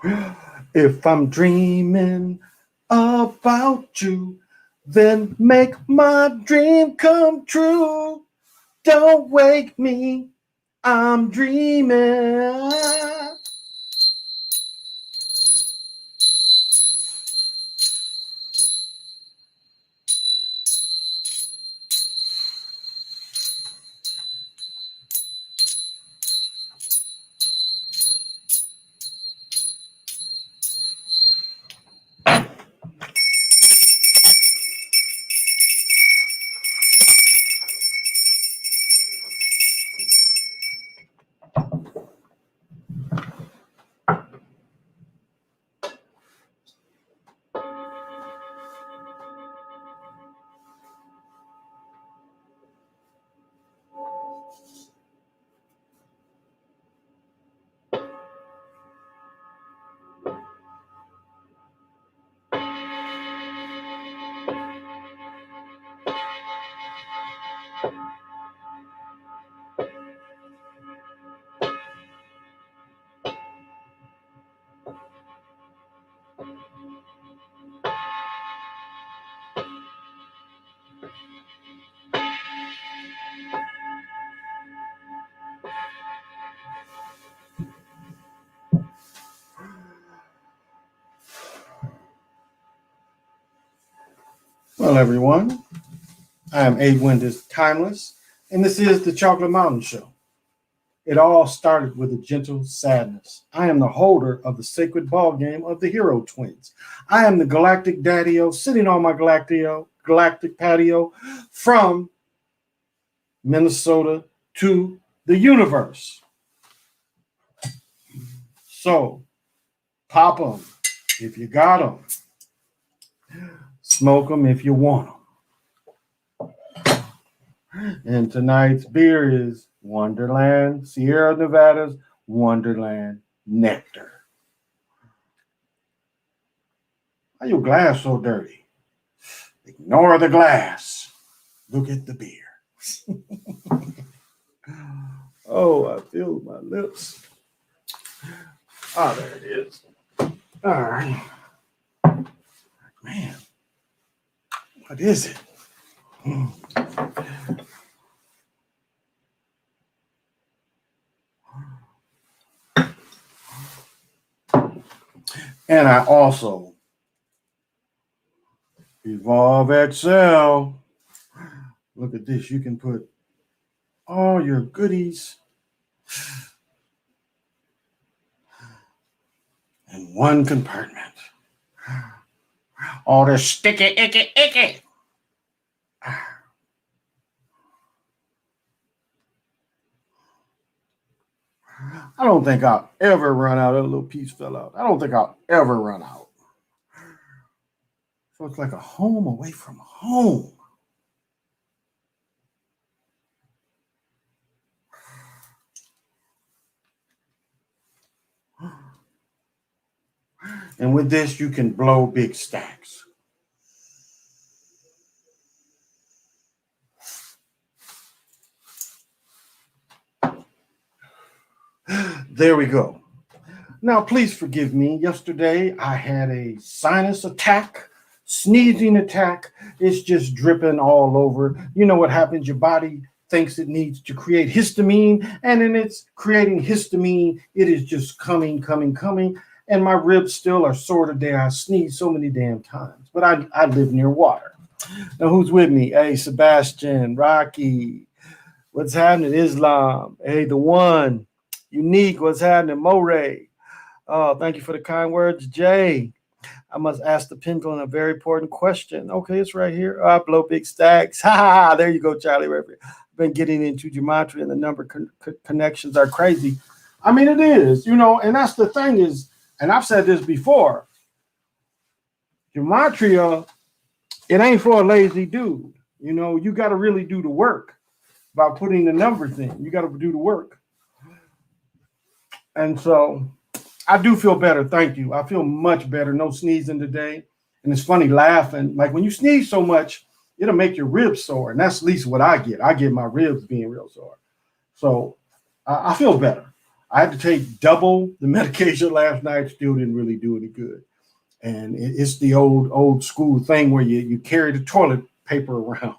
If I'm dreaming about you, then make my dream come true. Don't wake me, I'm dreaming. Well, everyone, I am Abe Winters Timeless, and this is the Chocolate Mountain Show. It all started with a gentle sadness. I am the holder of the sacred ball game of the Hero Twins. I am the Galactic Daddy-O sitting on my galactic patio from Minnesota to the universe. So, pop them if you got them. Smoke them if you want them. And tonight's beer is Wonderland, Sierra Nevada's Wonderland Nectar. Why your glass so dirty? Ignore the glass. Look at the beer. Oh, I feel my lips. Ah, there it is. All right. Man, what is it? And I also Evolve XL. Look at this. You can put all your goodies in one compartment. All this sticky, icky. I don't think I'll ever run out. That little piece fell out. I don't think I'll ever run out. So it's like a home away from home. And with this, you can blow big stacks. There we go. Now, please forgive me. Yesterday, I had a sinus attack, sneezing attack. It's just dripping all over. You know what happens? Your body thinks it needs to create histamine, and then it's creating histamine. It is just coming. And my ribs still are sore today. I sneezed so many damn times. But I live near water. Now, who's with me? Hey, Sebastian, Rocky. What's happening? Islam. Hey, the one. Unique. What's happening? Moray. Oh, thank you for the kind words, Jay. I must ask the pendulum a very important question. Okay, it's right here. I blow big stacks. Ha ha ha. There you go, Charlie Reverie. I've been getting into gematria, and the number connections are crazy. I mean, it is, and that's the thing is, and I've said this before, gematria, it ain't for a lazy dude. You got to really do the work by putting the numbers in. You got to do the work. And so I do feel better. Thank you. I feel much better. No sneezing today. And it's funny laughing. Like when you sneeze so much, it'll make your ribs sore. And that's at least what I get. I get my ribs being real sore. So I feel better. I had to take double the medication last night. Still didn't really do any good. And it's the old school thing where you carry the toilet paper around.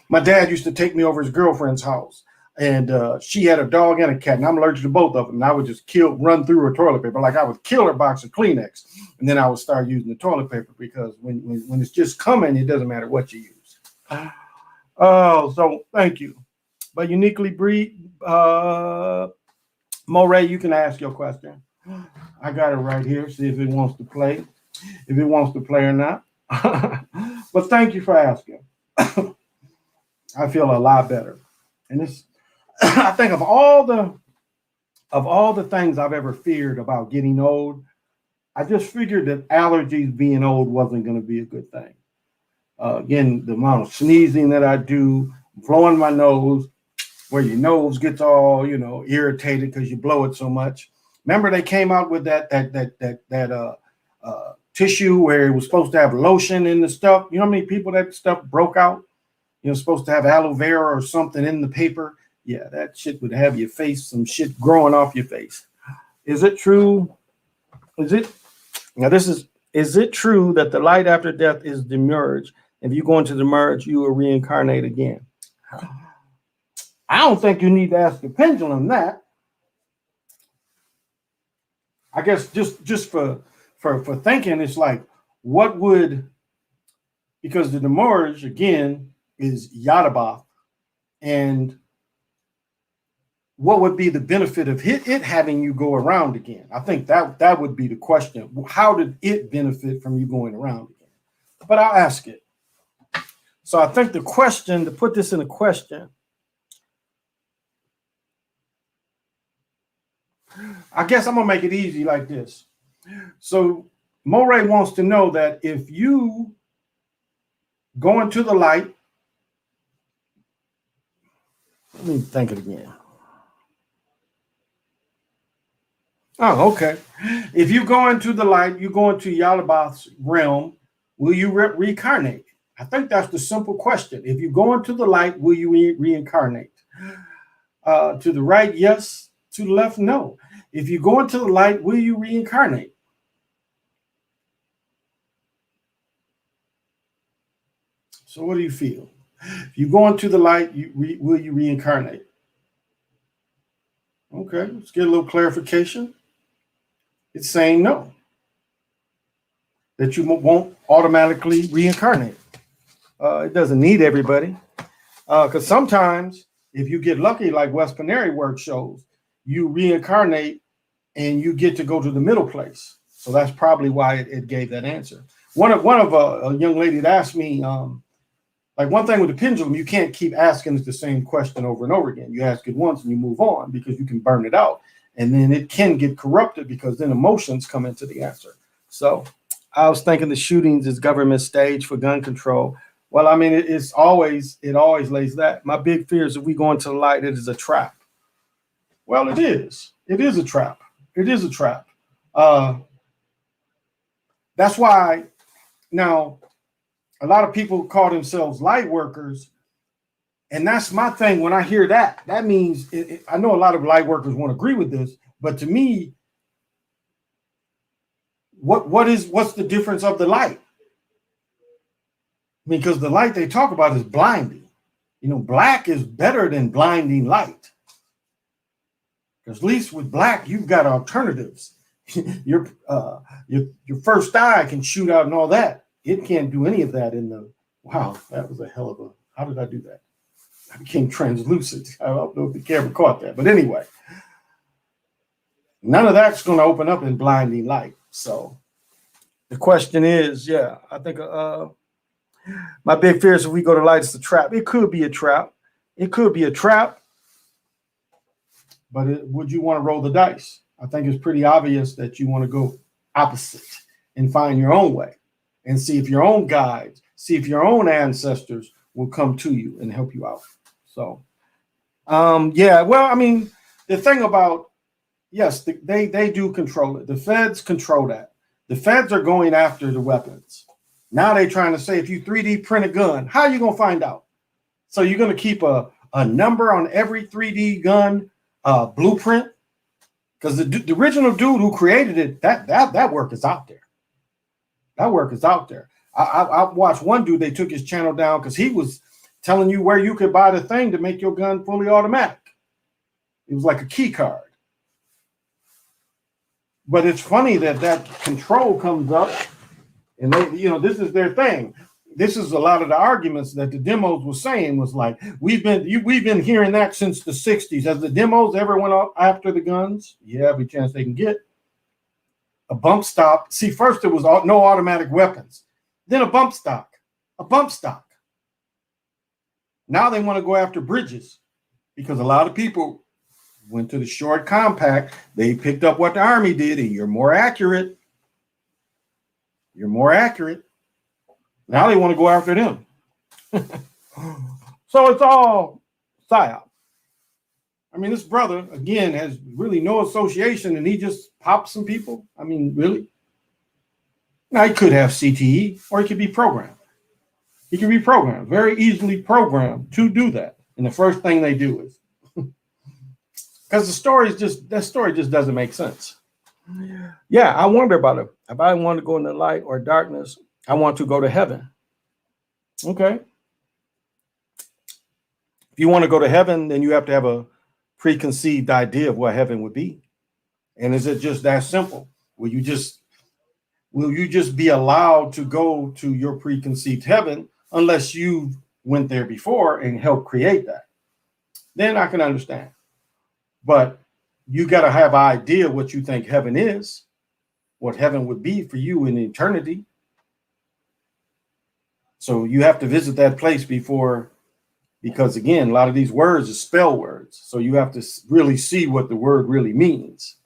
My dad used to take me over his girlfriend's house, and she had a dog and a cat, and I'm allergic to both of them. And I would just run through her toilet paper, like I would kill her box of Kleenex, and then I would start using the toilet paper because when it's just coming, it doesn't matter what you use. Oh, so thank you. But uniquely breed, Moray, you can ask your question. I got it right here. See if it wants to play, if it wants to play or not. But thank you for asking. I feel a lot better. And this, I think of all the things I've ever feared about getting old, I just figured that allergies being old wasn't going to be a good thing. Again, the amount of sneezing that I do, blowing my nose, where your nose gets all, irritated because you blow it so much. Remember they came out with that tissue where it was supposed to have lotion in the stuff. You know how many people that stuff broke out? Supposed to have aloe vera or something in the paper. Yeah, that shit would have your face, some shit growing off your face. Is it true? Is it true that the light after death is the merge? If you go into the merge, you will reincarnate again. I don't think you need to ask the pendulum that. I guess just for thinking, it's like, what would, because the merge again is Yaldabaoth, and what would be the benefit of it having you go around again? I think that would be the question. How did it benefit from you going around again? But I'll ask it. So I think the question, to put this in a question, I guess I'm gonna make it easy like this. So Moray wants to know that if you go into the light, let me think it again. Oh, okay. If you go into the light, you go into Yaldabaoth's realm, will you reincarnate? I think that's the simple question. If you go into the light, will you reincarnate? To the right, yes. To the left, no. If you go into the light, will you reincarnate? So what do you feel? If you go into the light, will you reincarnate? Okay, let's get a little clarification. It's saying no, that you won't automatically reincarnate. It doesn't need everybody. Because sometimes if you get lucky, like West Canary work shows, you reincarnate and you get to go to the middle place. So that's probably why it gave that answer. One of a young lady that asked me, like one thing with the pendulum, you can't keep asking the same question over and over again. You ask it once and you move on because you can burn it out. And then it can get corrupted because then emotions come into the answer. So I was thinking the shootings is government stage for gun control. Well, I mean, it always lays that. My big fear is if we go into the light, it is a trap. Well, it is. It is a trap. It is a trap. That's why now a lot of people call themselves light workers. And that's my thing. When I hear that, that means I know a lot of light workers won't agree with this, but to me, what's the difference of the light? Because the light they talk about is blinding. Black is better than blinding light. Because at least with black, you've got alternatives. Your first eye can shoot out and all that. It can't do any of that in the, wow, that was a hell of a, how did I do that? I became translucent. I don't know if the camera caught that. But anyway, none of that's going to open up in blinding light. So the question is, yeah, I think my big fear is if we go to light, it's a trap. It could be a trap. It could be a trap. But would you want to roll the dice? I think it's pretty obvious that you want to go opposite and find your own way and see if your own guides, see if your own ancestors will come to you and help you out. So, yeah, well, I mean, the thing about, yes, they do control it. The feds control that. The feds are going after the weapons. Now they're trying to say, if you 3D print a gun, how are you going to find out? So you're going to keep a number on every 3D gun blueprint because the original dude who created it, that work is out there. That work is out there. I watched one dude, they took his channel down because he was telling you where you could buy the thing to make your gun fully automatic. It was like a key card. But it's funny that control comes up, and they, this is their thing. This is a lot of the arguments that the demos were saying was like, we've been hearing that since the 60s. Has the demos ever went up after the guns? Yeah, every chance they can get. A bump stock. See, first there was no automatic weapons. Then a bump stock. Now they want to go after bridges because a lot of people went to the short compact. They picked up what the Army did, and you're more accurate. Now they want to go after them. So it's all psyop. I mean, this brother, again, has really no association, and he just pops some people. I mean, really? Now, he could have CTE, or he could be programmed. He can be programmed, very easily programmed to do that. And the first thing they do is, because that story just doesn't make sense. Yeah, I wonder about it. If I want to go in the light or darkness, I want to go to heaven. Okay. If you want to go to heaven, then you have to have a preconceived idea of what heaven would be. And is it just that simple? Will you just be allowed to go to your preconceived heaven unless you went there before and helped create that? Then I can understand. But you got to have an idea what you think heaven is, what heaven would be for you in eternity. So you have to visit that place before, because again, a lot of these words are spell words. So you have to really see what the word really means.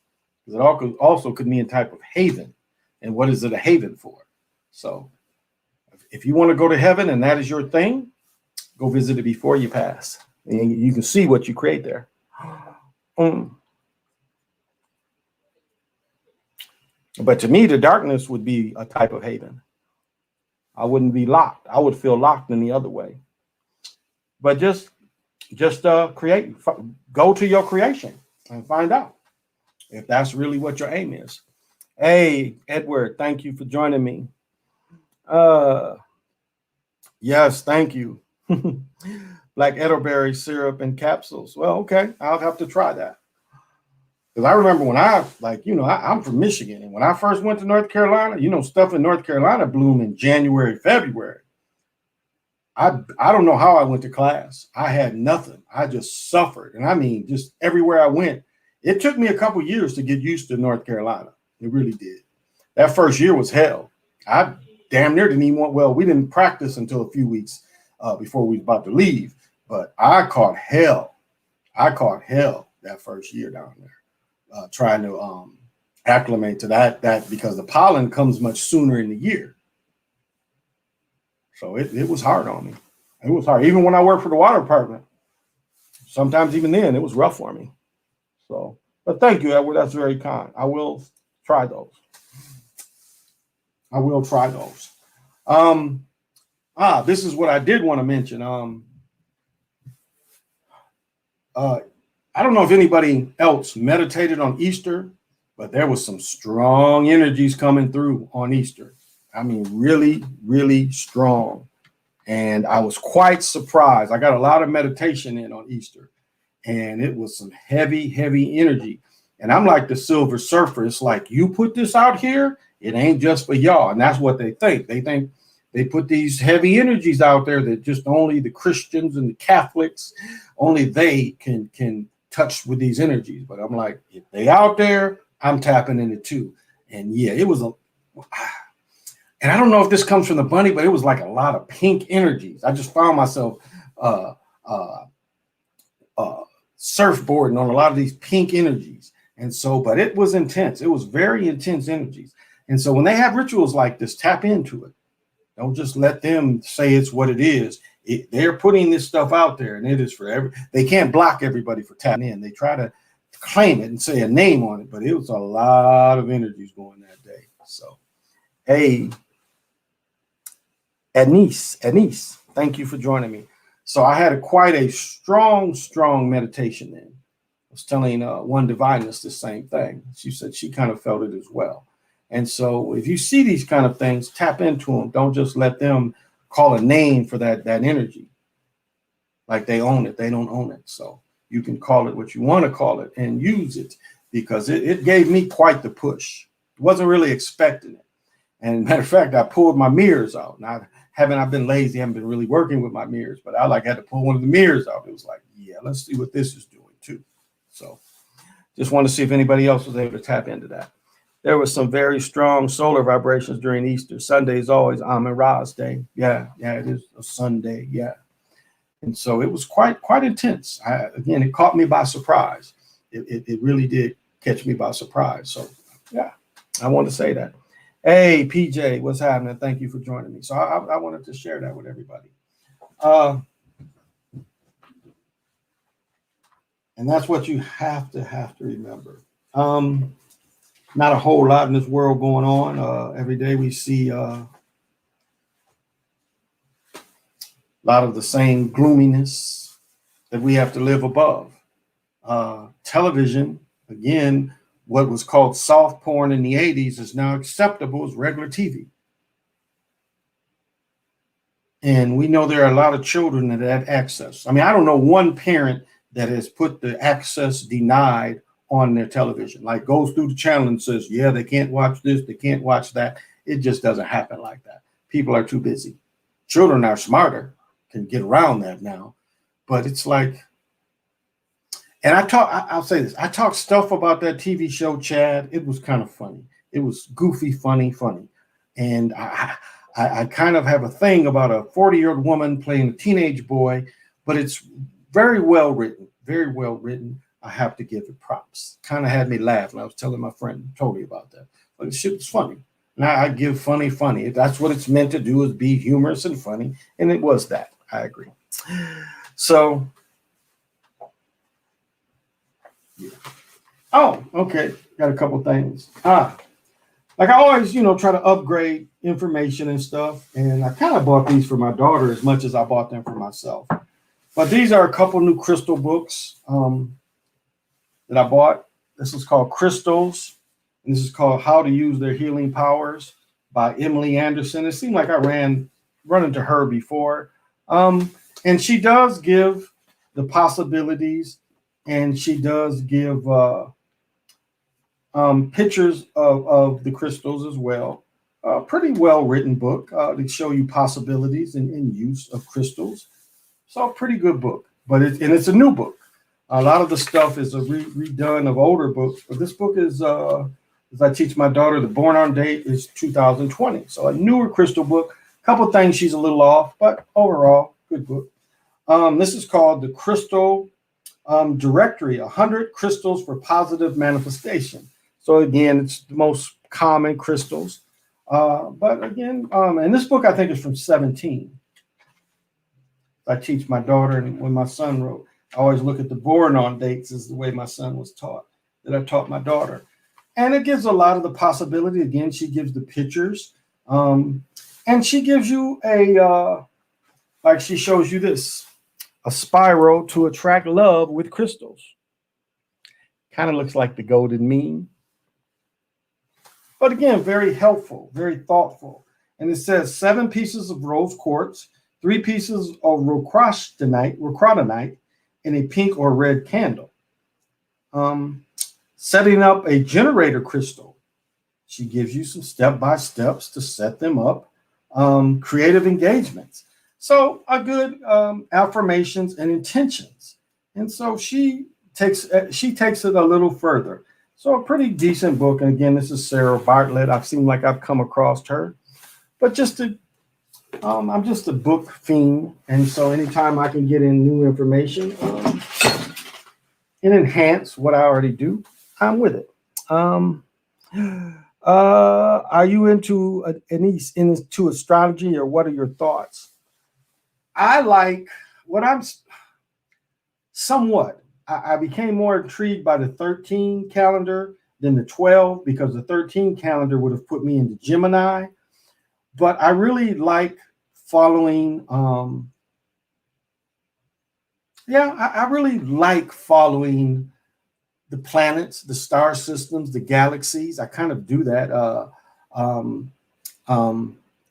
Because it also could mean a type of haven. And what is it a haven for? So if you want to go to heaven and that is your thing, go visit it before you pass. And you can see what you create there. But to me, the darkness would be a type of haven. I wouldn't be locked. I would feel locked in the other way. But just create, go to your creation and find out if that's really what your aim is. Hey, Edward, thank you for joining me. Yes, thank you. Black elderberry syrup and capsules. Well, okay, I'll have to try that. Because I remember when I'm from Michigan, and when I first went to North Carolina, stuff in North Carolina bloomed in January, February. I don't know how I went to class. I had nothing. I just suffered. And I mean, just everywhere I went, it took me a couple years to get used to North Carolina. It really did. That first year was hell. I damn near didn't even we didn't practice until a few weeks before we were about to leave. But I caught hell. That first year down there, trying to acclimate to that because the pollen comes much sooner in the year. So it was hard on me. It was hard. Even when I worked for the water department, sometimes even then it was rough for me. So, but thank you, Edward. That's very kind. I will try those. This is what I did want to mention. I don't know if anybody else meditated on Easter, but there was some strong energies coming through on Easter. I mean, really, really strong. And I was quite surprised. I got a lot of meditation in on Easter, and it was some heavy, heavy energy. And I'm like the Silver Surfer. It's like, you put this out here, it ain't just for y'all. And that's what they think. They think they put these heavy energies out there that just only the Christians and the Catholics, only they can touch with these energies. But I'm like, if they out there, I'm tapping in it too. And yeah, it was and I don't know if this comes from the bunny, but it was like a lot of pink energies. I just found myself surfboarding on a lot of these pink energies. And so, but it was intense. It was very intense energies. And so when they have rituals like this, tap into it. Don't just let them say it's what it is. They're putting this stuff out there, and it is for they can't block everybody for tapping in. They try to claim it and say a name on it, but it was a lot of energies going that day. So, hey, Anise, thank you for joining me. So I had quite a strong meditation then. was telling One Divineness the same thing. She said she kind of felt it as well. And so if you see these kind of things, tap into them. Don't just let them call a name for that energy. Like they own it. They don't own it. So you can call it what you want to call it and use it, because it gave me quite the push. Wasn't really expecting it. And matter of fact, I pulled my mirrors out. Now, I've been lazy, haven't been really working with my mirrors, but I had to pull one of the mirrors out. It was like, yeah, let's see what this is doing too. So just want to see if anybody else was able to tap into that. There was some very strong solar vibrations during Easter. Sunday is always Amun-Ra's day. Yeah, it is a Sunday. Yeah. And so it was quite intense. Again, it caught me by surprise. It really did catch me by surprise. So yeah, I want to say that. Hey, PJ, what's happening? Thank you for joining me. So I wanted to share that with everybody. And that's what you have to remember. Not a whole lot in this world going on. Every day we see a lot of the same gloominess that we have to live above. Television, again, what was called soft porn in the 80s is now acceptable as regular TV. And we know there are a lot of children that have access. I mean, I don't know one parent that has put the access denied on their television, like goes through the channel and says, yeah, they can't watch this, they can't watch that. It just doesn't happen like that. People are too busy. Children are smarter, can get around that now. But it's like, and I'll say this, I talked stuff about that TV show, Chad. It was kind of funny. It was goofy, funny. And I kind of have a thing about a 40-year-old woman playing a teenage boy, but it's very well written, very well written. I have to give it props. Kind of had me laugh. And I was telling my friend Tony about that. But the shit was funny. And I give funny. That's what it's meant to do, is be humorous and funny. And it was that. I agree. So, yeah. Oh, okay. Got a couple things. Like I always, try to upgrade information and stuff. And I kind of bought these for my daughter as much as I bought them for myself. But these are a couple new crystal books that I bought. This is called Crystals. And this is called How to Use Their Healing Powers by Emily Anderson. It seemed like I run into her before. And she does give the possibilities, and she does give pictures of the crystals as well. Pretty well written book to show you possibilities and use of crystals. So pretty good book, but it's a new book. A lot of the stuff is a redone of older books, but this book is, as I teach my daughter, the born on date is 2020. So a newer crystal book. A couple things she's a little off, but overall, good book. This is called the Crystal Directory, 100 Crystals for Positive Manifestation. So again, it's the most common crystals. But again, and this book I think is from 17. I teach my daughter, and when my son wrote, I always look at the born on dates as the way my son was taught, that I taught my daughter. And it gives a lot of the possibility. Again, she gives the pictures. And she gives you like she shows you this, a spiral to attract love with crystals. Kind of looks like the golden mean. But again, very helpful, very thoughtful. And it says 7 pieces of rose quartz, 3 pieces of rhodonite, and a pink or red candle. Setting up a generator crystal. She gives you some step-by-steps to set them up. Creative engagements. So a good affirmations and intentions. And so she takes it a little further. So a pretty decent book. And again, this is Sarah Bartlett. I've seemed like I've come across her. But I'm just a book fiend. And so anytime I can get in new information and enhance what I already do, I'm with it. Are you into astrology, or what are your thoughts? I like what I'm somewhat. I became more intrigued by the 13 calendar than the 12, because the 13 calendar would have put me into Gemini. But I really like following. I really like following the planets, the star systems, the galaxies. I kind of do that. Um,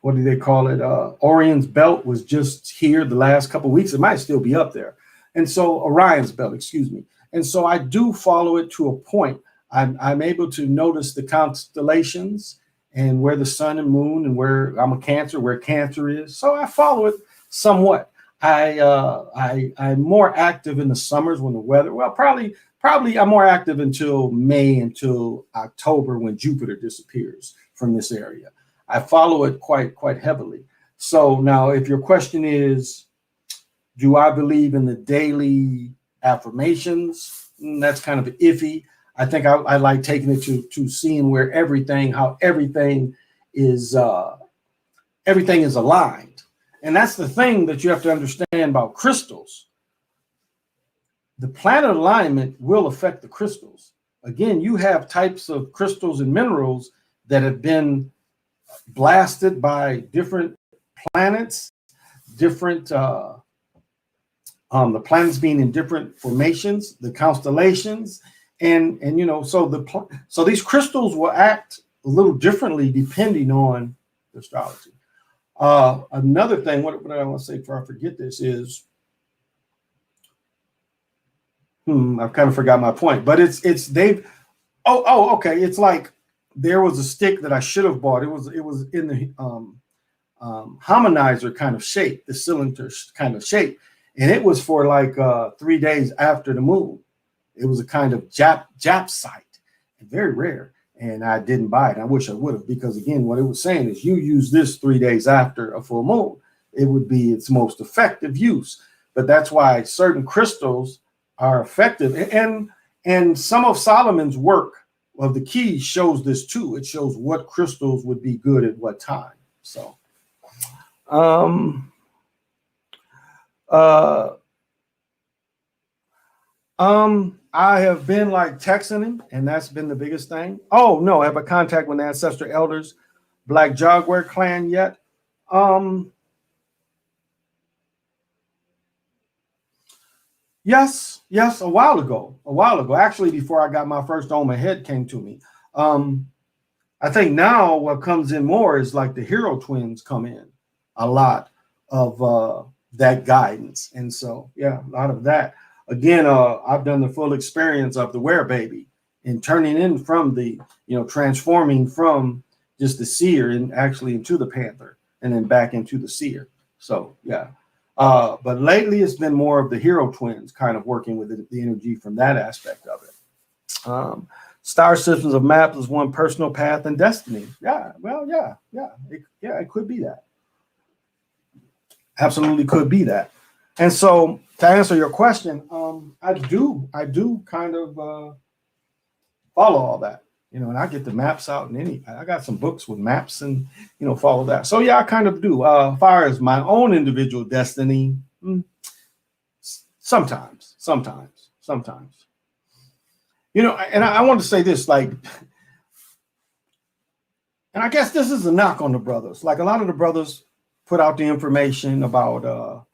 what do they call it? Orion's belt was just here the last couple of weeks. It might still be up there. And so Orion's belt, excuse me. And so I do follow it to a point. I'm able to notice the constellations and where the sun and moon and where I'm a Cancer, where Cancer is. So I follow it somewhat. I'm more active in the summers when the weather, well, probably I'm more active until May, until October, when Jupiter disappears from this area. I follow it quite heavily. So now, if your question is, do I believe in the daily affirmations? That's kind of iffy. I think I like taking it to seeing where how everything is aligned. And that's the thing that you have to understand about crystals. The planet alignment will affect the crystals. Again, you have types of crystals and minerals that have been blasted by different planets, different the planets being in different formations, the constellations, and so these crystals will act a little differently depending on the astrology. Another thing, what I want to say before I forget this is, I've kind of forgot my point, but it's okay. It's like there was a stick that I should have bought. It was in the hominizer kind of shape, the cylinder kind of shape, and it was for like 3 days after the moon. It was a kind of Japsite, very rare. And I didn't buy it. I wish I would have, because again, what it was saying is you use this 3 days after a full moon, it would be its most effective use. But that's why certain crystals are effective. And some of Solomon's work of the keys shows this too. It shows what crystals would be good at what time. So, I have been like texting him, and that's been the biggest thing. Oh no, have a contact with the ancestor elders, Black Jaguar clan yet? Yes, a while ago. Actually, before I got my first dome, my head came to me. I think now what comes in more is like the hero twins come in a lot of that guidance, and so yeah, a lot of that. Again, I've done the full experience of the Were Baby and turning in from the, transforming from just the seer and actually into the panther and then back into the seer. So, yeah. But lately it's been more of the hero twins kind of working with the energy from that aspect of it. Star systems of maps is one personal path and destiny. Yeah, well, yeah. It could be that. Absolutely could be that. And so, to answer your question, I do kind of follow all that, and I get the maps out, and I got some books with maps and, follow that. So yeah, I kind of do. As far as my own individual destiny, sometimes, and I want to say this, like, and I guess this is a knock on the brothers. Like a lot of the brothers put out the information about,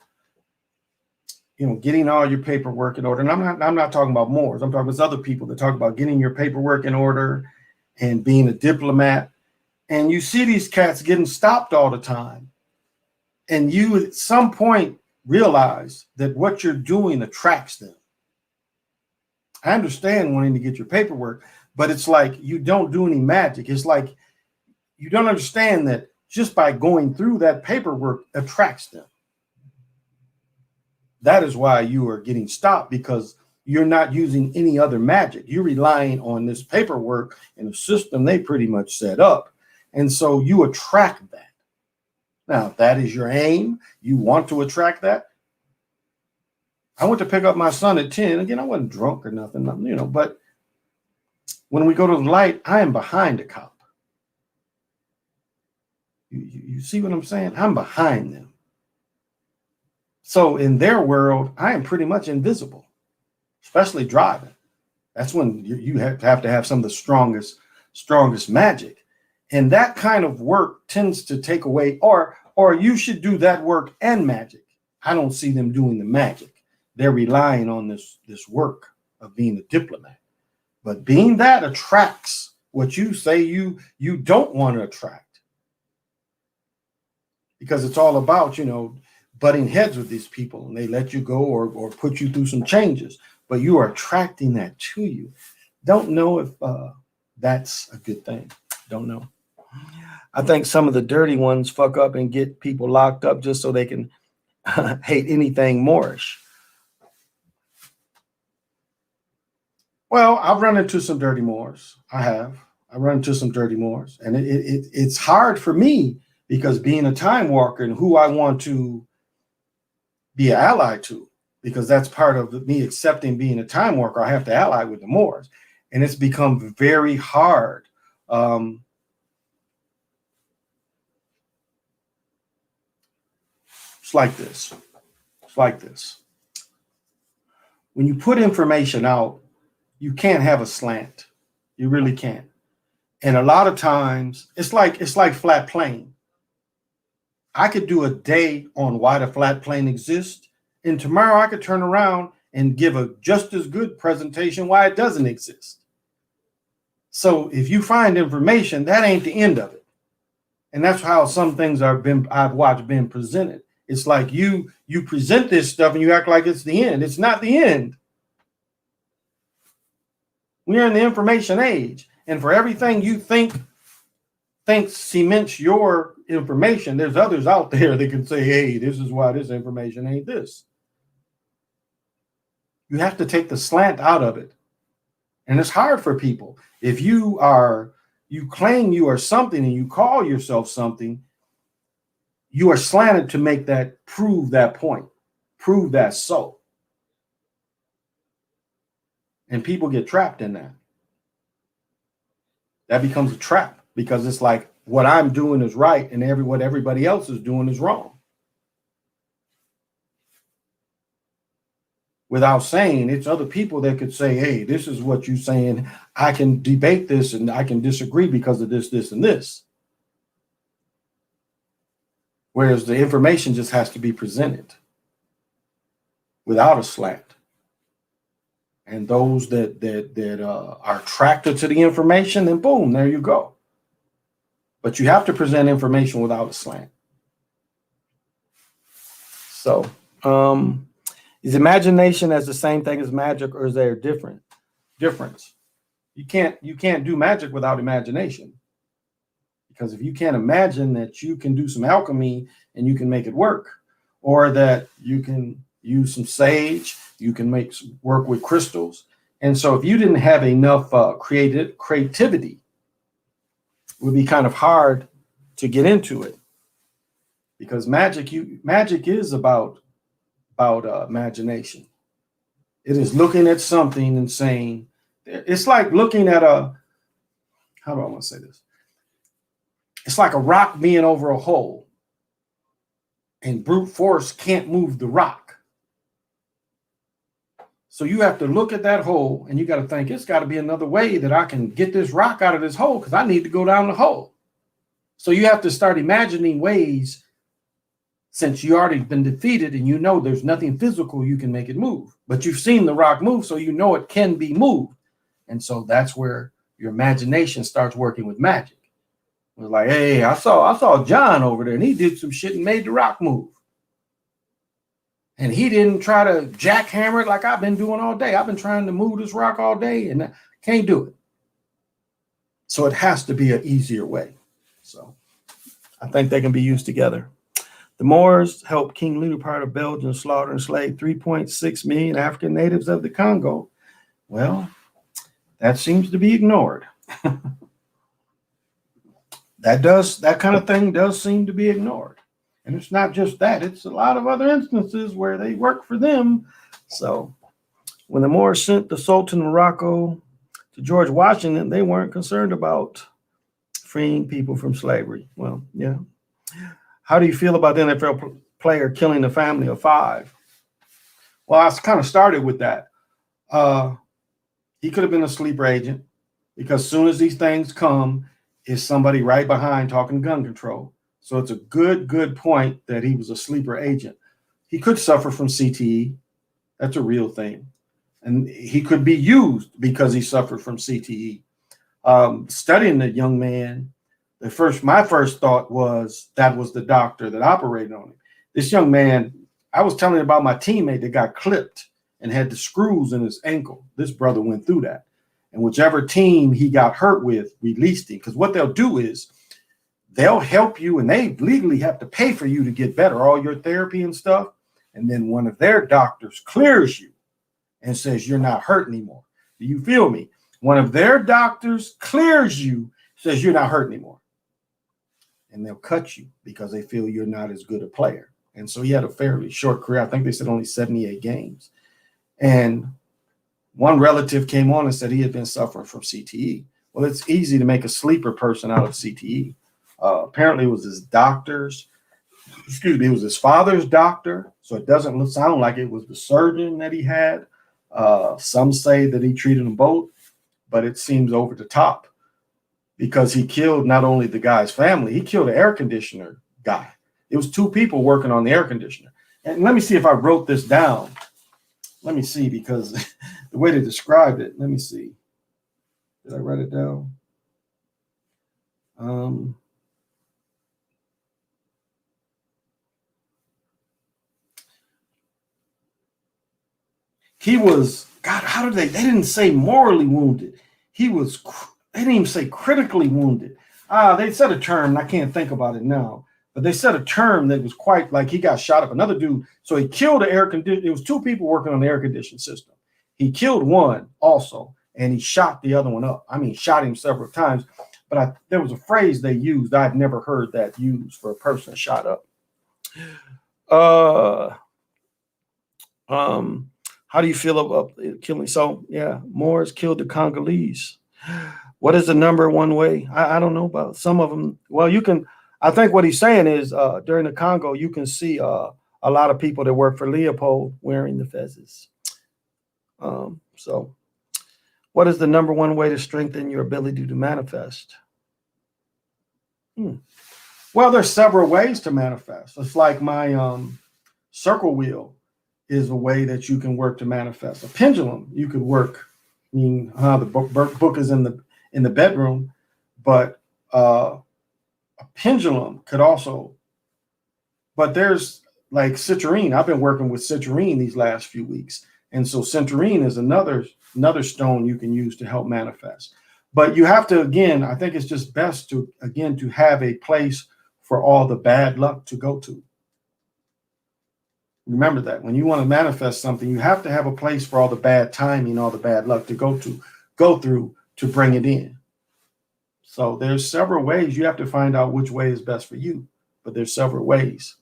getting all your paperwork in order. And I'm not talking about Moors. I'm talking about other people that talk about getting your paperwork in order and being a diplomat. And you see these cats getting stopped all the time. And you at some point realize that what you're doing attracts them. I understand wanting to get your paperwork, but it's like you don't do any magic. It's like you don't understand that just by going through that paperwork attracts them. That is why you are getting stopped, because you're not using any other magic. You're relying on this paperwork and a system they pretty much set up. And so you attract that. Now, if that is your aim, you want to attract that. I went to pick up my son at 10. Again, I wasn't drunk or nothing, but when we go to the light, I am behind a cop. You see what I'm saying? I'm behind them. So in their world, I am pretty much invisible, especially driving. That's when you have to have some of the strongest magic. And that kind of work tends to take away, or you should do that work and magic. I don't see them doing the magic. They're relying on this work of being a diplomat. But being that attracts what you say you don't want to attract, because it's all about, butting heads with these people, and they let you go or put you through some changes, but you are attracting that to you. Don't know if that's a good thing. Don't know. I think some of the dirty ones fuck up and get people locked up just so they can hate anything Moorish. Well, I've run into some dirty Moors. I run into some dirty Moors, and it's hard for me, because being a time walker and who I want to be an ally to, because that's part of me accepting being a time walker, I have to ally with the Moors, and it's become very hard. It's like this. When you put information out, you can't have a slant. You really can't. And a lot of times it's like flat plane. I could do a day on why the flat plane exists, and tomorrow I could turn around and give a just as good presentation why it doesn't exist. So if you find information, that ain't the end of it. And that's how some things I've watched been presented. It's like you present this stuff and you act like it's the end. It's not the end. We're in the information age, and for everything you think cements your information, there's others out there that can say, hey, this is why this information ain't this. You have to take the slant out of it. And it's hard for people. If you claim you are something and you call yourself something, you are slanted to prove that point, prove that so. And people get trapped in that. That becomes a trap, because it's like what I'm doing is right and what everybody else is doing is wrong. Without saying, it's other people that could say, hey, this is what you're saying. I can debate this and I can disagree because of this, this, and this. Whereas the information just has to be presented without a slant. And those that are attracted to the information, then boom, there you go. But you have to present information without a slant. So, is imagination as the same thing as magic, or is there a difference? You can't do magic without imagination. Because if you can't imagine that you can do some alchemy and you can make it work, or that you can use some sage, you can work with crystals. And so if you didn't have enough creativity, it would be kind of hard to get into it. Because magic is about imagination. It is looking at something and saying, it's like looking at how do I want to say this? It's like a rock being over a hole, and brute force can't move the rock. So you have to look at that hole, and you got to think, it's got to be another way that I can get this rock out of this hole, because I need to go down the hole. So you have to start imagining ways, since you already been defeated and you know there's nothing physical you can make it move. But you've seen the rock move, so you know it can be moved. And so that's where your imagination starts working with magic. It was like, hey, I saw John over there, and he did some shit and made the rock move. And he didn't try to jackhammer it like I've been doing all day. I've been trying to move this rock all day and I can't do it. So it has to be an easier way. So I think they can be used together. The Moors helped King Leopold of Belgium slaughter and slay 3.6 million African natives of the Congo. Well, that seems to be ignored. That kind of thing does seem to be ignored. And it's not just that, it's a lot of other instances where they work for them. So when the Moors sent the Sultan of Morocco to George Washington, they weren't concerned about freeing people from slavery. Well, yeah. How do you feel about the NFL player killing a family of 5? Well, I kind of started with that. He could have been a sleeper agent, because as soon as these things come, is somebody right behind talking gun control. So it's a good point that he was a sleeper agent. He could suffer from CTE. That's a real thing. and he could be used because he suffered from CTE. Studying the young man, my first thought was that was the doctor that operated on him. This young man, I was telling you about my teammate that got clipped and had the screws in his ankle. This brother went through that. And whichever team he got hurt with released him. Because what they'll do is they'll help you, and they legally have to pay for you to get better, all your therapy and stuff. And then one of their doctors clears you and says you're not hurt anymore. Do you feel me? One of their doctors clears you, says you're not hurt anymore. And they'll cut you because they feel you're not as good a player. And so he had a fairly short career. I think they said only 78 games. And one relative came on and said he had been suffering from CTE. Well, it's easy to make a sleeper person out of CTE. Apparently it was his doctor's, it was his father's doctor. So it doesn't sound like it was the surgeon that he had. Some say that he treated them both, but it seems over the top because he killed not only the guy's family, he killed the air conditioner guy. It was two people working on the air conditioner. And let me see if I wrote this down. Let me see, because the way they described it, let me see. Did I write it down? He was, God, how did they didn't say morally wounded. They didn't even say critically wounded. They said a term, and I can't think about it now, but they said a term that was quite like he got shot up. Another dude, so he killed the air conditioner. It was two people working on the air conditioning system. He killed one also, and he shot the other one up. I mean, shot him several times, but there was a phrase they used. I'd never heard that used for a person shot up. How do you feel about killing? So, yeah, Moors killed the Congolese. What is the number one way? I don't know about some of them. Well, you can, I think what he's saying is during the Congo, you can see a lot of people that work for Leopold wearing the fezzes. So what is the number one way to strengthen your ability to manifest? Well, there's several ways to manifest. It's like my circle wheel is a way that you can work to manifest. A pendulum, you could work. I mean, the book is in the bedroom, but a pendulum could also. But there's like citrine. I've been working with citrine these last few weeks, and so citrine is another stone you can use to help manifest. But you have to, again, I think it's just best to have a place for all the bad luck to go to. Remember that when you want to manifest something, you have to have a place for all the bad timing, all the bad luck to go through to bring it in. So there's several ways. You have to find out which way is best for you, but there's several ways.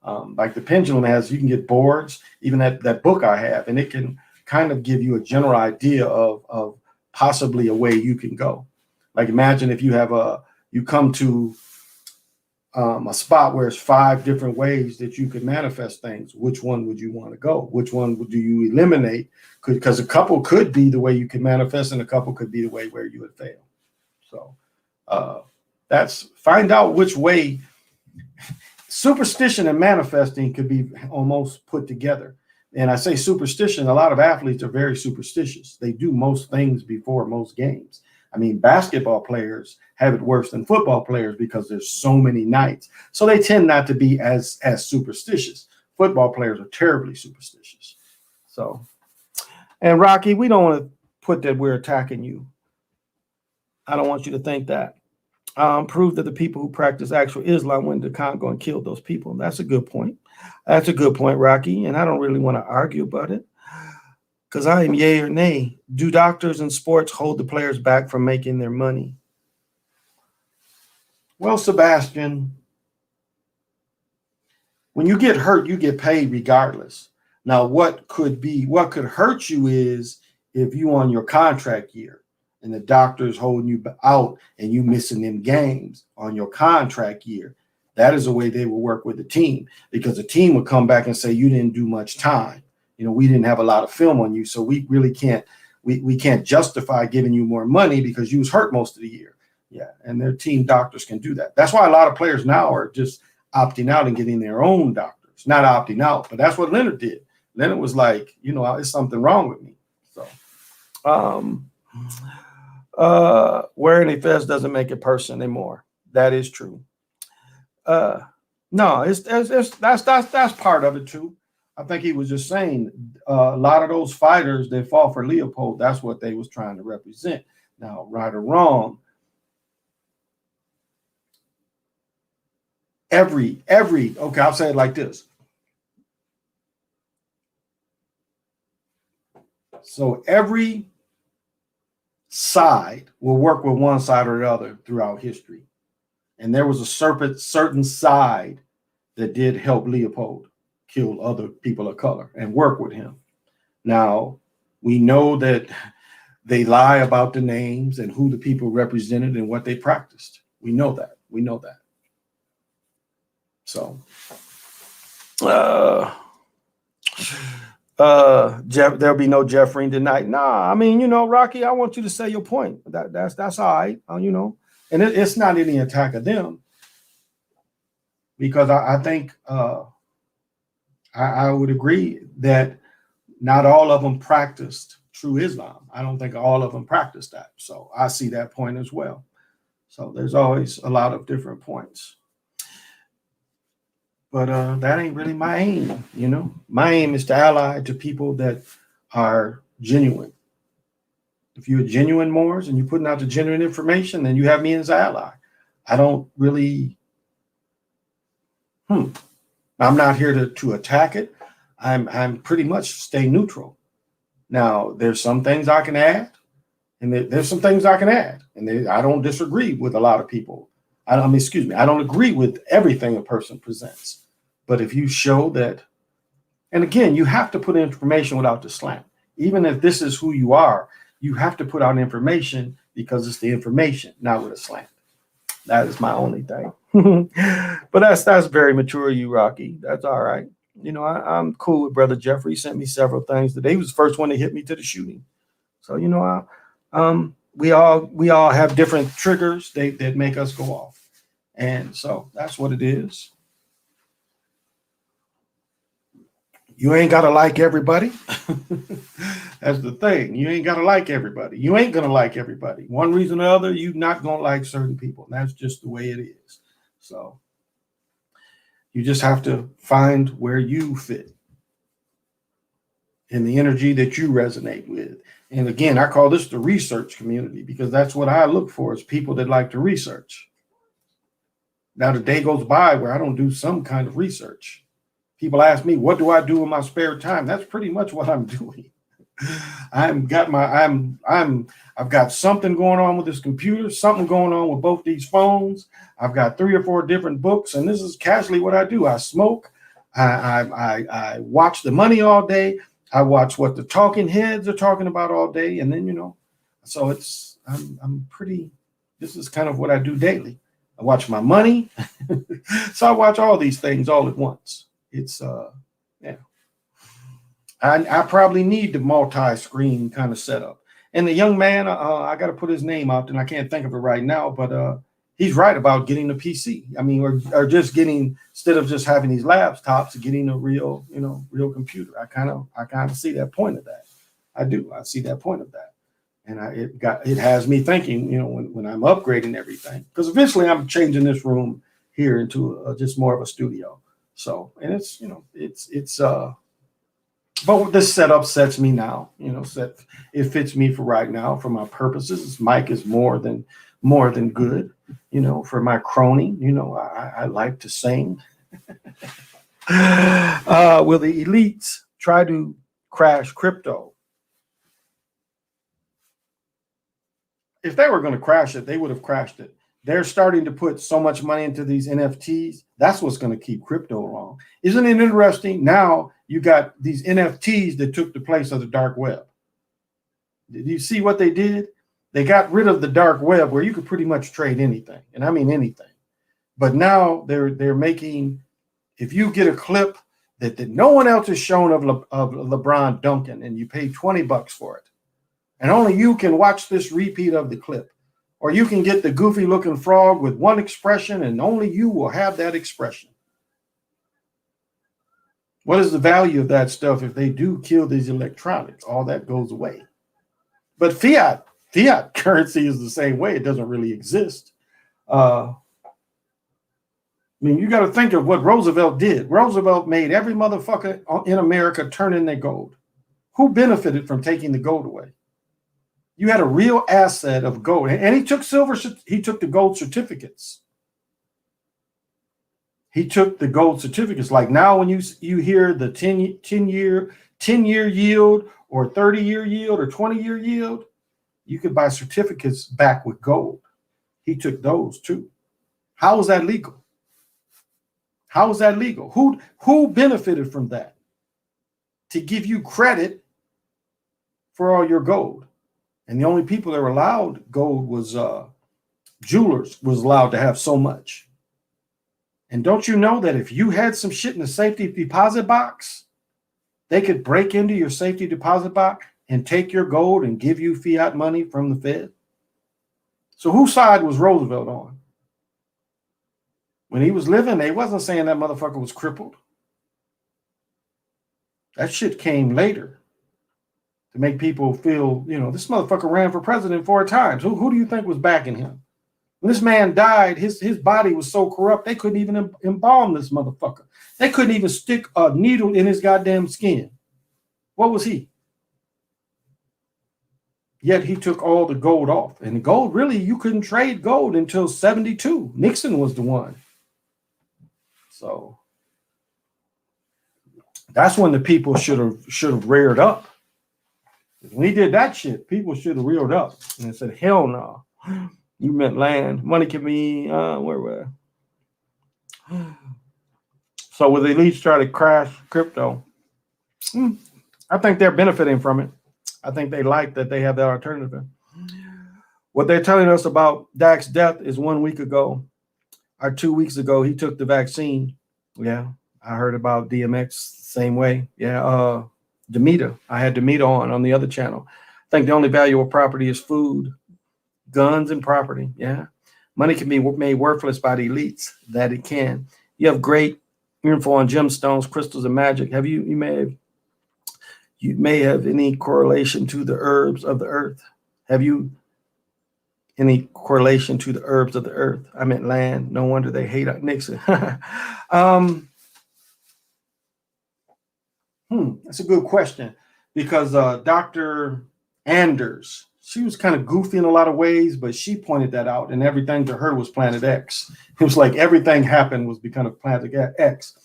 Like the pendulum has, you can get boards, even that book I have, and it can kind of give you a general idea of possibly a way you can go. Like imagine if you come to a spot where it's 5 different ways that you could manifest things. Which one would you want to go? Which one do you eliminate? Because a couple could be the way you can manifest, and a couple could be the way where you would fail. So that's find out which way. Superstition and manifesting could be almost put together. And I say superstition, a lot of athletes are very superstitious. They do most things before most games. I mean, basketball players have it worse than football players because there's so many nights. So they tend not to be as superstitious. Football players are terribly superstitious. So, and Rocky, we don't want to put that we're attacking you. I don't want you to think that. Prove that the people who practice actual Islam went to Congo and killed those people. That's a good point. That's a good point, Rocky. And I don't really want to argue about it because I am yay or nay. Do doctors in sports hold the players back from making their money? Well, Sebastian, when you get hurt, you get paid regardless. Now, what could hurt you is if you on your contract year and the doctor's holding you out and you missing them games on your contract year. That is the way they will work with the team, because the team will come back and say, you didn't do much time. You know, we didn't have a lot of film on you. So we really can't, we can't justify giving you more money because you was hurt most of the year. Yeah. And their team doctors can do that. That's why a lot of players now are just opting out and getting their own doctors, not opting out, but that's what Leonard did. Leonard was like, you know, there's something wrong with me. Um, Wearing a fez doesn't make a person anymore. That is true. Uh, no, that's part of it too. I think he was just saying a lot of those fighters that fought for Leopold, that's what they was trying to represent. Now, right or wrong, every okay, I'll say it like this. So every side will work with one side or the other throughout history. And there was a certain side that did help Leopold kill other people of color and work with him. Now, we know that they lie about the names and who the people represented and what they practiced. We know that. We know that. So, there'll be no Jeffrey tonight. Nah, I mean, Rocky, I want you to say your point. That's all right, and it's not any attack of them, because I think I would agree that not all of them practiced true Islam. I don't think all of them practiced that. So I see that point as well. So there's always a lot of different points. But that ain't really my aim, My aim is to ally to people that are genuine. If you're genuine Moors and you're putting out the genuine information, then you have me as an ally. I don't really, I'm not here to attack it. I'm pretty much stay neutral. Now, there's some things I can add, and there's some things I can add. And I don't disagree with a lot of people. I don't agree with everything a person presents. But if you show that, and again, you have to put information without the slant. Even if this is who you are, you have to put out information because it's the information, not with a slant. That is my only thing. But that's very mature of you, Rocky. That's all right. I'm cool with Brother Jeffrey. He sent me several things today. He was the first one to hit me to the shooting. So, we all have different triggers that make us go off. And so that's what it is. You ain't got to like everybody. That's the thing. You ain't got to like everybody. You ain't going to like everybody. One reason or other, you're not going to like certain people. That's just the way it is. So you just have to find where you fit and the energy that you resonate with. And again, I call this the research community because that's what I look for, is people that like to research. Now, the day goes by where I don't do some kind of research. People ask me, what do I do in my spare time? That's pretty much what I'm doing. I've got something going on with this computer, something going on with both these phones. I've got 3 or 4 different books, and this is casually what I do. I smoke. I watch the money all day. I watch what the talking heads are talking about all day, and then so I'm pretty. This is kind of what I do daily. I watch my money, so I watch all these things all at once. It's yeah. I probably need the multi-screen kind of setup. And the young man, I got to put his name out, and I can't think of it right now, but he's right about getting a PC. I mean, or just getting, instead of just having these laptops, getting a real, real computer. I kind of see that point of that. I do. I see that point of that, and it has me thinking, when I'm upgrading everything, because eventually I'm changing this room here into just more of a studio. So, and it's but this setup sets me now, it fits me for right now for my purposes. This mic is more than good, for my crony. I like to sing. Will the elites try to crash crypto? If they were going to crash it, they would have crashed it. They're starting to put so much money into these NFTs. That's what's going to keep crypto along. Isn't it interesting? Now you got these NFTs that took the place of the dark web. Did you see what they did? They got rid of the dark web where you could pretty much trade anything. And I mean anything. But now they're making, if you get a clip that no one else has shown of LeBron dunking, and you pay $20 for it, and only you can watch this repeat of the clip. Or you can get the goofy looking frog with one expression, and only you will have that expression. What is the value of that stuff if they do kill these electronics? All that goes away. But fiat currency is the same way. It doesn't really exist. I mean, you got to think of what Roosevelt did. Roosevelt made every motherfucker in America turn in their gold. Who benefited from taking the gold away? You had a real asset of gold, and he took silver. He took the gold certificates. He took the gold certificates. Like now, when you hear the 10-year yield or 30-year yield or 20-year yield, you could buy certificates back with gold. He took those too. How is that legal? How is that legal? Who benefited from that? To give you credit for all your gold. And the only people that were allowed gold was jewelers was allowed to have so much. And don't you know that if you had some shit in the safety deposit box, they could break into your safety deposit box and take your gold and give you fiat money from the Fed? So whose side was Roosevelt on? When he was living, they wasn't saying that motherfucker was crippled. That shit came later to make people feel, this motherfucker ran for president 4 times. Who do you think was backing him? When this man died, his body was so corrupt, they couldn't even embalm this motherfucker. They couldn't even stick a needle in his goddamn skin. What was he? Yet he took all the gold off. And the gold, really, you couldn't trade gold until 72. Nixon was the one. So that's when the people should have reared up. When he did that shit, people should have reared up and said, hell no. You meant land. Money can be, where? So with the elites try to crash crypto, I think they're benefiting from it. I think they like that they have that alternative. What they're telling us about Dak's death is 1 week ago or 2 weeks ago, he took the vaccine. Yeah, I heard about DMX same way. Yeah, Demeter. I had Demeter on the other channel. I think the only valuable property is food, guns, and property. Yeah, money can be made worthless by the elites. That it can. You have great info on gemstones, crystals, and magic. Have you may have any correlation to the herbs of the earth? Have you any correlation to the herbs of the earth? I meant land. No wonder they hate Nixon. That's a good question, because Dr. Anders, she was kind of goofy in a lot of ways, but she pointed that out, and everything to her was Planet X. It was like everything happened was because of Planet X.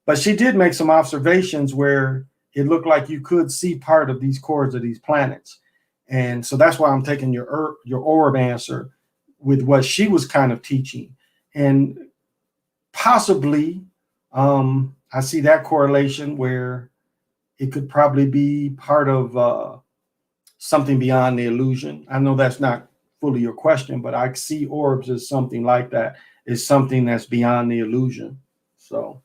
But she did make some observations where it looked like you could see part of these cores of these planets. And so that's why I'm taking your orb answer with what she was kind of teaching. And possibly I see that correlation where it could probably be part of something beyond the illusion. I know that's not fully your question, but I see orbs as something like that. It's something that's beyond the illusion. So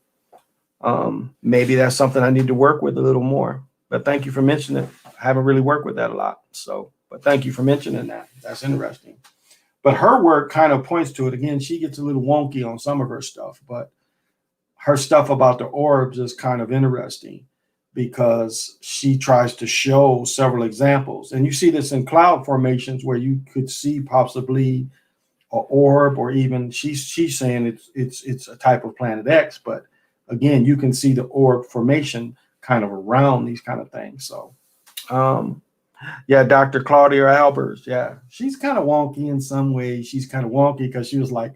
maybe that's something I need to work with a little more. But thank you for mentioning it. I haven't really worked with that a lot. But thank you for mentioning that. That's interesting. But her work kind of points to it. Again, she gets a little wonky on some of her stuff, but her stuff about the orbs is kind of interesting because she tries to show several examples. And you see this in cloud formations where you could see possibly an orb, or even she's saying it's a type of Planet X, but again, you can see the orb formation kind of around these kind of things. So, yeah, Dr. Claudia Albers. Yeah, she's kind of wonky in some ways. She's kind of wonky because she was like,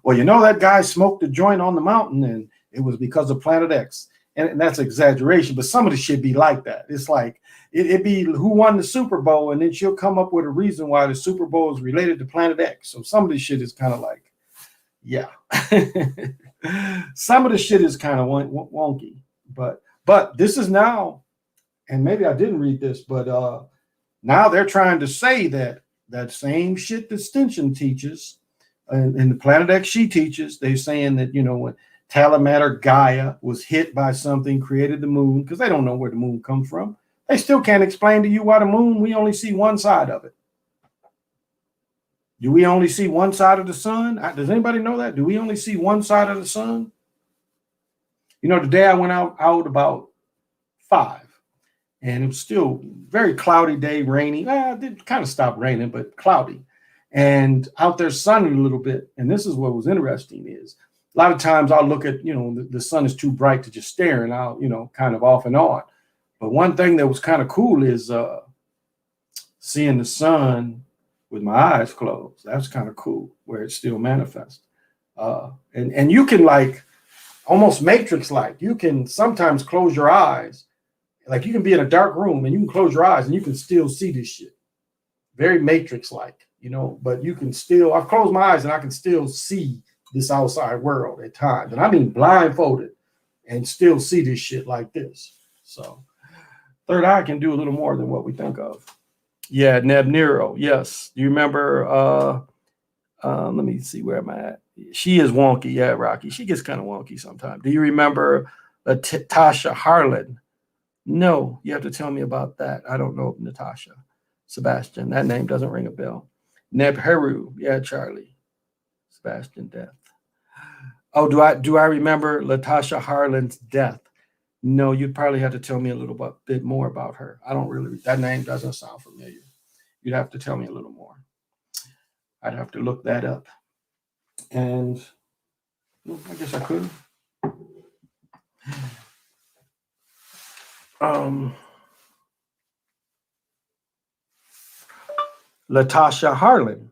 well, that guy smoked a joint on the mountain and it was because of Planet X. And that's exaggeration, but some of the shit be like that. It's like, it'd be who won the Super Bowl, and then she'll come up with a reason why the Super Bowl is related to Planet X. So some of this shit is kind of like, yeah. Some of the shit is kind of wonky, but this is now, and maybe I didn't read this, but now they're trying to say that same shit that Stinson teaches and the Planet X she teaches, they're saying that, when Talamatter Gaia was hit by something, created the moon, because they don't know where the moon comes from. They still can't explain to you why the moon, we only see one side of it. Do we only see one side of the sun? Does anybody know that? Do we only see one side of the sun? The day I went out about 5, and it was still very cloudy day, rainy. It did kind of stop raining, but cloudy. And out there sunning a little bit. And this is what was interesting is a lot of times I'll look at, the sun is too bright to just stare and I'll, kind of off and on. But one thing that was kind of cool is seeing the sun with my eyes closed. That's kind of cool where it still manifests. And you can like almost matrix like you can sometimes close your eyes. Like you can be in a dark room and you can close your eyes and you can still see this shit. Very matrix like, but you can still, I've closed my eyes and I can still see this outside world at times. And I mean blindfolded and still see this shit like this. So third eye can do a little more than what we think of. Yeah, Neb Nero. Yes. Do you remember? Let me see, where am I at? She is wonky. Yeah, Rocky. She gets kind of wonky sometimes. Do you remember Natasha Harlan? No, you have to tell me about that. I don't know Natasha. Sebastian. That name doesn't ring a bell. Neb Heru. Yeah, Charlie. Sebastian Death. Oh, do I remember Latasha Harlan's death? No, you'd probably have to tell me a little bit more about her. I don't really, that name doesn't sound familiar. You'd have to tell me a little more. I'd have to look that up. And I guess I could. Latasha Harlan.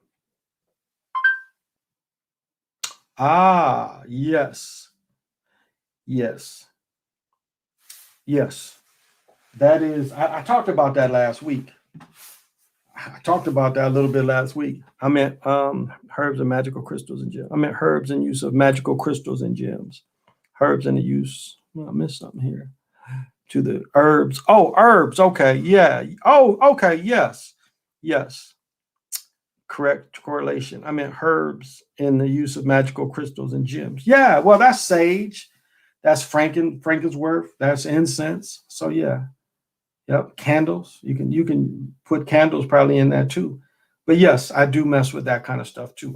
Ah, yes. Yes. Yes. That is, I talked about that last week. I talked about that a little bit last week. I meant herbs and magical crystals and gems. I meant herbs and use of magical crystals and gems. Herbs and the use. Well, I missed something here. To the herbs. Oh, herbs. Okay. Yeah. Oh, okay. Yes. Yes. Correct correlation. I meant herbs and the use of magical crystals and gems. Yeah. Well, that's sage. That's Frankensworth. That's incense. So yeah. Yep. Candles. You can put candles probably in that too. But yes, I do mess with that kind of stuff too.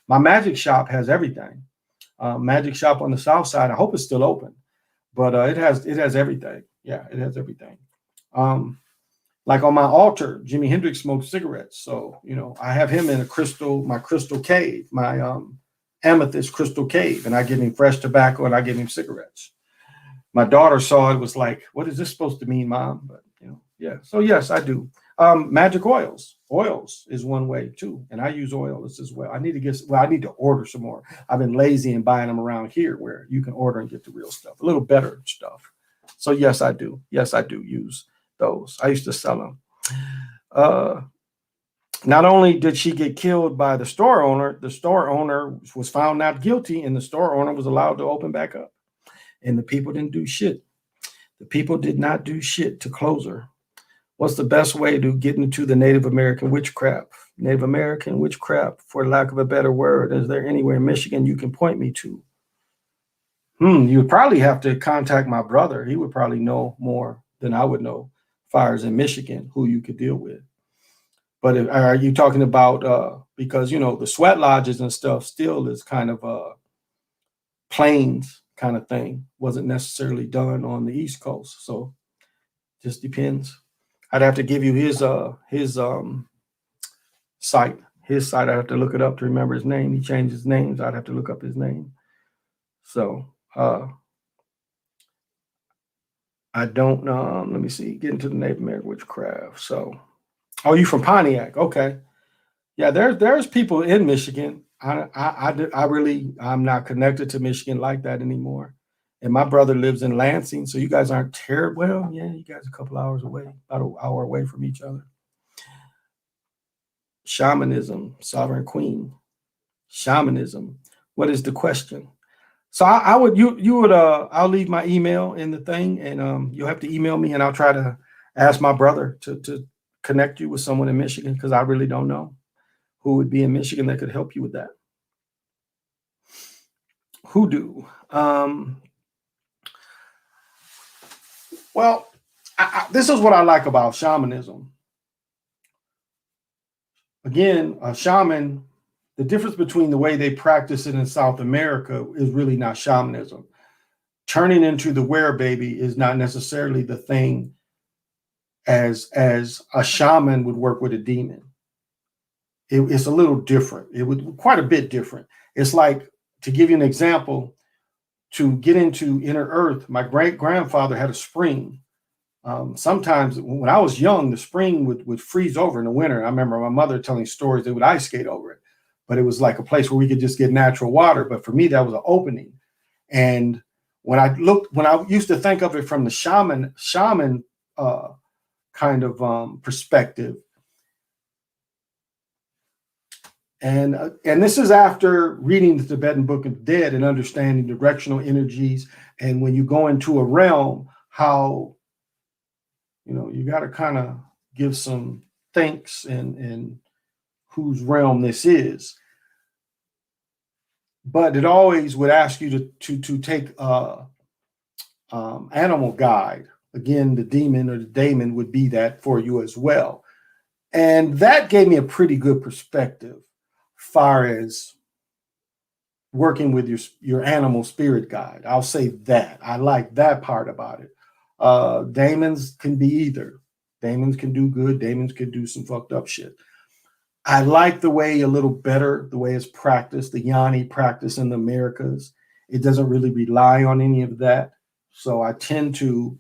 My magic shop has everything. Magic shop on the south side. I hope it's still open, but it has everything. Yeah, it has everything. Like on my altar, Jimi Hendrix smoked cigarettes. So, I have him in my crystal cave, my amethyst crystal cave, and I give him fresh tobacco and I give him cigarettes. My daughter saw it, was like, what is this supposed to mean, Mom? But, yeah. So yes, I do. Magic oils. Oils is one way too. And I use oils as well. I need to order some more. I've been lazy and buying them around here where you can order and get the real stuff, a little better stuff. So yes, I do. Yes, I do use those. I used to sell them. Not only did she get killed by the store owner was found not guilty and the store owner was allowed to open back up. And the people didn't do shit. The people did not do shit to close her. What's the best way to get into the Native American witchcraft? Native American witchcraft, for lack of a better word. Is there anywhere in Michigan you can point me to? You would probably have to contact my brother. He would probably know more than I would know fires in Michigan, who you could deal with. But are you talking about, because, the sweat lodges and stuff still is kind of plains kind of thing. Wasn't necessarily done on the East Coast. So just depends. I'd have to give you his site. His site, I have to look it up to remember his name. He changed his names. I'd have to look up his name. So I don't let me see, get into the Native American witchcraft. So, oh, you from Pontiac? Okay. Yeah, there's people in Michigan. I'm not connected to Michigan like that anymore. And my brother lives in Lansing, so you guys aren't terrible. Well, yeah, you guys are a couple hours away, about an hour away from each other. Shamanism, Sovereign Queen. Shamanism. What is the question? So I'll leave my email in the thing, and you'll have to email me, and I'll try to ask my brother to connect you with someone in Michigan, because I really don't know who would be in Michigan that could help you with that. Hoodoo. Well, this is what I like about shamanism. Again, a shaman, the difference between the way they practice it in South America is really not shamanism. Turning into the werebaby is not necessarily the thing as a shaman would work with a demon. It's a little different. It would quite a bit different. It's like, to give you an example, to get into inner earth, my great grandfather had a spring. Sometimes when I was young, the spring would freeze over in the winter. I remember my mother telling stories they would ice skate over it, but it was like a place where we could just get natural water. But for me, that was an opening. And when I used to think of it from the shaman kind of perspective, and this is after reading the Tibetan Book of the Dead and understanding directional energies. And when you go into a realm, how you got to kind of give some thanks and whose realm this is. But it always would ask you to take animal guide. Again, the demon or the daemon would be that for you as well. And that gave me a pretty good perspective far as working with your animal spirit guide. I'll say that. I like that part about it. Daemons can be either. Daemons can do good. Daemons can do some fucked up shit. I like the way a little better, the way it's practiced, the Yanni practice in the Americas. It doesn't really rely on any of that. So I tend to,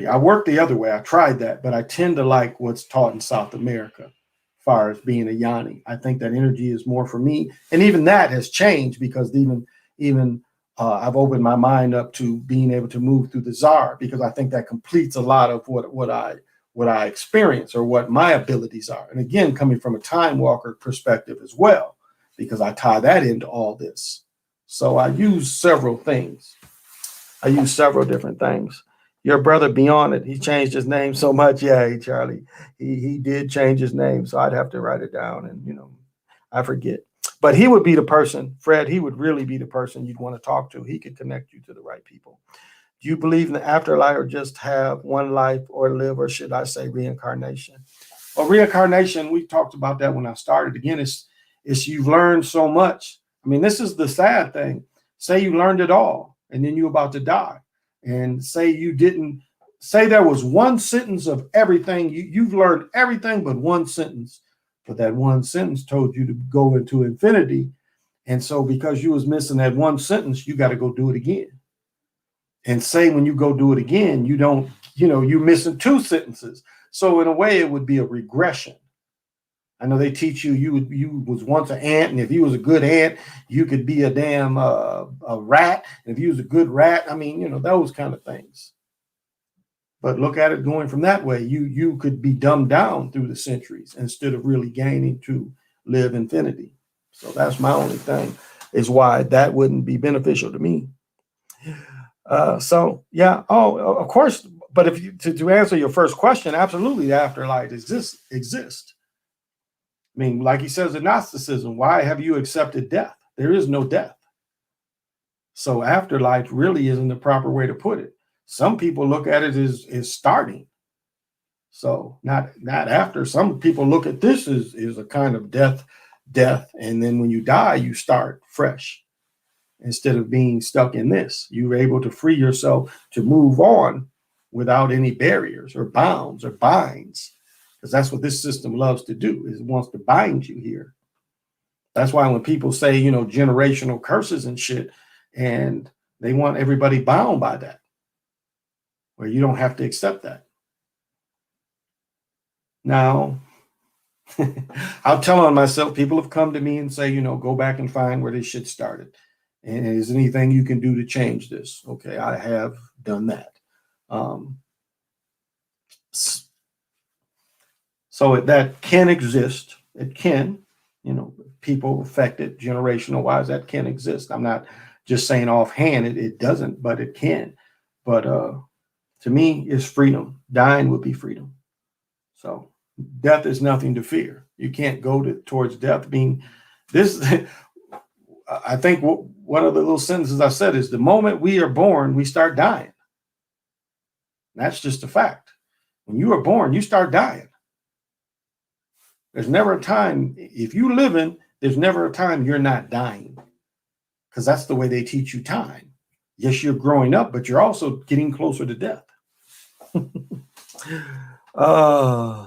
I work the other way. I tried that, but I tend to like what's taught in South America as far as being a Yanni. I think that energy is more for me. And even that has changed because even I've opened my mind up to being able to move through the Tsar, because I think that completes a lot of what I experience or what my abilities are. And again, coming from a time walker perspective as well, because I tie that into all this. So I use several things. I use several different things. Your brother Beyond It, he changed his name so much. Yeah, Charlie, he did change his name. So I'd have to write it down and, I forget. But he would be the person, Fred, he would really be the person you'd want to talk to. He could connect you to the right people. Do you believe in the afterlife or just have one life or live, or should I say reincarnation? Well, reincarnation, we talked about that when I started. Again, it's you've learned so much. I mean, this is the sad thing. Say you learned it all and then you're about to die. And say you didn't, say there was one sentence of everything. You've learned everything but one sentence. But that one sentence told you to go into infinity. And so because you was missing that one sentence, you got to go do it again. And say when you go do it again, you don't, you're missing two sentences. So in a way, it would be a regression. I know they teach you was once an ant, and if you was a good ant, you could be a damn a rat. And if you was a good rat, I mean, those kind of things. But look at it going from that way. You could be dumbed down through the centuries instead of really gaining to live infinity. So that's my only thing, is why that wouldn't be beneficial to me. So yeah. Oh, of course. But if you to answer your first question, absolutely, the afterlife exists. I mean, like he says in Gnosticism, why have you accepted death? There is no death. So afterlife really isn't the proper way to put it. Some people look at it as starting. So not after. Some people look at this as a kind of death, and then when you die, you start fresh. Instead of being stuck in this, you're able to free yourself to move on without any barriers or bounds or binds. Because that's what this system loves to do, is it wants to bind you here. That's why when people say, generational curses and shit, and they want everybody bound by that, where you don't have to accept that. Now, I'll tell on myself, people have come to me and say, go back and find where this shit started. And is there anything you can do to change this? Okay, I have done that. So that can exist. It can, people affected generational wise, that can exist. I'm not just saying offhand it doesn't, but it can. But to me, it's freedom. Dying would be freedom. So death is nothing to fear. You can't go towards death. I mean, this, I think one of the little sentences I said is the moment we are born, we start dying. That's just a fact. When you are born, you start dying. There's never a time, if you're living, there's never a time you're not dying, because that's the way they teach you time. Yes, you're growing up, but you're also getting closer to death. Uh,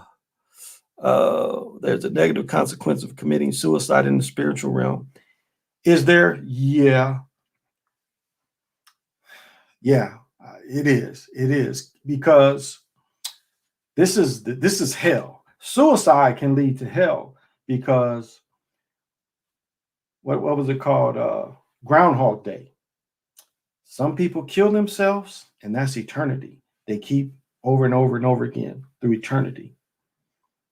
there's a negative consequence of committing suicide in the spiritual realm. Is there? Yeah. Yeah, it is. It is because this is hell. Suicide can lead to hell because what was it called? Groundhog Day. Some people kill themselves, and that's eternity. They keep over and over and over again through eternity.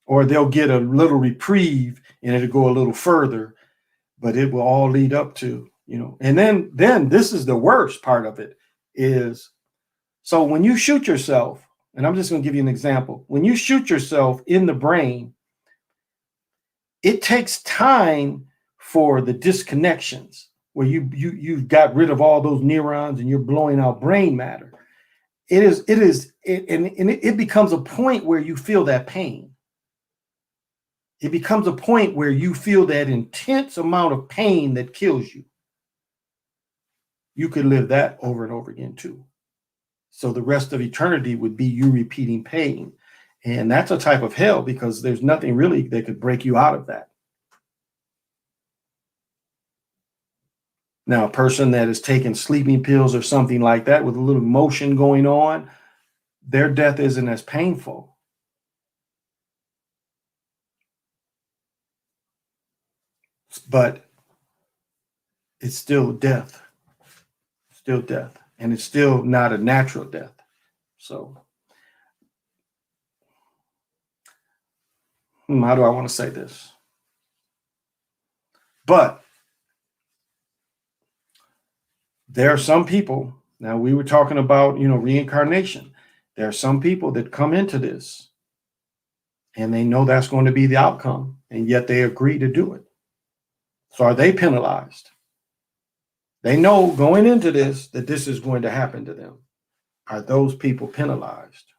Or they'll get a little reprieve and it'll go a little further, but it will all lead up to, and then this is the worst part of it is so when you shoot yourself, and I'm just going to give you an example. When you shoot yourself in the brain, it takes time for the disconnections where you've got rid of all those neurons and you're blowing out brain matter. It becomes a point where you feel that pain. It becomes a point where you feel that intense amount of pain that kills you. You could live that over and over again too. So the rest of eternity would be you repeating pain. And that's a type of hell because there's nothing really that could break you out of that. Now, a person that is taking sleeping pills or something like that with a little motion going on, their death isn't as painful. But it's still death. Still death. And it's still not a natural death. So, how do I want to say this? But there are some people, now we were talking about, reincarnation. There are some people that come into this and they know that's going to be the outcome, and yet they agree to do it. So are they penalized? They know going into this that this is going to happen to them. Are those people penalized?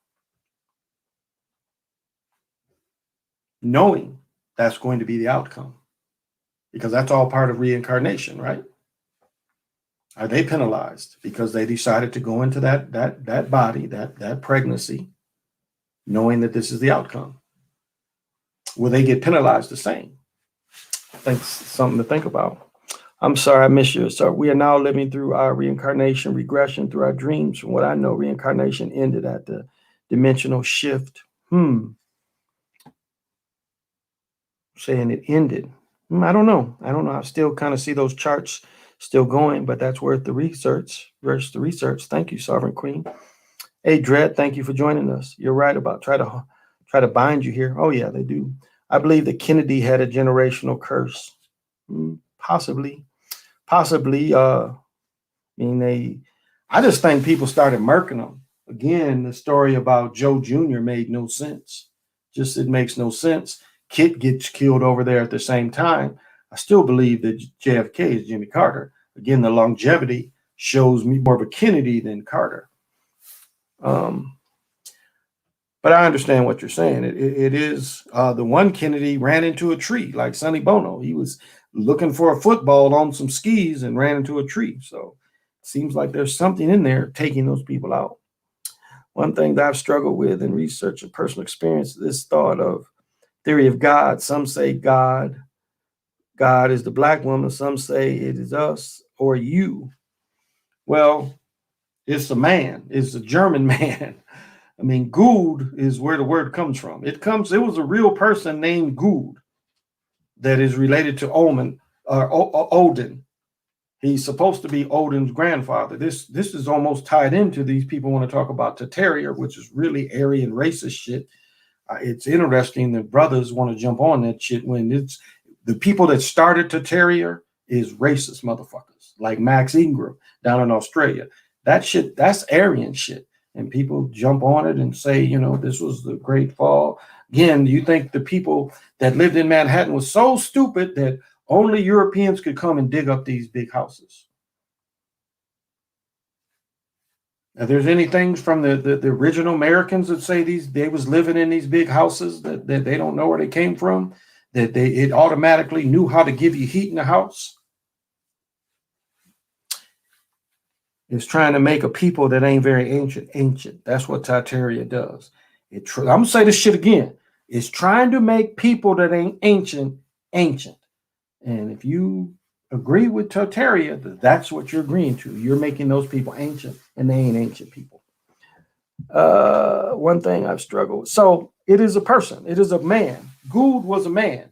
Knowing that's going to be the outcome, because that's all part of reincarnation, right? Are they penalized because they decided to go into that body, that pregnancy, knowing that this is the outcome? Will they get penalized the same? I think something to think about. I'm sorry, I missed you. So we are now living through our reincarnation regression through our dreams. From what I know, reincarnation ended at the dimensional shift. Saying it ended. I don't know. I still kind of see those charts still going, but that's worth the research. Thank you, Sovereign Queen. Hey, Dread, thank you for joining us. You're right about try to bind you here. Oh yeah, they do. I believe that Kennedy had a generational curse. Possibly. I just think people started murking them. Again, the story about Joe Jr. made no sense. It makes no sense. Kit gets killed over there at the same time. I still believe that JFK is Jimmy Carter. Again, the longevity shows me more of a Kennedy than Carter. But I understand what you're saying. It is the one Kennedy ran into a tree like Sonny Bono. He was looking for a football on some skis and ran into a tree. So it seems like there's something in there taking those people out. One thing that I've struggled with in research and personal experience is this thought of theory of God. Some say God is the black woman. Some say it is us or you. Well, it's a man. It's a German man. I mean, Gould is where the word comes from. It was a real person named Gould that is related to Odin. He's supposed to be Odin's grandfather. This is almost tied into these people want to talk about Tartarian, which is really Aryan racist shit. It's interesting that brothers want to jump on that shit when it's the people that started Tartarian is racist motherfuckers like Max Ingram down in Australia. That shit, that's Aryan shit. And people jump on it and say, this was the great fall. Again, you think the people that lived in Manhattan was so stupid that only Europeans could come and dig up these big houses? Now, there's any things from the original Americans that say they was living in these big houses that they don't know where they came from, that it automatically knew how to give you heat in the house? It's trying to make a people that ain't very ancient. That's what Tartaria does. I'm gonna say this shit again. It's trying to make people that ain't ancient ancient. And if you agree with Tartaria, that's what you're agreeing to. You're making those people ancient, and they ain't ancient people. One thing I've struggled with. So it is a person. It is a man. Gould was a man.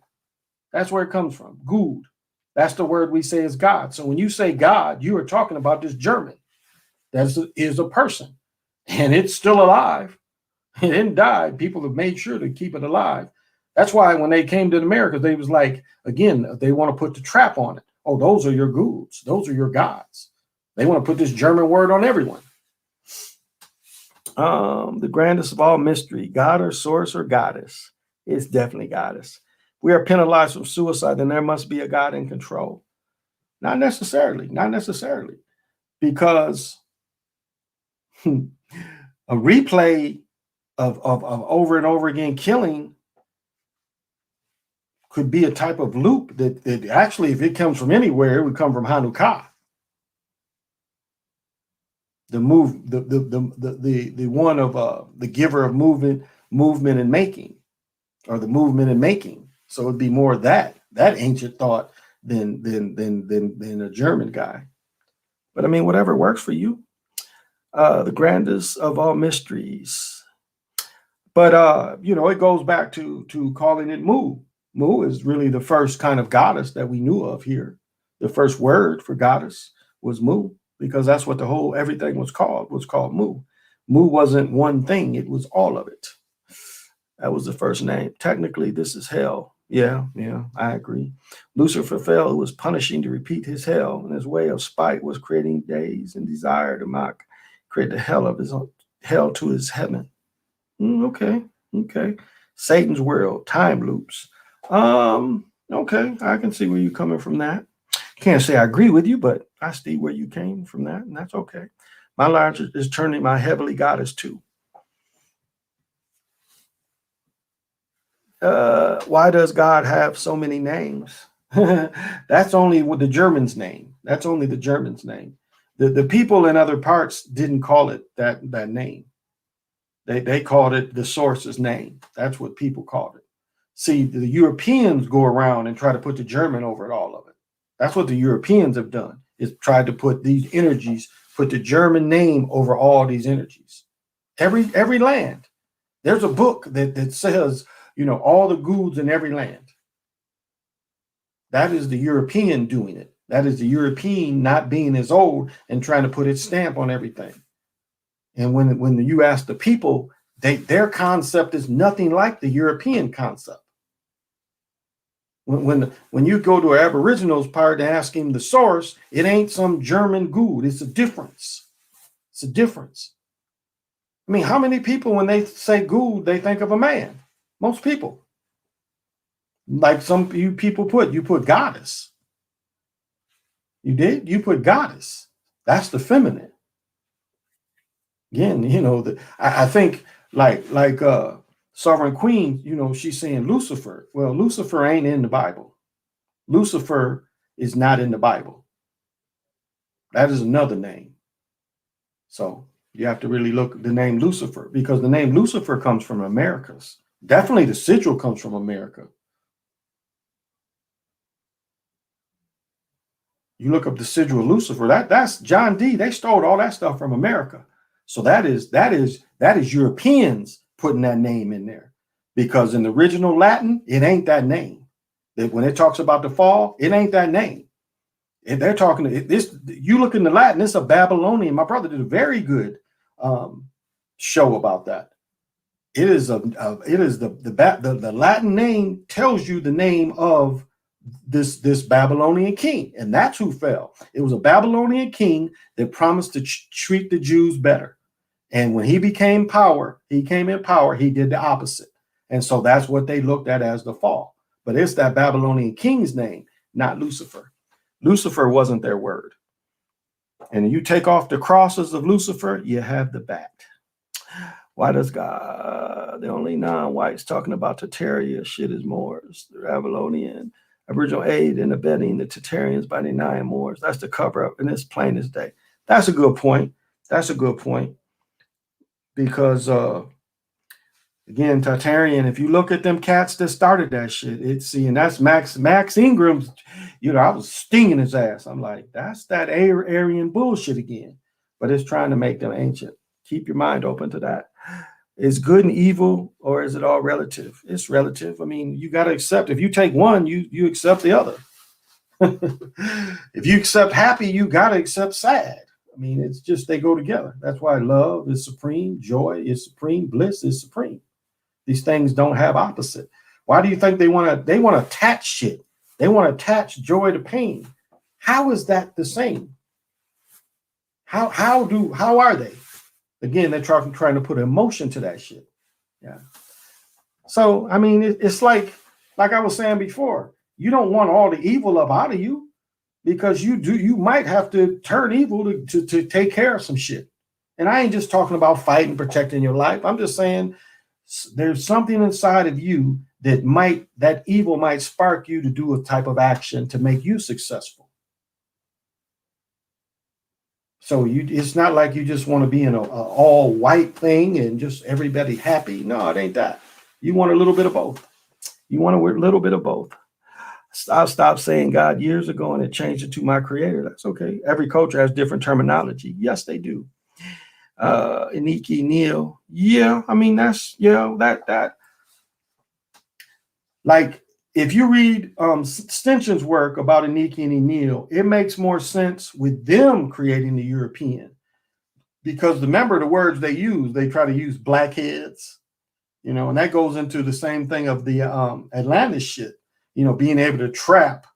That's where it comes from. Gould. That's the word we say is God. So when you say God, you are talking about this German. That is a person, and it's still alive. It didn't die. People have made sure to keep it alive. That's why when they came to America, they was like, again, they want to put the trap on it. Oh, those are your Goulds. Those are your gods. They want to put this German word on everyone. The grandest of all mystery, God or source or goddess. It's definitely goddess. We are penalized from suicide, and there must be a God in control. Not necessarily, because a replay of over and over again killing could be a type of loop that actually, if it comes from anywhere, it would come from Hanukkah. The one of the giver of movement and making, or the movement and making. So it'd be more that ancient thought than a German guy. But I mean, whatever works for you. The grandest of all mysteries. But it goes back to calling it Mu. Mu is really the first kind of goddess that we knew of here. The first word for goddess was Mu, because that's what everything was called Mu. Mu wasn't one thing, it was all of it. That was the first name. Technically, this is hell. Yeah, I agree. Lucifer fell, who was punishing to repeat his hell, and his way of spite was creating days and desire to mock, create the hell of his own, hell to his heaven. Okay. Satan's world, time loops. Okay, I can see where you're coming from that. Can't say I agree with you, but I see where you came from that, and that's okay. My life is turning my heavenly goddess too. Why does God have so many names? That's only with the Germans' name. That's only the Germans' name. The people in other parts didn't call it that name. They called it the source's name. That's what people called it. See, the Europeans go around and try to put the German over all of it. That's what the Europeans have done, is tried to put these energies, put the German name over all these energies. Every land. There's a book that says, all the Goulds in every land. That is the European doing it. That is the European not being as old and trying to put its stamp on everything. And when you ask the people, their concept is nothing like the European concept. When you go to an Aboriginal's part and ask him the source, it ain't some German Gould. It's a difference. It's a difference. I mean, how many people, when they say Gould, they think of a man? Most people. Like some you people you put goddess. You did? You put goddess. That's the feminine. Again, I think like Sovereign Queen, she's saying Lucifer. Well, Lucifer ain't in the Bible. Lucifer is not in the Bible. That is another name. So you have to really look at the name Lucifer, because the name Lucifer comes from Americas. Definitely the sigil comes from America. You look up the sigil of Lucifer, that's John Dee. They stole all that stuff from America. So that is Europeans putting that name in there, because in the original Latin, it ain't that name. When it talks about the fall, it ain't that name. And they're talking this. You look in the Latin, it's a Babylonian. My brother did a very good show about that. It is the Latin name tells you the name of this Babylonian king, and that's who fell. It was a Babylonian king that promised to treat the Jews better, and when he came in power, he did the opposite, and so that's what they looked at as the fall. But it's that Babylonian king's name, not Lucifer. Lucifer wasn't their word. And you take off the crosses of Lucifer, you have the bat. Why does God, the only non-whites talking about Tartaria shit is Moors, the Babylonian, Aboriginal aid and abetting the Tartarians by denying Moors? That's the cover up, and it's plain as day. That's a good point. Because Again, Tartarian, if you look at them cats that started that shit, and that's Max Ingram's, I was stinging his ass. I'm like, that's that Aryan bullshit again. But it's trying to make them ancient. Keep your mind open to that. Is good and evil, or is it all relative? It's relative. I mean, you got to accept. If you take one, you accept the other. If you accept happy, you got to accept sad. I mean, it's just they go together. That's why love is supreme, joy is supreme, bliss is supreme. These things don't have opposite. Why do you think they want to attach shit? They want to attach joy to pain. How is that the same? How are they? Again, they're trying to put emotion to that shit. Yeah. So I mean, it's like I was saying before, you don't want all the evil up out of you, because you might have to turn evil to take care of some shit. And I ain't just talking about fighting, protecting your life. I'm just saying there's something inside of you that evil might spark you to do a type of action to make you successful. So it's not like you just want to be in a all white thing and just everybody happy. No, it ain't that. You want a little bit of both. You want a little bit of both. I stopped saying God years ago and it changed it to my creator. That's okay. Every culture has different terminology. Yes, they do. Iniki Neil. Yeah, I mean, that's, that. Like, if you read Stinch's work about Iniki and Enil, it makes more sense with them creating the European. Because remember the words they use, they try to use blackheads, and that goes into the same thing of the Atlantis shit, being able to trap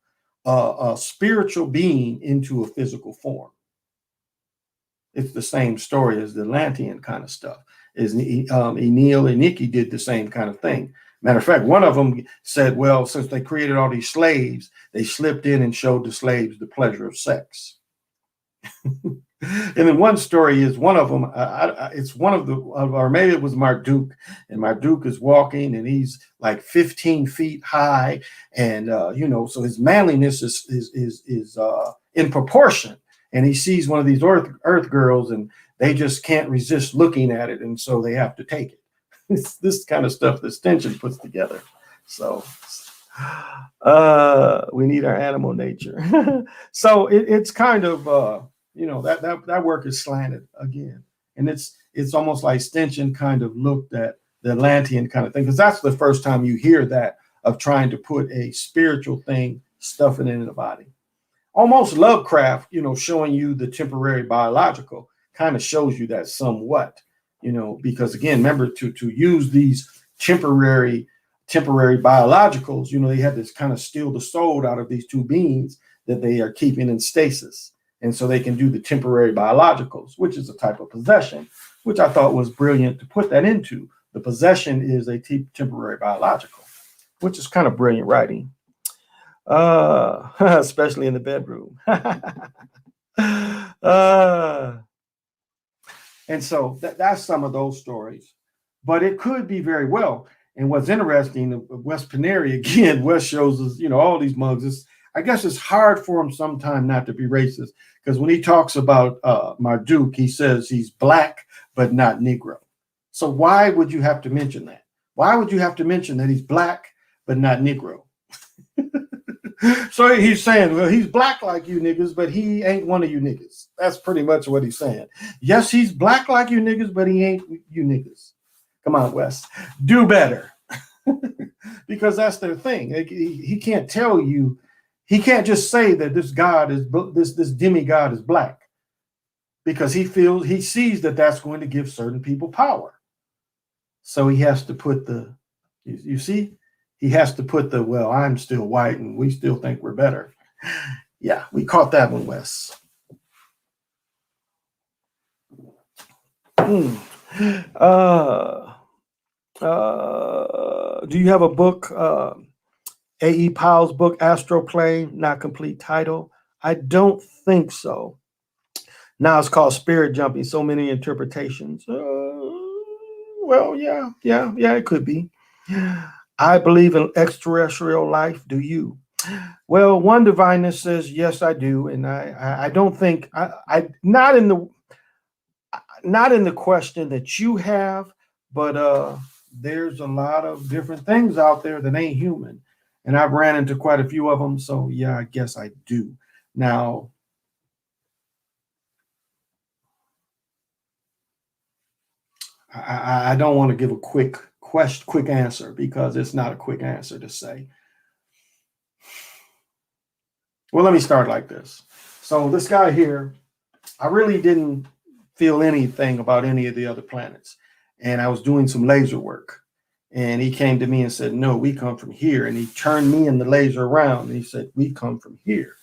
a spiritual being into a physical form. It's the same story as the Atlantean kind of stuff. Enil and Nikki did the same kind of thing. Matter of fact, one of them said, well, since they created all these slaves, they slipped in and showed the slaves the pleasure of sex. And then one story is one of them, it's one of or maybe it was Marduk, and Marduk is walking and he's like 15 feet high. And, so his manliness is in proportion. And he sees one of these earth girls and they just can't resist looking at it. And so they have to take it. It's this kind of stuff that Stinson puts together. So we need our animal nature. So it's kind of, that work is slanted again. And it's almost like Stinson kind of looked at the Atlantean kind of thing, because that's the first time you hear that, of trying to put a spiritual thing, stuffing it in the body. Almost Lovecraft, showing you the temporary biological kind of shows you that somewhat, because again, remember to use these temporary biologicals, they had to kind of steal the soul out of these two beings that they are keeping in stasis. And so they can do the temporary biologicals, which is a type of possession, which I thought was brilliant to put that into. The possession is a temporary biological, which is kind of brilliant writing. Especially in the bedroom. And so that's some of those stories, but it could be very well. And what's interesting, Wes Pineri, again, Wes shows us, all these mugs. I guess it's hard for him sometimes not to be racist, because when he talks about Marduk, he says he's black, but not Negro. So why would you have to mention that? Why would you have to mention that he's black, but not Negro? So he's saying, well, he's black like you niggas, but he ain't one of you niggas. That's pretty much what he's saying. Yes, he's black like you niggas, but he ain't you niggas. Come on, Wes, do better. Because that's their thing. He can't tell you, he can't just say that this God is, this demigod is black, because he sees that that's going to give certain people power. So he has to put you see? He has to put well, I'm still white and we still think we're better. Yeah, we caught that one, Wes. Do you have a book, A.E. Powell's book, Astroplane, not complete title? I don't think so. Now it's called Spirit Jumping, so many interpretations. Well, yeah, it could be. I believe in extraterrestrial life. Do you? Well, one divineness says yes, I do, and I don't think I not in the question that you have, but there's a lot of different things out there that ain't human. And I've ran into quite a few of them. So, yeah, I guess I do. Now, I don't want to give a quick answer because it's not a quick answer to say. Well, let me start like this. So this guy here, I really didn't feel anything about any of the other planets. And I was doing some laser work. And he came to me and said, no, we come from here. And he turned me and the laser around. And he said, we come from here.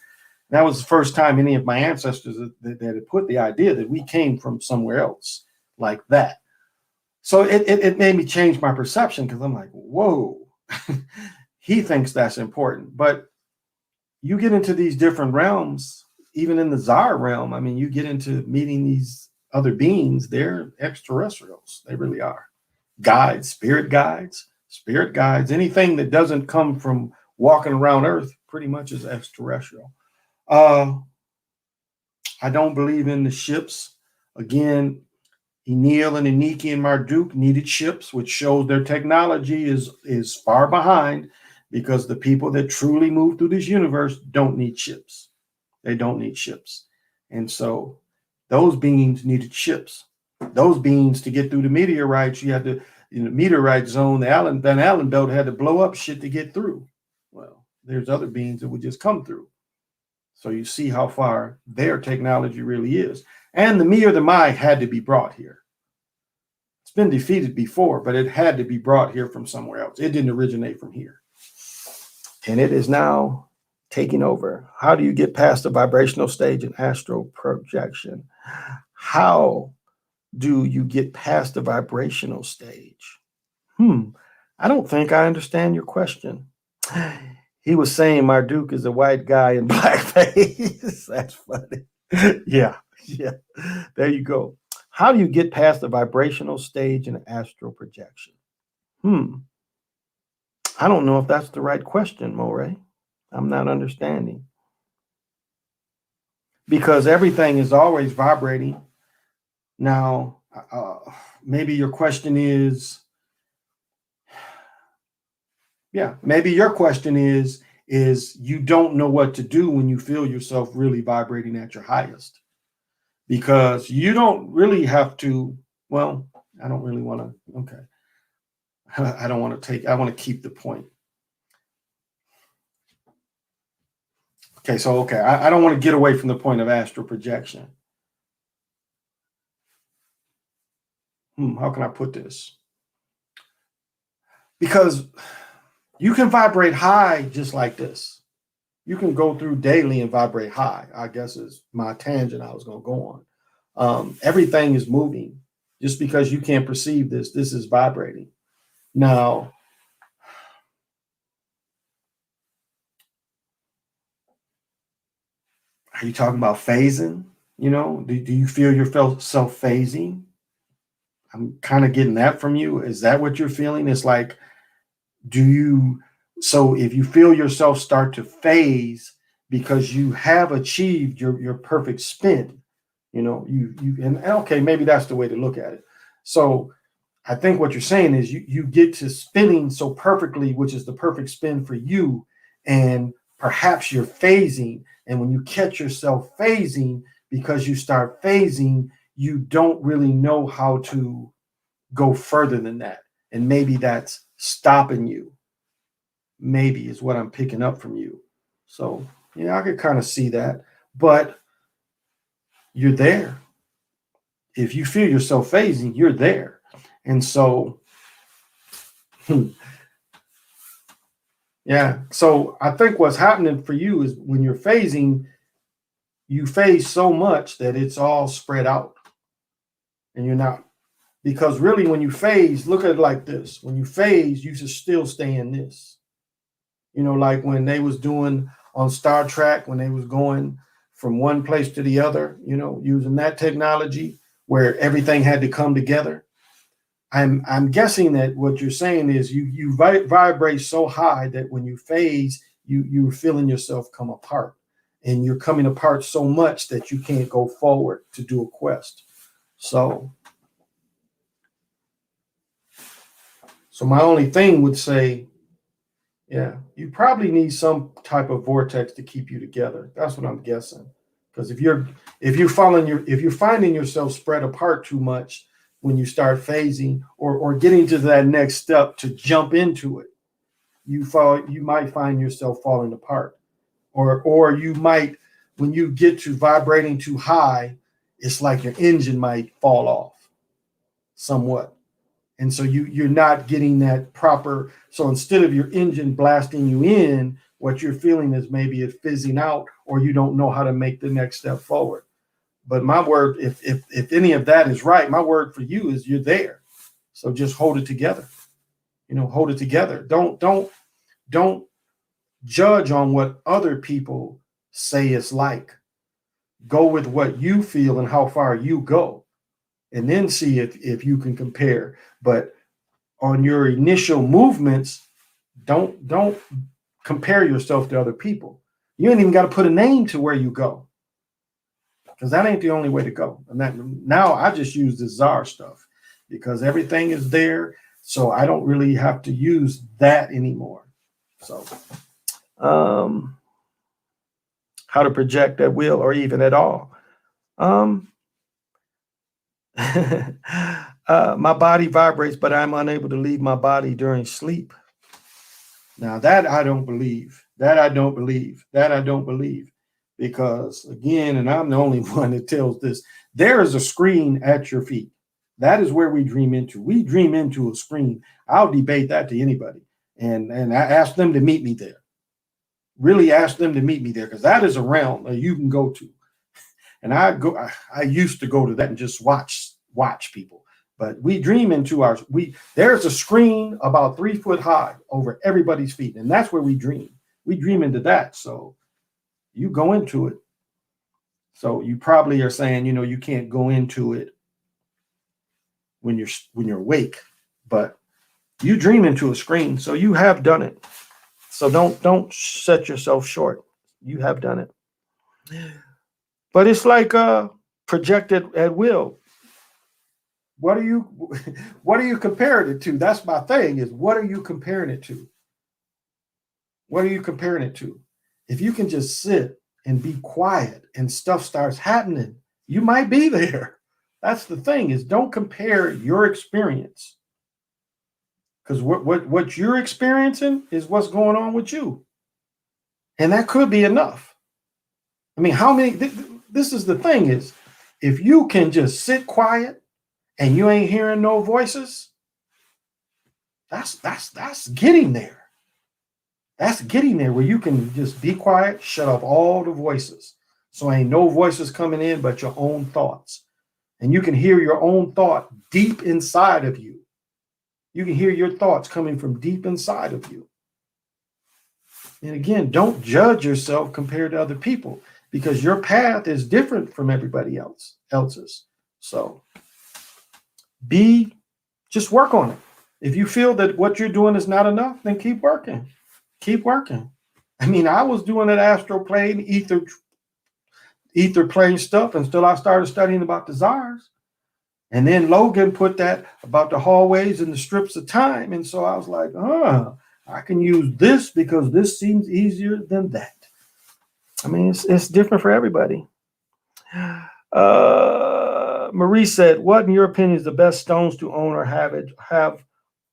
And that was the first time any of my ancestors that had put the idea that we came from somewhere else like that. So it made me change my perception because I'm like, whoa, he thinks that's important. But you get into these different realms, even in the Tsar realm. I mean, you get into meeting these other beings, they're extraterrestrials. They really are. Guides, spirit guides, anything that doesn't come from walking around Earth pretty much is extraterrestrial. I don't believe in the ships. Again, Enlil and Eniki and Marduk needed ships, which shows their technology is far behind because the people that truly move through this universe don't need ships. They don't need ships. And so those beings needed ships. Those beings, to get through the meteorites, you had to, in the meteorite zone, the Van Allen belt had to blow up shit to get through. Well, there's other beings that would just come through. So you see how far their technology really is. And the me or the my had to be brought here. It's been defeated before, but it had to be brought here from somewhere else. It didn't originate from here. And it is now taking over. How do you get past the vibrational stage in astral projection? How do you get past the vibrational stage? I don't think I understand your question. He was saying Marduk is a white guy in blackface. That's funny. Yeah. There you go. How do you get past the vibrational stage in astral projection? I don't know if that's the right question, Moray. I'm not understanding. Because everything is always vibrating. Now, maybe your question is, maybe your question is you don't know what to do when you feel yourself really vibrating at your highest. Because you don't really have to, well, I don't really want to, okay. I don't want to I want to keep the point. Okay, so, I don't want to get away from the point of astral projection. How can I put this? Because you can vibrate high just like this. You can go through daily and vibrate high, I guess is my tangent I was going to go on. Everything is moving. Just because you can't perceive this is vibrating. Now, are you talking about phasing? You know, do you feel yourself phasing? I'm kind of getting that from you. Is that what you're feeling? It's like, so if you feel yourself start to phase because you have achieved your perfect spin, you know, and okay, maybe that's the way to look at it. So I think what you're saying is you get to spinning so perfectly, which is the perfect spin for you, and perhaps you're phasing. And when you catch yourself phasing, because you start phasing, you don't really know how to go further than that. And maybe that's stopping you. Maybe is what I'm picking up from you. So, I could kind of see that. But you're there. If you feel yourself phasing, you're there. And so, so I think what's happening for you is when you're phasing, you phase so much that it's all spread out. And you're not. Because really, when you phase, look at it like this. When you phase, you should still stay in this. Like when they was doing on Star Trek, when they was going from one place to the other, using that technology where everything had to come together. I'm guessing that what you're saying is you vibrate so high that when you phase, you're feeling yourself come apart. And you're coming apart so much that you can't go forward to do a quest. So So my only thing would say, yeah, you probably need some type of vortex to keep you together. That's what I'm guessing. Because if you're finding yourself spread apart too much when you start phasing or getting to that next step to jump into it, you might find yourself falling apart. Or you might, when you get to vibrating too high, it's like your engine might fall off somewhat. And so you're not getting that proper. So instead of your engine blasting you in, what you're feeling is maybe it fizzing out, or you don't know how to make the next step forward. But my word, if any of that is right, my word for you is you're there. So just hold it together. Hold it together. Don't judge on what other people say it's like. Go with what you feel and how far you go, and then see if you can compare. But on your initial movements, don't compare yourself to other people. You ain't even got to put a name to where you go, because that ain't the only way to go. And that now I just use the czar stuff because everything is there, so I don't really have to use that anymore. So how to project at will or even at all. My body vibrates, but I'm unable to leave my body during sleep. Now that I don't believe. That I don't believe. That I don't believe. Because again, and I'm the only one that tells this, there is a screen at your feet. That is where we dream into. We dream into a screen. I'll debate that to anybody. And I ask them to meet me there. Really ask them to meet me there, because that is a realm that you can go to. And I used to go to that and just watch people. But we dream into there's a screen about 3 foot high over everybody's feet. And that's where we dream. We dream into that. So you go into it. So you probably are saying, you can't go into it when you're awake, but you dream into a screen. So you have done it. So don't set yourself short. You have done it. But it's like projected at will. What are you comparing it to? That's my thing, is what are you comparing it to? What are you comparing it to? If you can just sit and be quiet and stuff starts happening, you might be there. That's the thing, is don't compare your experience. Because what you're experiencing is what's going on with you. And that could be enough. I mean, how many, this is the thing, is if you can just sit quiet and you ain't hearing no voices, that's getting there. That's getting there, where you can just be quiet, shut off all the voices. So ain't no voices coming in but your own thoughts. And you can hear your own thought deep inside of you. You can hear your thoughts coming from deep inside of you. And again, don't judge yourself compared to other people, because your path is different from everybody else's. So just work on it. If you feel that what you're doing is not enough, then keep working. Keep working. I mean, I was doing that astral plane, ether plane stuff until I started studying about the czars. And then Logan put that about the hallways and the strips of time. And so I was like, I can use this because this seems easier than that. I mean, it's different for everybody. Marie said, what in your opinion is the best stones to own or have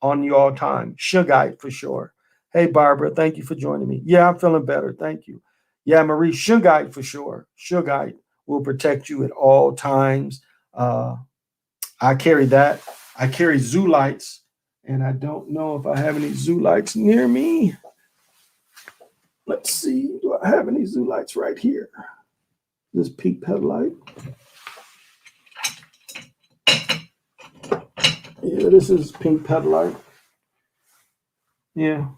on you all time? Shungite for sure. Hey, Barbara, thank you for joining me. Yeah, I'm feeling better. Thank you. Yeah, Marie, Shungite for sure. Shungite will protect you at all times. I carry that. I carry Zoolites, and I don't know if I have any Zoolites near me. Let's see. Do I have any Zoolites right here? This pink petalite. Yeah, this is pink petalite. Yeah,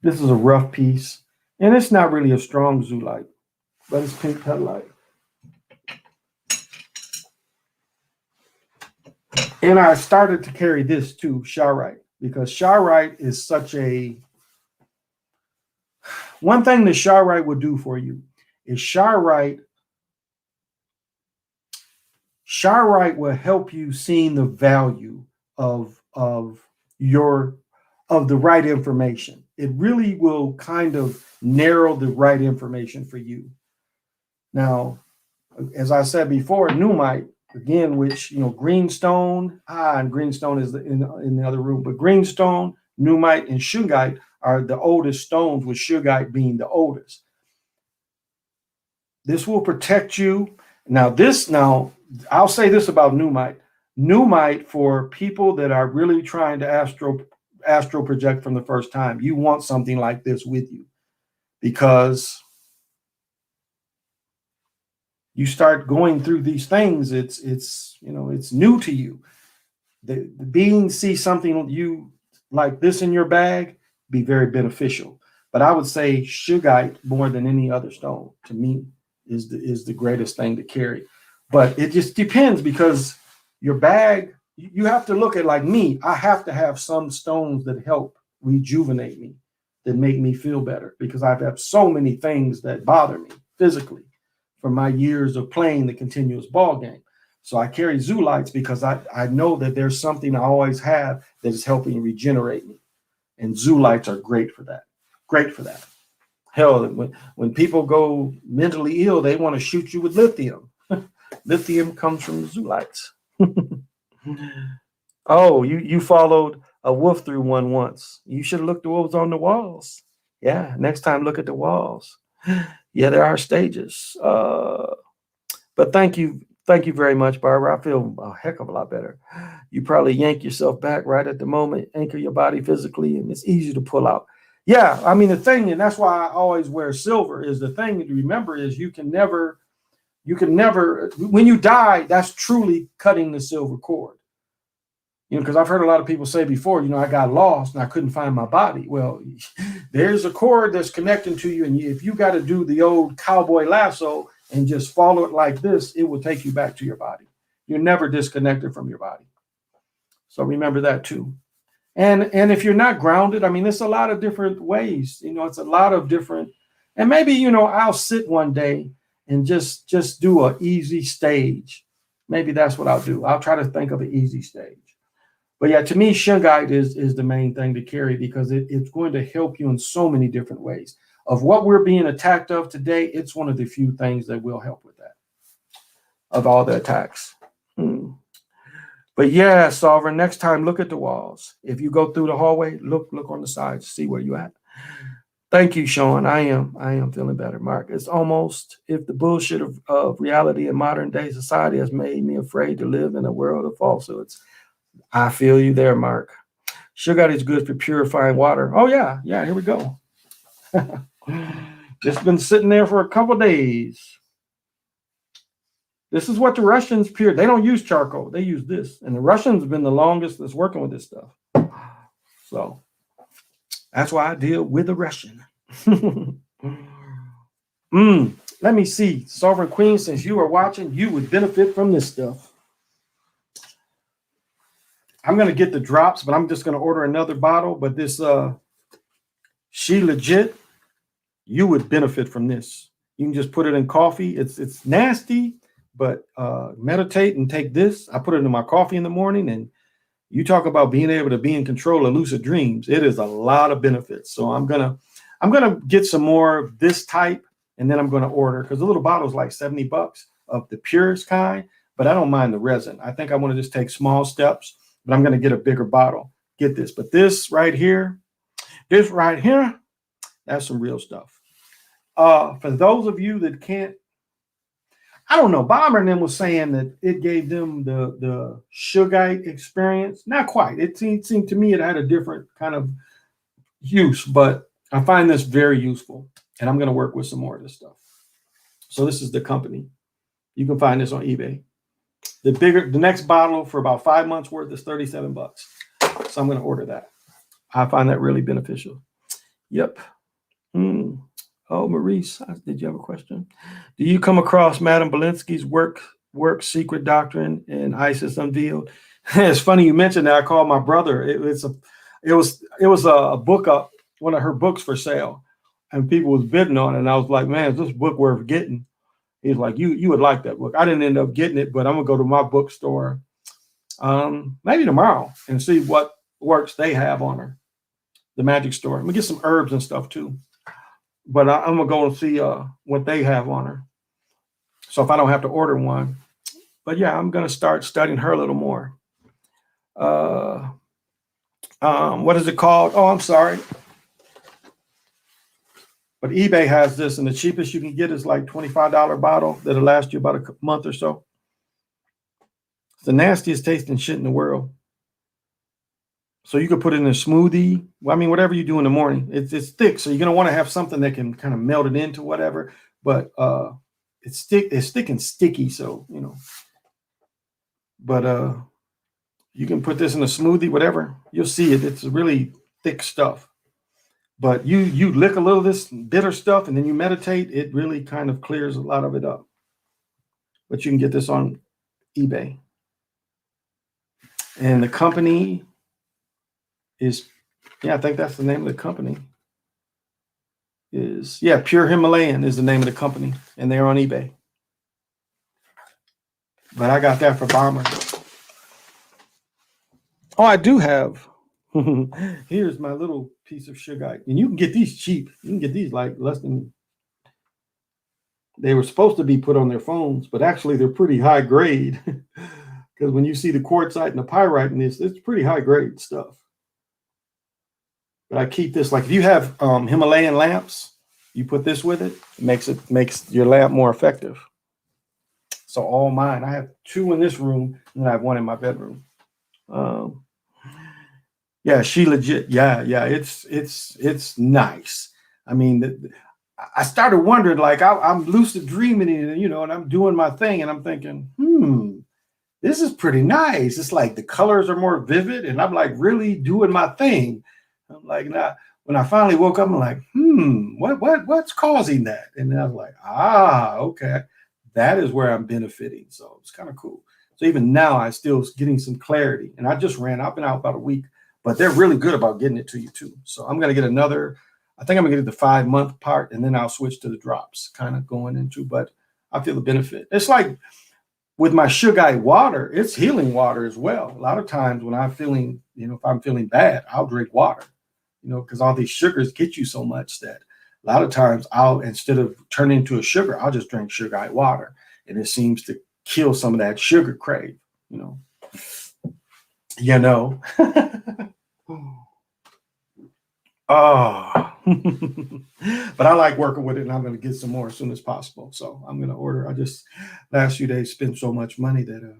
this is a rough piece. And it's not really a strong Zoolite, but it's pink petalite. And I started to carry this too, Charoite, because Charoite is such a... One thing that Charoite will do for you is Charoite will help you seeing the value of your of the right information. It really will kind of narrow the right information for you. Now, as I said before, Pneumite, again, which, greenstone, and greenstone is in the other room, but greenstone, Pneumite, and Shungite are the oldest stones, with Shungite being the oldest. This will protect you. Now, I'll say this about Pneumite. Pneumite, for people that are really trying to astro project from the first time, you want something like this with you, because you start going through these things. It's new to you. The being see something you like this in your bag, be very beneficial. But I would say Shungite, more than any other stone, to me, is the greatest thing to carry. But it just depends, because your bag, you have to look at, like me, I have to have some stones that help rejuvenate me, that make me feel better, because I've had so many things that bother me physically from my years of playing the continuous ball game. So I carry Zoolites because I know that there's something I always have that is helping regenerate me. And Zoolites are great for that. Great for that. Hell, when people go mentally ill, they want to shoot you with lithium. Lithium comes from the Zoolites. Oh, you followed a wolf through one once. You should have looked at what was on the walls. Yeah, next time look at the walls. Yeah, there are stages. But thank you very much, Barbara. I feel a heck of a lot better. You probably yank yourself back right at the moment, anchor your body physically, and it's easy to pull out. Yeah, I mean, the thing, and that's why I always wear silver, is the thing to remember is you can never, when you die, that's truly cutting the silver cord. Because I've heard a lot of people say before, I got lost and I couldn't find my body. Well, there's a cord that's connecting to you. And if you got to do the old cowboy lasso and just follow it like this, it will take you back to your body. You're never disconnected from your body. So remember that too. And if you're not grounded, I mean, there's a lot of different ways, it's a lot of different, and maybe, I'll sit one day and just do an easy stage. Maybe that's what I'll do. I'll try to think of an easy stage. But yeah, to me, Shungite is the main thing to carry, because it's going to help you in so many different ways. Of what we're being attacked of today, it's one of the few things that will help with that, of all the attacks. But yeah, Sovereign, next time, look at the walls. If you go through the hallway, look on the sides, see where you're at. Thank you, Sean. I am feeling better, Mark. It's almost if the bullshit of reality in modern day society has made me afraid to live in a world of falsehoods. I feel you there, Mark. Shungite is good for purifying water. Oh, yeah, here we go. Just been sitting there for a couple of days. This is what the Russians pure. They don't use charcoal. They use this. And the Russians have been the longest that's working with this stuff. So that's why I deal with a Russian. Let me see. Sovereign Queen, since you are watching, you would benefit from this stuff. I'm going to get the drops, but I'm just going to order another bottle. But this, She Legit, you would benefit from this. You can just put it in coffee. It's nasty, but meditate and take this. I put it in my coffee in the morning, and you talk about being able to be in control of lucid dreams. It is a lot of benefits. So I'm gonna get some more of this type, and then I'm going to order, because the little bottle is like $70 of the purest kind, but I don't mind the resin. I think I want to just take small steps. But I'm going to get a bigger bottle. Get this. But this right here, that's some real stuff. For those of you that can't, I don't know, Bomber and them was saying that it gave them the Shungite experience. Not quite. It seemed to me it had a different kind of use, but I find this very useful. And I'm going to work with some more of this stuff. So this is the company. You can find this on eBay. The next bottle for about 5 months worth is $37. So I'm going to order that. I find that really beneficial. Yep. Oh, Maurice, did you have a question? Do you come across Madame Belinsky's work Secret Doctrine and ISIS Unveiled? It's funny you mentioned that. I called my brother. It was a book up, one of her books for sale, and people was bidding on it. And I was like, man, is this book worth getting? He's like, you would like that book. I didn't end up getting it, but I'm gonna go to my bookstore maybe tomorrow and see what works they have on her. the magic store. I'm gonna get some herbs and stuff too. But I'm gonna go and see what they have on her. So if I don't have to order one. But yeah, I'm gonna start studying her a little more. Uh, what is it called? Oh, I'm sorry. But eBay has this, and the cheapest you can get is like $25 bottle that'll last you about a month or so. It's the nastiest tasting shit in the world. So you could put it in a smoothie. Well, I mean, whatever you do in the morning, it's thick. So you're gonna want to have something that can kind of melt it into whatever. But it's thick and sticky. So but you can put this in a smoothie, whatever. You'll see it. It's really thick stuff. But you lick a little of this bitter stuff and then you meditate, it really kind of clears a lot of it up. But you can get this on eBay. And the company is, I think that's the name of the company. Pure Himalayan is the name of the company, and they're on eBay. But I got that for Bomber. Oh, I do have. Here's my little piece of sugar. And you can get these cheap. You can get these like less than. They were supposed to be put on their phones, but actually they're pretty high grade. Because when you see the quartzite and the pyrite in this, it's pretty high grade stuff. But I keep this, like if you have Himalayan lamps, you put this with it, it makes your lamp more effective. So all mine, I have 2 in this room, and I have 1 in my bedroom. Yeah, she legit. Yeah, it's nice. I mean, I started wondering, like I'm lucid dreaming, and I'm doing my thing, and I'm thinking, this is pretty nice. It's like the colors are more vivid, and I'm like really doing my thing. I'm like, now when I finally woke up, I'm like, what's causing that? And then I was like, okay, that is where I'm benefiting. So it's kind of cool. So even now, I still getting some clarity, and I've been out about a week. But they're really good about getting it to you too. So I'm going to get another, I think I'm going to get the 5-month part, and then I'll switch to the drops kind of going into, but I feel the benefit. It's like with my Sugai water, it's healing water as well. A lot of times when I'm feeling, if I'm feeling bad, I'll drink water, because all these sugars get you so much that a lot of times instead of turning into a sugar, I'll just drink Sugai water. And it seems to kill some of that sugar crave, Oh, but I like working with it, and I'm going to get some more as soon as possible. So I'm going to order. I just last few days spent so much money that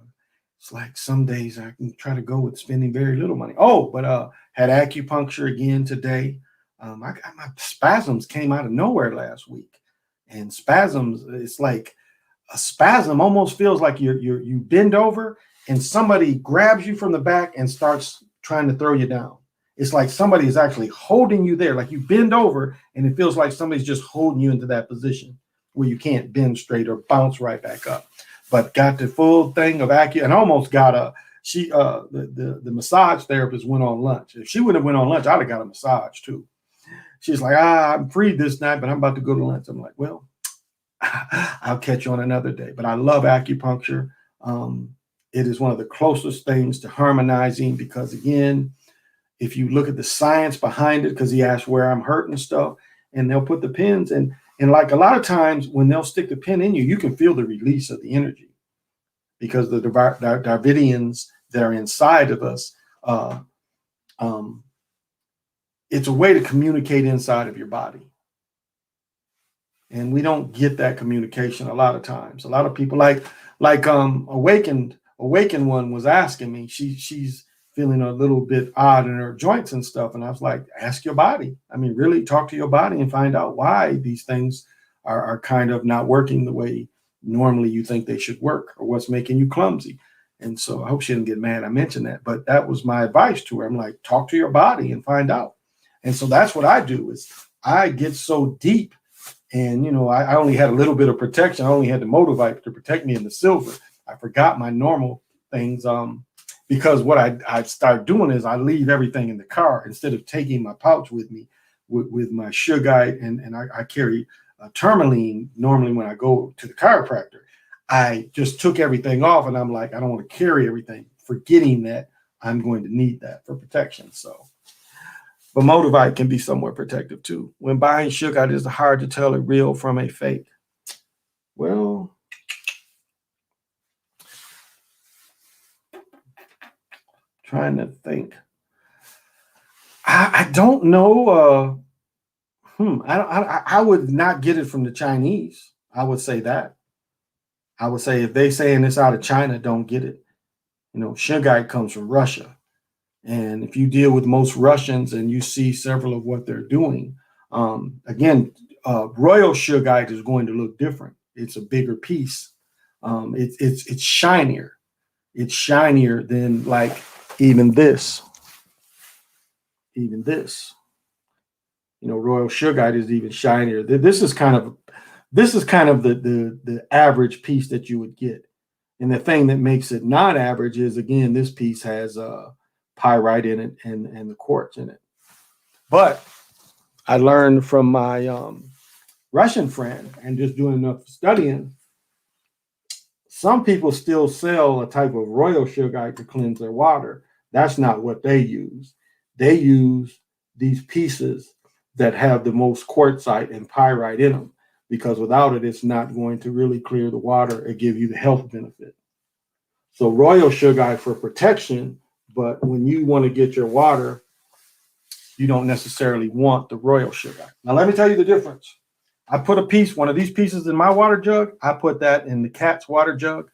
it's like some days I can try to go with spending very little money. Oh, but had acupuncture again today. I got my spasms came out of nowhere last week, and spasms. It's like a spasm almost feels like you bend over and somebody grabs you from the back and starts trying to throw you down. It's like somebody is actually holding you there, like you bend over and it feels like somebody's just holding you into that position where you can't bend straight or bounce right back up. But got the full thing of and almost got the massage therapist went on lunch. If she would have went on lunch, I'd have got a massage too. She's like, I'm free this night, but I'm about to go to lunch. I'm like, well, I'll catch you on another day. But I love acupuncture. It is one of the closest things to harmonizing because, again, if you look at the science behind it, because he asked where I'm hurt and stuff, and they'll put the pins and like a lot of times when they'll stick the pin in you, you can feel the release of the energy because the Dravidians that are inside of us, it's a way to communicate inside of your body. And we don't get that communication a lot of times. A lot of people like Awakened One was asking me, she's feeling a little bit odd in her joints and stuff. And I was like, ask your body. I mean, really talk to your body and find out why these things are kind of not working the way normally you think they should work or what's making you clumsy. And so I hope she didn't get mad I mentioned that, but that was my advice to her. I'm like, talk to your body and find out. And so that's what I do is I get so deep and, I only had a little bit of protection. I only had the Motivite to protect me in the silver. I forgot my normal things. Because what I start doing is I leave everything in the car instead of taking my pouch with me with my Sugai and I carry tourmaline normally when I go to the chiropractor. I just took everything off and I'm like, I don't want to carry everything, forgetting that I'm going to need that for protection. So But Motivite can be somewhat protective too. When buying sugar, it is hard to tell a real from a fake. Well, trying to think. I don't know. I would not get it from the Chinese. I would say that. I would say if they saying it's out of China, don't get it. You know, Shungite comes from Russia. And if you deal with most Russians and you see several of what they're doing, again, royal Shungite is going to look different. It's a bigger piece. It's shinier. It's shinier than like even this. Even this. You know, royal Shungite is even shinier. This is kind of the average piece that you would get. And the thing that makes it not average is, again, this piece has pyrite in it and the quartz in it. But I learned from my Russian friend and just doing enough studying, some people still sell a type of royal Shungite to cleanse their water. That's not what they use. They use these pieces that have the most quartzite and pyrite in them, because without it, it's not going to really clear the water and give you the health benefit. So royal Shungite for protection, but when you want to get your water, you don't necessarily want the royal Shungite. Now, let me tell you the difference. I put one of these pieces in my water jug. I put that in the cat's water jug,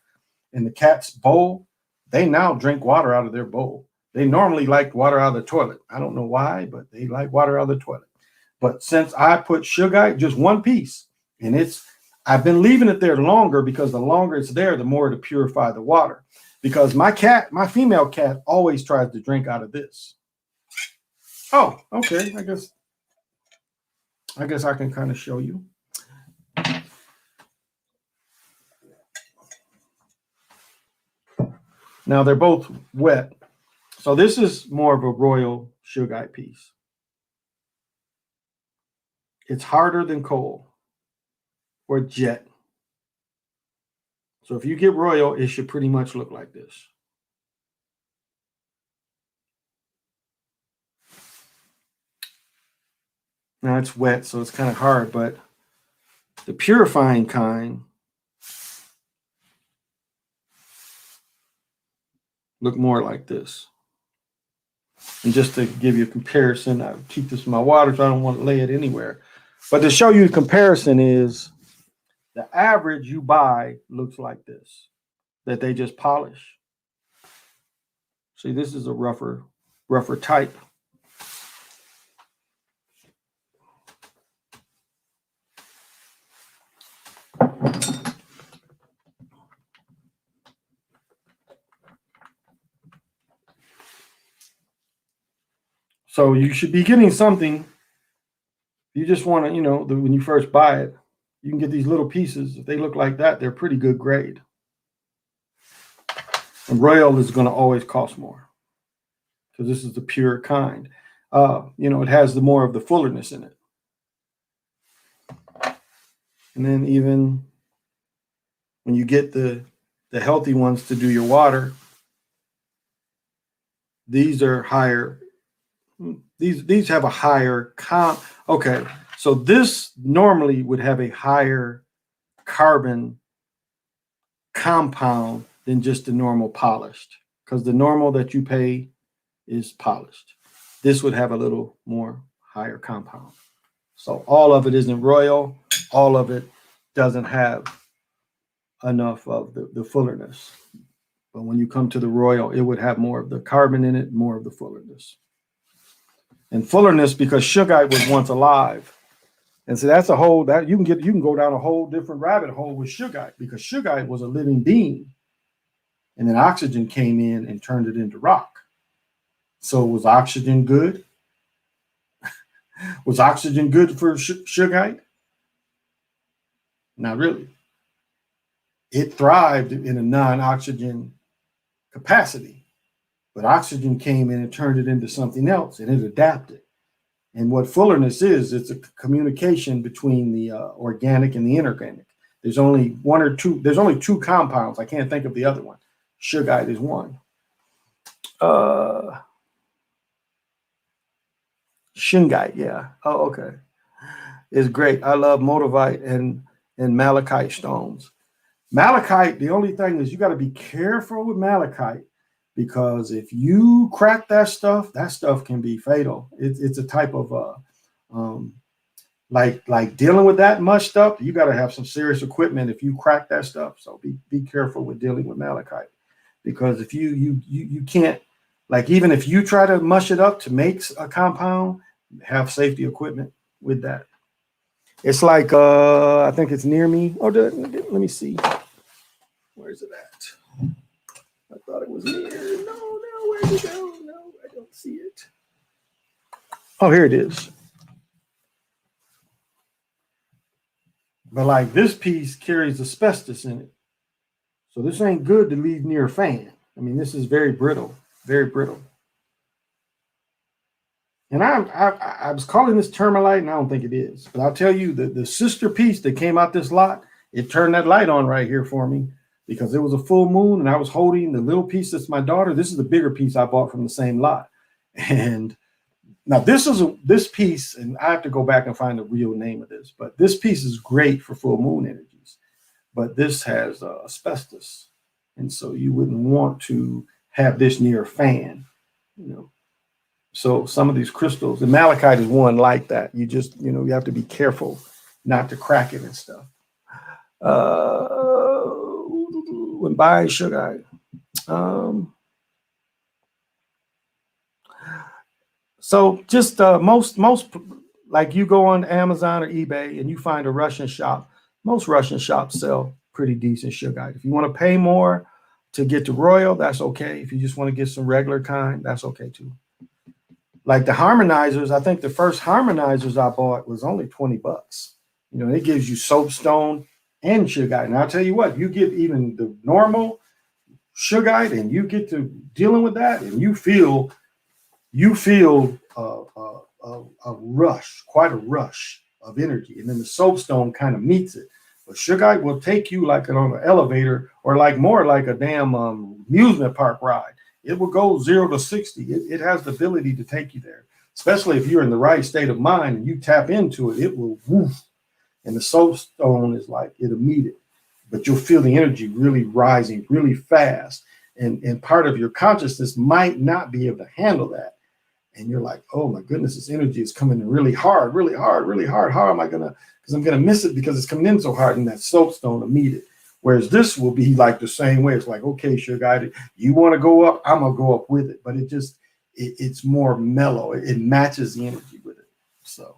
in the cat's bowl. They now drink water out of their bowl. They normally like water out of the toilet. I don't know why, but they like water out of the toilet. But since I put Shungite, just one piece, and I've been leaving it there longer, because the longer it's there, the more to purify the water. Because my female cat always tries to drink out of this. Oh, okay. I guess I can kind of show you. Now they're both wet. So this is more of a royal Shungite piece. It's harder than coal or jet. So if you get royal, it should pretty much look like this. Now it's wet, so it's kind of hard, but the purifying kind look more like this. And just to give you a comparison, I keep this in my water, so I don't want to lay it anywhere. But to show you the comparison is the average you buy looks like this, that they just polish. See, this is a rougher type. So you should be getting something. You just want to, when you first buy it, you can get these little pieces. If they look like that, they're pretty good grade. And royal is going to always cost more, because this is the pure kind. It has the more of the fullerness in it. And then even when you get the healthy ones to do your water, these are higher. These have a higher okay, so this normally would have a higher carbon compound than just the normal polished, because the normal that you pay is polished. This would have a little more higher compound. So all of it isn't royal. All of it doesn't have enough of the fullerness. But when you come to the royal, it would have more of the carbon in it, more of the fullerness. And fullerness, because Shungite was once alive. And so that's you can go down a whole different rabbit hole with Shungite, because Shungite was a living being. And then oxygen came in and turned it into rock. So was oxygen good? Was oxygen good for Shungite? Not really. It thrived in a non-oxygen capacity. But oxygen came in and turned it into something else, and it adapted. And what fullerness is, it's a communication between the organic and the inorganic. There's only two compounds. I can't think of the other one. Shungite is one. Shungite, yeah. Oh, okay. It's great. I love Motivite and malachite stones. Malachite, the only thing is you got to be careful with malachite because if you crack that stuff can be fatal. It's a type of um, like dealing with that much stuff. You got to have some serious equipment if you crack that stuff. So be careful with dealing with malachite because if you can't like even if you try to mush it up to make a compound, have safety equipment with that. It's like I think it's near me. Oh, let me see. Where's it at? I thought it was near. No, where'd it go? No, I don't see it. Oh, here it is. But like this piece carries asbestos in it. So this ain't good to leave near a fan. I mean, this is very brittle, very brittle. And I was calling this Termalite, and I don't think it is. But I'll tell you, the sister piece that came out this lot, it turned that light on right here for me because it was a full moon, and I was holding the little piece that's my daughter. This is the bigger piece I bought from the same lot. And now this piece, and I have to go back and find the real name of this, but this piece is great for full moon energies. But this has asbestos, and so you wouldn't want to have this near a fan, you know. So some of these crystals, the malachite is one like that. You just, you have to be careful not to crack it and stuff. When buying sugar, so just most like you go on Amazon or eBay and you find a Russian shop. Most Russian shops sell pretty decent sugar. If you want to pay more to get the royal, that's okay. If you just want to get some regular kind, that's okay too. Like the harmonizers, I think the first harmonizers I bought was only $20. It gives you soapstone and sugarite. And I'll tell you what, you get even the normal sugarite and you get to dealing with that and you feel a rush, quite a rush of energy. And then the soapstone kind of meets it. But sugarite will take you like on an elevator or like more like a damn amusement park ride. It will go 0 to 60. It has the ability to take you there, especially if you're in the right state of mind and you tap into it, it will woof. And the soapstone is like it'll meet it, but you'll feel the energy really rising really fast. And part of your consciousness might not be able to handle that. And you're like, oh my goodness, this energy is coming in really hard, really hard, really hard. How am I gonna? Because I'm gonna miss it because it's coming in so hard, and that soapstone will meet it. Whereas this will be like the same way. It's like, okay, sugar, you want to go up, I'm gonna go up with it. But it's more mellow. It matches the energy with it. So,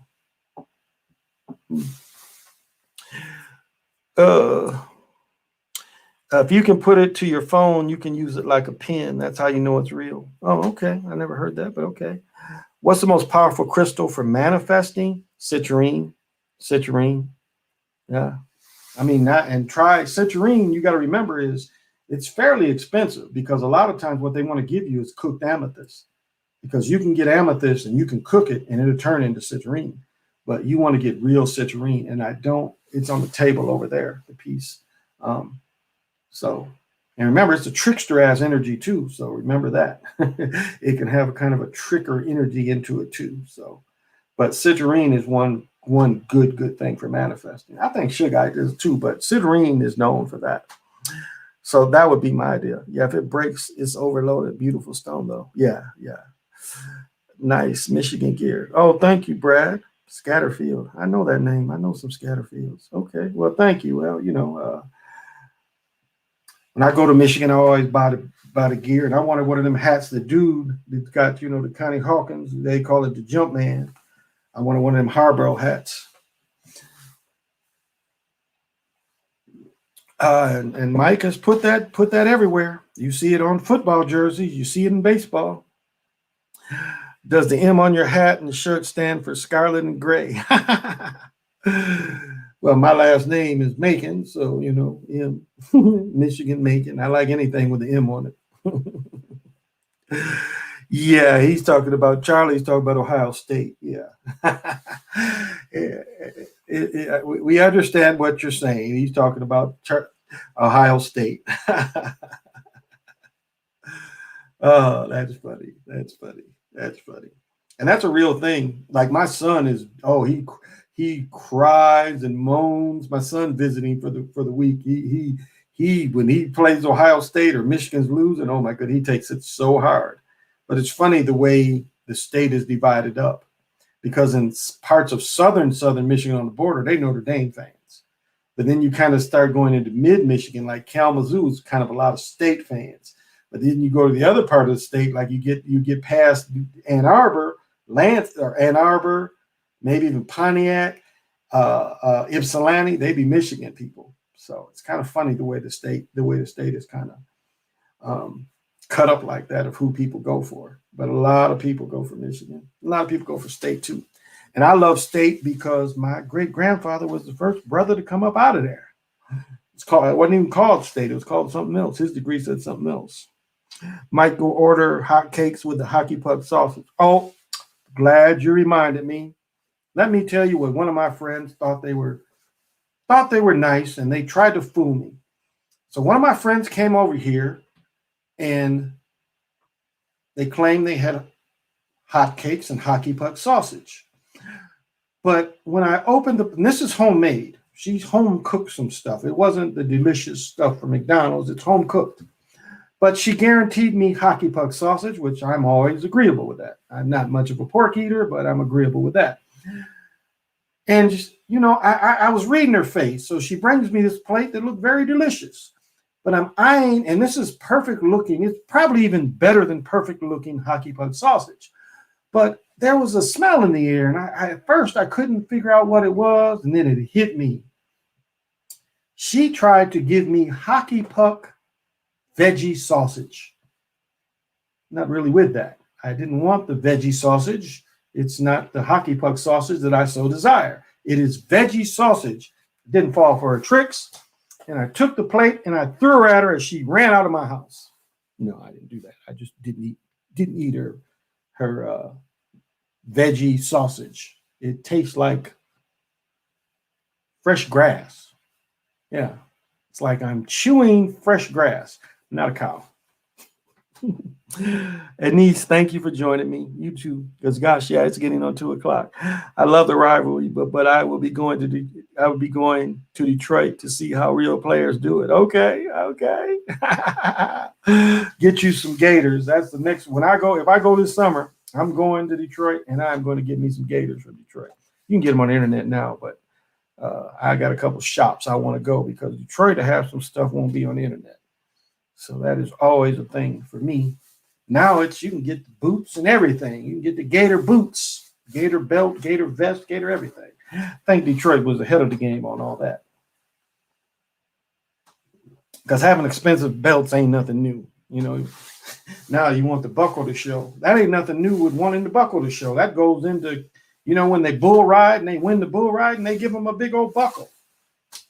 if you can put it to your phone, you can use it like a pen. That's how you know it's real. Oh, okay. I never heard that, but okay. What's the most powerful crystal for manifesting? Citrine. Yeah. I mean, try citrine. You got to remember it's fairly expensive because a lot of times what they want to give you is cooked amethyst because you can get amethyst and you can cook it and it'll turn into citrine, but you want to get real citrine. And it's on the table over there, the piece. And remember, it's a trickster ass energy too. So remember that it can have a kind of a tricker energy into it too. So, but citrine is one good thing for manifesting. I think sugarite is too, but citrine is known for that. So that would be my idea. Yeah, if it breaks, it's overloaded. Beautiful stone though. Yeah. Nice Michigan gear. Oh, thank you, Brad. Scatterfield. I know that name. I know some Scatterfields. Okay. Well, thank you. Well, when I go to Michigan, I always buy the gear, and I wanted one of them hats. The dude that's got the Connie Hawkins, they call it the Jump Man. I wanted one of them Harborough hats. And Mike has put that everywhere. You see it on football jerseys. You see it in baseball. Does the M on your hat and the shirt stand for scarlet and gray? Well, my last name is Macon, so M, Michigan Macon. I like anything with the M on it. Yeah, Charlie's talking about Ohio State. Yeah. We understand what you're saying. He's talking about Ohio State. Oh, that's funny. And that's a real thing. Like my son is, oh, he cries and moans. My son visiting for the week. He when he plays Ohio State or Michigan's losing, oh my God, he takes it so hard. But it's funny the way the state is divided up, because in parts of southern Michigan on the border, they Notre Dame fans. But then you kind of start going into mid Michigan, like Kalamazoo is kind of a lot of state fans. But then you go to the other part of the state, like you get past Ann Arbor, Lance or Ann Arbor, maybe even Pontiac, Ypsilanti, they be Michigan people. So it's kind of funny the way the state is kind of cut up like that of who people go for. But a lot of people go for Michigan. A lot of people go for state too. And I love state because my great grandfather was the first brother to come up out of there. It wasn't even called state. It was called something else. His degree said something else. Might go order hot cakes with the hockey puck sausage. Oh, glad you reminded me. Let me tell you what one of my friends thought they were nice, and they tried to fool me. So one of my friends came over here and they claimed they had hot cakes and hockey puck sausage. But when I opened and this is homemade. She's home cooked some stuff. It wasn't the delicious stuff from McDonald's. It's home cooked. But she guaranteed me hockey puck sausage, which I'm always agreeable with that. I'm not much of a pork eater, but I'm agreeable with that. And just, I was reading her face. So she brings me this plate that looked very delicious. But I'm eyeing, and this is perfect looking. It's probably even better than perfect looking hockey puck sausage. But there was a smell in the air, and at first I couldn't figure out what it was, and then it hit me. She tried to give me hockey puck veggie sausage. Not really with that. I didn't want the veggie sausage. It's not the hockey puck sausage that I so desire. It is veggie sausage. Didn't fall for her tricks. And I took the plate and I threw her at her as she ran out of my house. No, I didn't do that. I just didn't eat her veggie sausage. It tastes like fresh grass. Yeah, it's like I'm chewing fresh grass, not a cow. Anise, thank you for joining me. You too, because gosh, yeah, it's getting on 2:00. I love the rivalry, but I will be going to Detroit to see how real players do it. Okay. Get you some Gators. That's the next. If I go this summer, I'm going to Detroit and I'm going to get me some Gators from Detroit. You can get them on the internet now, but I got a couple shops I want to go because Detroit to have some stuff won't be on the internet. So that is always a thing for me. Now you can get the boots and everything. You can get the Gator boots, Gator belt, Gator vest, Gator everything. I think Detroit was ahead of the game on all that. Because having expensive belts ain't nothing new. Now you want the buckle to show. That ain't nothing new with wanting the buckle to show. That goes into, when they bull ride and they win the bull ride and they give them a big old buckle.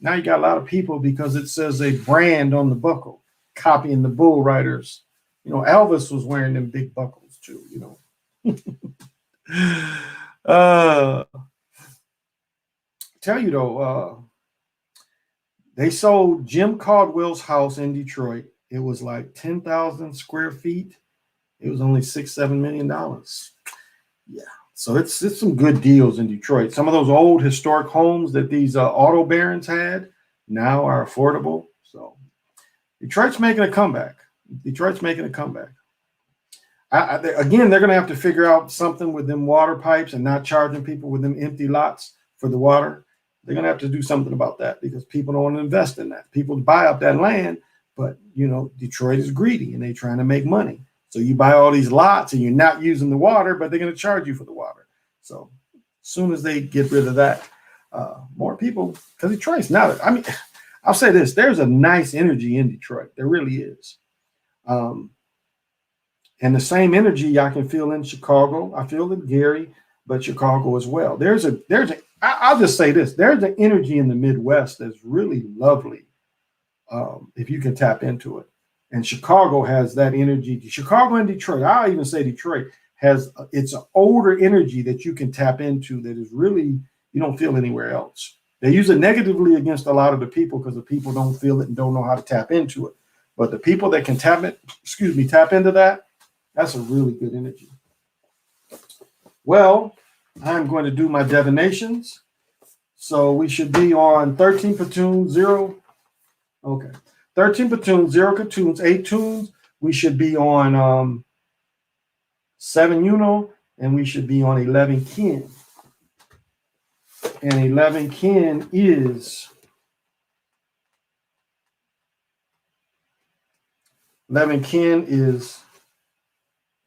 Now you got a lot of people because it says a brand on the buckle, copying the bull riders. Elvis was wearing them big buckles too, Tell you though, they sold Jim Caldwell's house in Detroit. It was like 10,000 square feet. It was only $6-7 million. Yeah. So it's some good deals in Detroit. Some of those old historic homes that these auto barons had now are affordable. So Detroit's making a comeback. Again, they're going to have to figure out something with them water pipes and not charging people with them empty lots for the water. They're going to have to do something about that because people don't want to invest in that. People buy up that land, but, Detroit is greedy and they're trying to make money. So you buy all these lots and you're not using the water, but they're going to charge you for the water. So as soon as they get rid of that, more people, because Detroit's not, I'll say this, there's a nice energy in Detroit. There really is. And the same energy I can feel in Chicago. I feel in Gary, but Chicago as well. I'll just say this, there's an energy in the Midwest that's really lovely if you can tap into it. And Chicago has that energy. Chicago and Detroit, I'll even say Detroit it's an older energy that you can tap into that is really, you don't feel anywhere else. They use it negatively against a lot of the people because the people don't feel it and don't know how to tap into it. But the people that can tap into that, that's a really good energy. Well, I'm going to do my divinations. So we should be on 13 platoon, 0. Okay. 13 platoon, 0 platoons, 8 tunes. We should be on 7 Uno, and we should be on 11 kin. And 11 kin is 11 kin is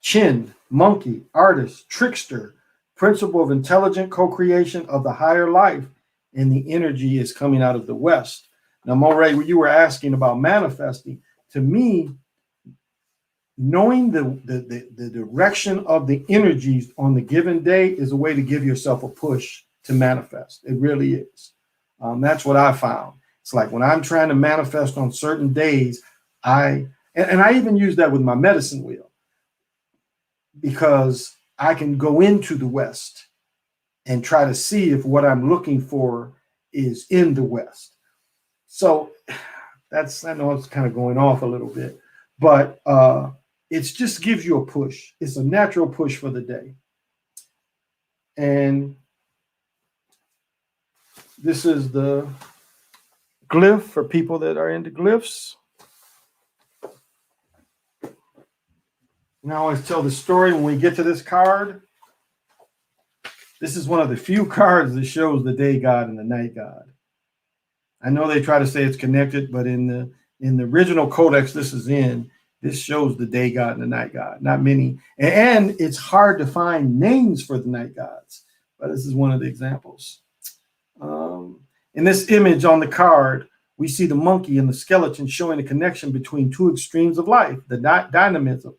Chin, monkey, artist, trickster, principle of intelligent co-creation of the higher life, and the energy is coming out of the West. Now, Moray, you were asking about manifesting. To me, knowing the direction of the energies on the given day is a way to give yourself a push to manifest. It really is. That's what I found. It's like when I'm trying to manifest on certain days, and I even use that with my medicine wheel, because I can go into the West and try to see if what I'm looking for is in the West. So I know it's kind of going off a little bit, but it just gives you a push. It's a natural push for the day. And this is the glyph for people that are into glyphs. And I always tell the story when we get to this card. This is one of the few cards that shows the day god and the night god. I know they try to say it's connected, but in the original codex this shows the day god and the night god. Not many. And it's hard to find names for the night gods, but this is one of the examples. In this image on the card, we see the monkey and the skeleton showing a connection between two extremes of life, the dynamism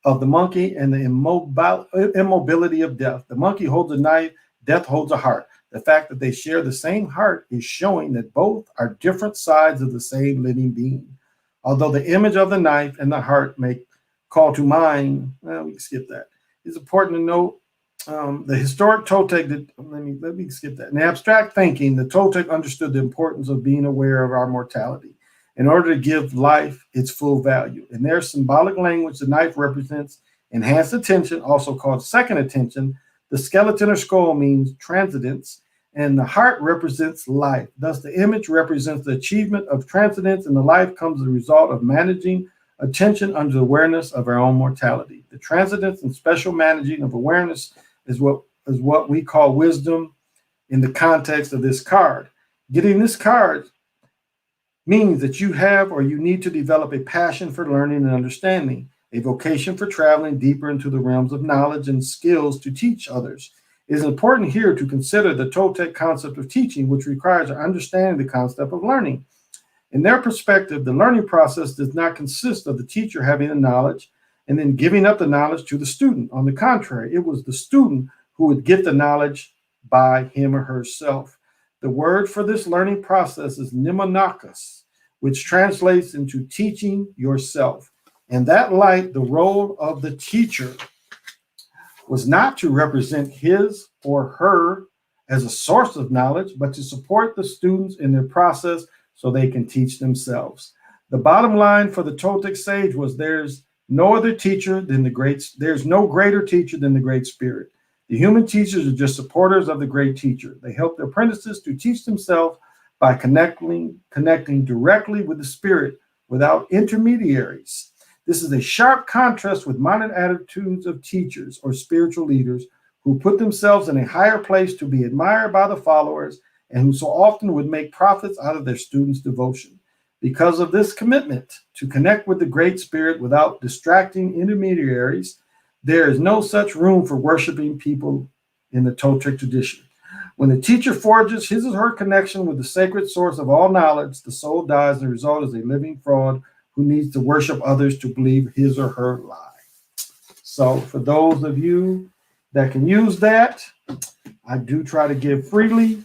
of the monkey and the immobility of death. The monkey holds a knife, death holds a heart. The fact that they share the same heart is showing that both are different sides of the same living being. Although the image of the knife and the heart may call to mind, we can skip that. It's important to note the historic Toltec, let me skip that. In abstract thinking, the Toltec understood the importance of being aware of our mortality in order to give life its full value. In their symbolic language, the knife represents enhanced attention, also called second attention. The skeleton or skull means transcendence, and the heart represents life. Thus, the image represents the achievement of transcendence, and the life comes as a result of managing attention under the awareness of our own mortality. The transcendence and special managing of awareness is what we call wisdom in the context of this card. Getting this card means that you have or you need to develop a passion for learning and understanding, a vocation for traveling deeper into the realms of knowledge and skills to teach others. It is important here to consider the Toltec concept of teaching, which requires our understanding the concept of learning. In their perspective, the learning process does not consist of the teacher having the knowledge and then giving up the knowledge to the student. On the contrary, it was the student who would get the knowledge by him or herself. The word for this learning process is mnemonikos, which translates into teaching yourself. In that light, the role of the teacher was not to represent his or her as a source of knowledge, but to support the students in their process so they can teach themselves. The bottom line for the Toltec sage was there's no greater teacher than the Great Spirit. The human teachers are just supporters of the great teacher. They help the apprentices to teach themselves by connecting directly with the Spirit without intermediaries. This is a sharp contrast with modern attitudes of teachers or spiritual leaders who put themselves in a higher place to be admired by the followers and who so often would make profits out of their students' devotion. Because of this commitment to connect with the Great Spirit without distracting intermediaries, there is no such room for worshiping people in the Toltec tradition. When the teacher forges his or her connection with the sacred source of all knowledge, the soul dies and the result is a living fraud who needs to worship others to believe his or her lie. So for those of you that can use that, I do try to give freely.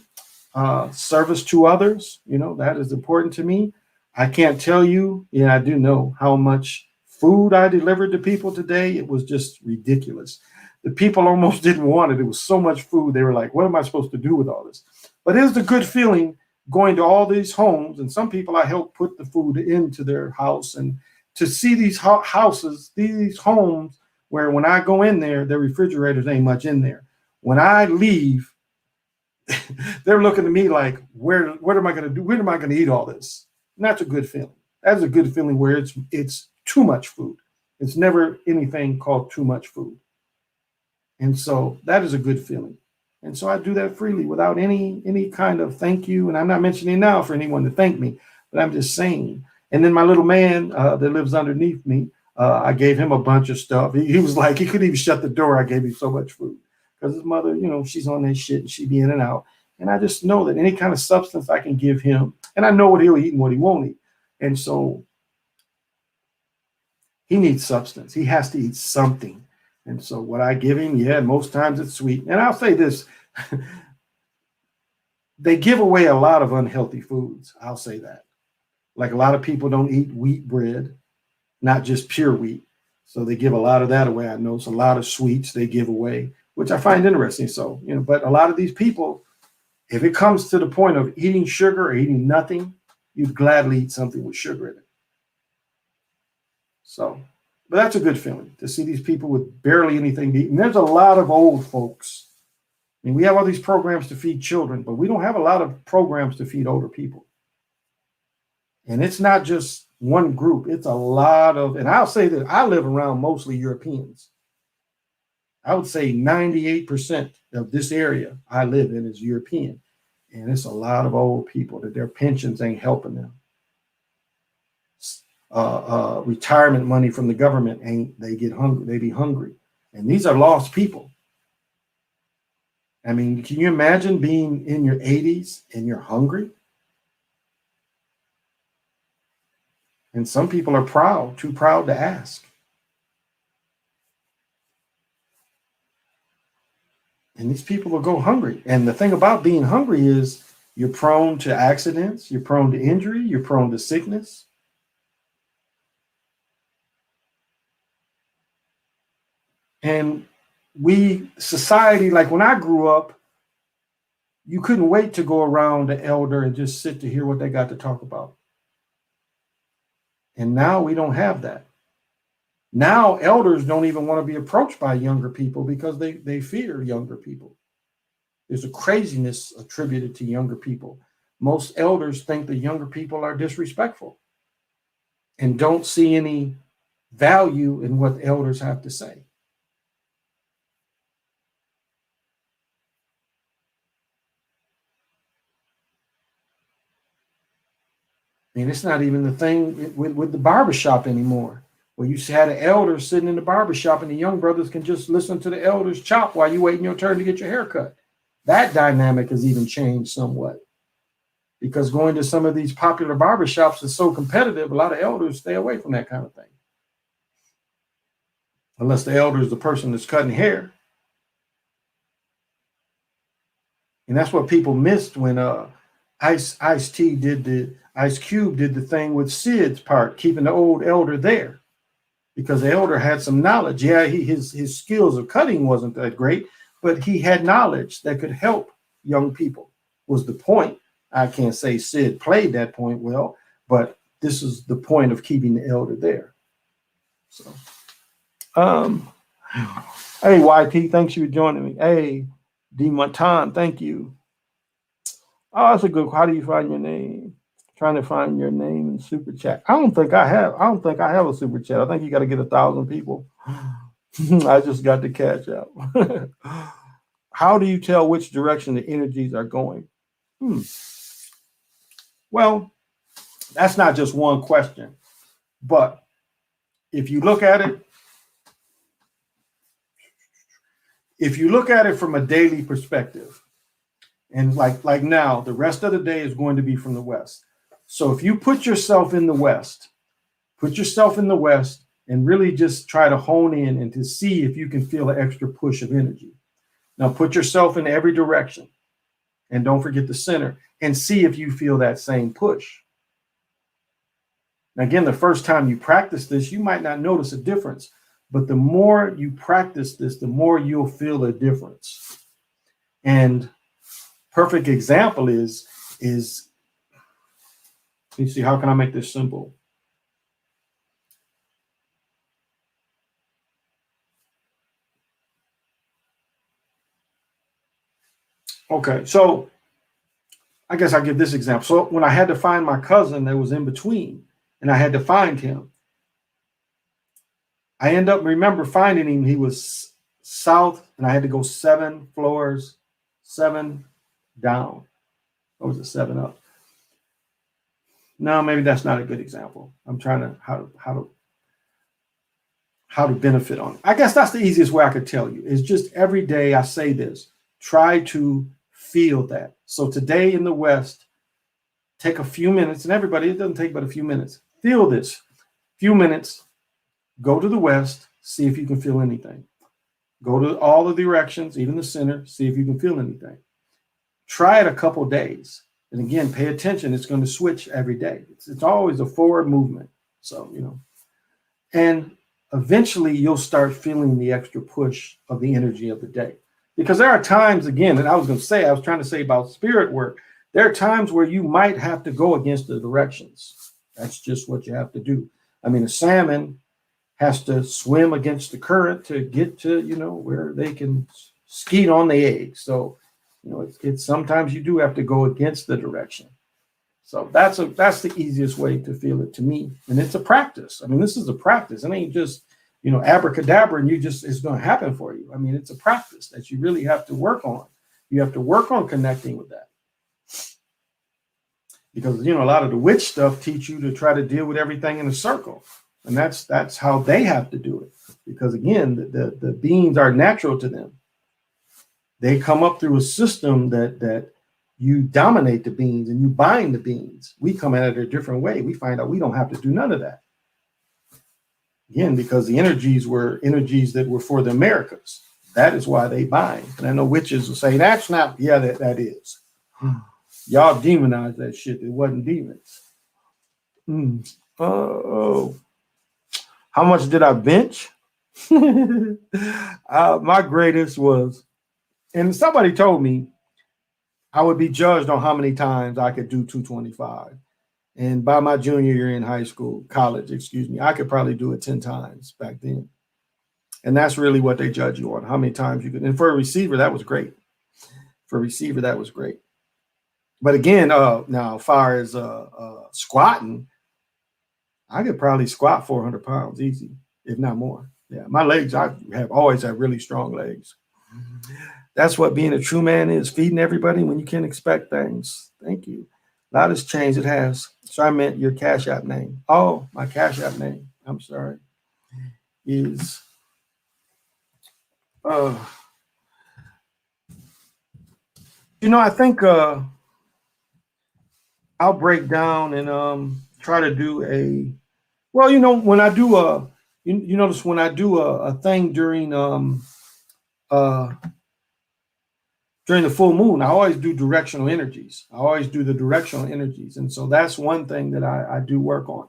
Service to others, that is important to me. I can't tell you, I do know how much food I delivered to people today. It was just ridiculous. The people almost didn't want it. It was so much food. They were like, what am I supposed to do with all this? But it is a good feeling going to all these homes, and some people I helped put the food into their house, and to see these houses, these homes where when I go in there, their refrigerators ain't much in there. When I leave, they're looking at me like, what am I going to do? When am I going to eat all this? And that's a good feeling. That's a good feeling where it's too much food. It's never anything called too much food. And so that is a good feeling. And so I do that freely without any kind of thank you. And I'm not mentioning now for anyone to thank me, but I'm just saying. And then my little man that lives underneath me, I gave him a bunch of stuff. He was like, he couldn't even shut the door. I gave him so much food because his mother, she's on that shit and she be in and out. And I just know that any kind of substance I can give him, and I know what he'll eat and what he won't eat. And so he needs substance. He has to eat something. And so what I give him, yeah, most times it's sweet. And I'll say this, they give away a lot of unhealthy foods. I'll say that. Like a lot of people don't eat wheat bread, not just pure wheat. So they give a lot of that away. I know it's a lot of sweets they give away, which I find interesting. So, but a lot of these people, if it comes to the point of eating sugar or eating nothing, you'd gladly eat something with sugar in it. So, but that's a good feeling to see these people with barely anything to eat. And there's a lot of old folks. I mean, we have all these programs to feed children, but we don't have a lot of programs to feed older people. And it's not just one group. It's a lot of, and I'll say that I live around mostly Europeans. I would say 98% of this area I live in is European. And it's a lot of old people that their pensions ain't helping them. Retirement money from the government ain't, they get hungry, they be hungry. And these are lost people. I mean, can you imagine being in your 80s and you're hungry? And some people are too proud to ask. And these people will go hungry. And the thing about being hungry is you're prone to accidents, you're prone to injury, you're prone to sickness. And society, like when I grew up, you couldn't wait to go around the elder and just sit to hear what they got to talk about. And now we don't have that. Now elders don't even want to be approached by younger people because they fear younger people. There's a craziness attributed to younger people. Most elders think the younger people are disrespectful and don't see any value in what the elders have to say. And it's not even the thing with the barbershop anymore, where you had an elder sitting in the barbershop and the young brothers can just listen to the elders chop while you waiting your turn to get your hair cut. That dynamic has even changed somewhat because going to some of these popular barbershops is so competitive, a lot of elders stay away from that kind of thing. Unless the elder is the person that's cutting hair. And that's what people missed when Ice Cube did the thing with Sid's part, keeping the old elder there, because the elder had some knowledge. Yeah, his skills of cutting wasn't that great, but he had knowledge that could help young people. Was the point? I can't say Sid played that point well, but this is the point of keeping the elder there. So, hey YT, thanks for joining me. Hey D Montan, thank you. Oh, that's a good. How do you find your name? Trying to find your name in super chat. I don't think I have a super chat. I think you got to get 1,000 people. I just got the catch up. How do you tell which direction the energies are going? Well, that's not just one question, but if you look at it from a daily perspective, and like now, the rest of the day is going to be from the west. So if you put yourself in the west and really just try to hone in and to see if you can feel an extra push of energy. Now put yourself in every direction and don't forget the center and see if you feel that same push. Now, again, the first time you practice this, you might not notice a difference, but the more you practice this, the more you'll feel a difference. And perfect example is let me see, how can I make this simple? Okay, so I guess I'll give this example. So when I had to find my cousin that was in between, and I had to find him, I end up remember finding him. He was south, and I had to go 7 floors, 7 down. Or was it 7 up? No, maybe that's not a good example. I'm trying to how to benefit on it. I guess that's the easiest way I could tell you. It's just every day I say this. Try to feel that. So today in the West, take a few minutes, and everybody, it doesn't take but a few minutes. Feel this. Few minutes. Go to the West. See if you can feel anything. Go to all the directions, even the center. See if you can feel anything. Try it a couple days. And again, pay attention. It's going to switch every day. It's always a forward movement. So, and eventually you'll start feeling the extra push of the energy of the day. Because there are times, again, and I was trying to say about spirit work, there are times where you might have to go against the directions. That's just what you have to do. I mean, a salmon has to swim against the current to get to, where they can skeet on the egg. So, it's sometimes you do have to go against the direction. So that's the easiest way to feel it to me. And it's a practice. I mean, this is a practice. It ain't just, abracadabra and it's going to happen for you. I mean, it's a practice that you really have to work on. You have to work on connecting with that. Because, a lot of the witch stuff teach you to try to deal with everything in a circle. And that's how they have to do it. Because again, the beings are natural to them. They come up through a system that you dominate the beings and you bind the beings. We come at it a different way. We find out we don't have to do none of that. Again, because the energies were energies that were for the Americas. That is why they bind. And I know witches will say, that's not, yeah, that is. Y'all demonized that shit. It wasn't demons. Oh. How much did I bench? My greatest was, and somebody told me I would be judged on how many times I could do 225. And by my junior year in college, I could probably do it 10 times back then. And that's really what they judge you on, how many times you could. And for a receiver, that was great. But again, now as far as squatting, I could probably squat 400 pounds easy, if not more. Yeah, my legs, I have always had really strong legs. That's what being a true man is, feeding everybody when you can't expect things. Thank you. A lot has changed. It has. So I meant your Cash App name. Oh, my Cash App name, I'm sorry, is I think I'll break down and try to do when I do you notice when I do a thing during the full moon, I always do directional energies. And so that's one thing that I do work on.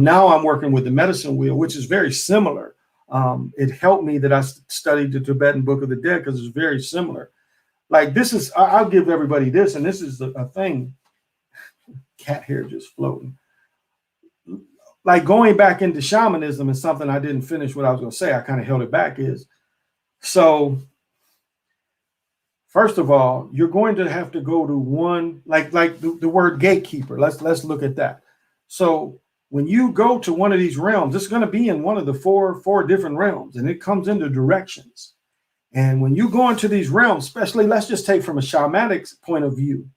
Now I'm working with the medicine wheel, which is very similar. It helped me that I studied the Tibetan Book of the Dead because it's very similar. Like I'll give everybody this, and this is a thing. Cat hair just floating. Like going back into shamanism is something I didn't finish what I was going to say. I kind of held it back. So first of all, you're going to have to go to one, like the word gatekeeper. Let's look at that. So when you go to one of these realms, it's going to be in one of the four different realms, and it comes into directions. And when you go into these realms, especially, let's just take from a shamanic point of view,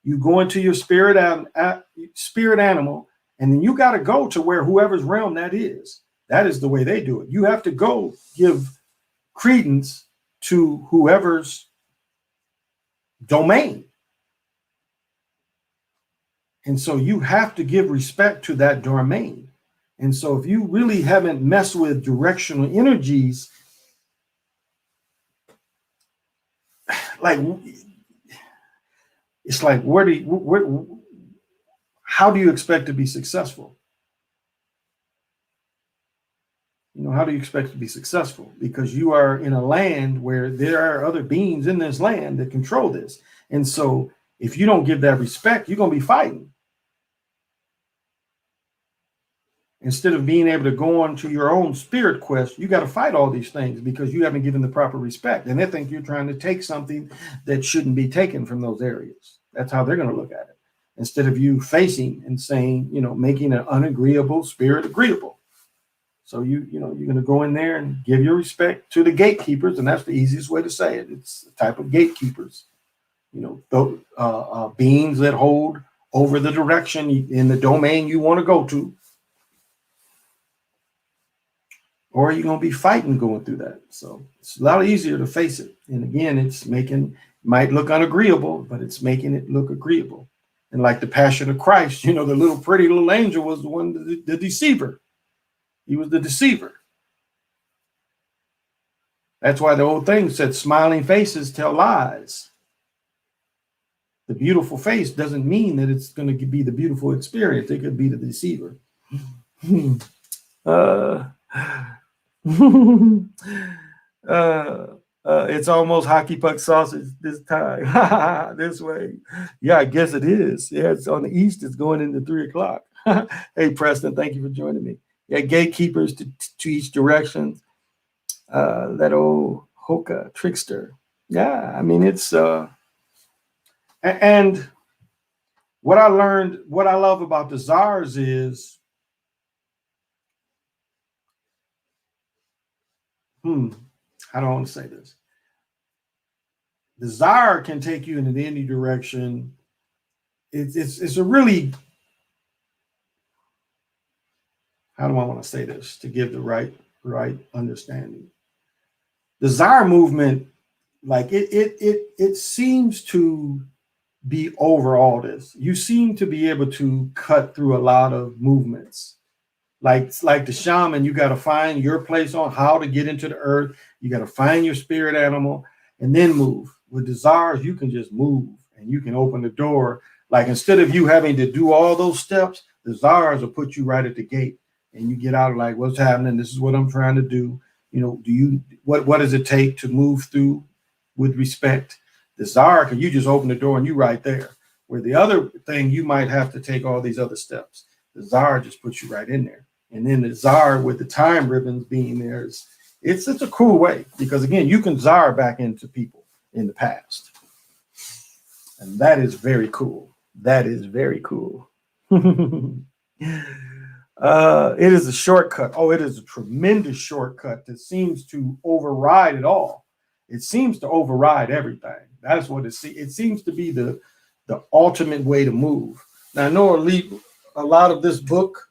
you go into your spirit animal, and then you got to go to where whoever's realm that is. That is the way they do it. You have to go give credence to whoever's domain. And so you have to give respect to that domain. And so if you really haven't messed with directional energies, like it's like how do you expect to be successful? How do you expect to be successful? Because you are in a land where there are other beings in this land that control this. And so if you don't give that respect, you're going to be fighting. Instead of being able to go on to your own spirit quest, you got to fight all these things because you haven't given the proper respect. And they think you're trying to take something that shouldn't be taken from those areas. That's how they're going to look at it. Instead of you facing and saying, making an unagreeable spirit agreeable. So you're going to go in there and give your respect to the gatekeepers. And that's the easiest way to say it. It's a type of gatekeepers, beings that hold over the direction in the domain you want to go to. Or you're going to be fighting going through that. So it's a lot easier to face it. And again, might look unagreeable, but it's making it look agreeable. And like the Passion of Christ, the little pretty little angel was the one, the deceiver. He was the deceiver. That's why the old thing said, smiling faces tell lies. The beautiful face doesn't mean that it's going to be the beautiful experience. It could be the deceiver. It's almost hockey puck sausage this time. This way. Yeah, I guess it is. Yeah, it's on the east. It's going into 3 o'clock. Hey, Preston, thank you for joining me. Yeah, gatekeepers to each direction. That old Hoka trickster. Yeah, I mean, it's and what I learned, what I love about the czars is how do I want to say this? The czar can take you in any direction. It's a really, how do I want to say this to give the right understanding? The czar movement, like it seems to be over all this. You seem to be able to cut through a lot of movements. Like the shaman, you got to find your place on how to get into the earth. You got to find your spirit animal and then move. With the czars, you can just move and you can open the door. Like instead of you having to do all those steps, the czars will put you right at the gate and you get out like, what's happening? This is what I'm trying to do. What does it take to move through with respect? The czar, can you just open the door and you right there? Where the other thing, you might have to take all these other steps. The czar just puts you right in there. And then the czar with the time ribbons being there, it's a cool way because again, you can czar back into people in the past. And that is very cool. That is very cool. It is a shortcut. Oh, it is a tremendous shortcut that seems to override it all. It seems to override everything. That's what it seems to be the ultimate way to move. Now, I know a lot of this book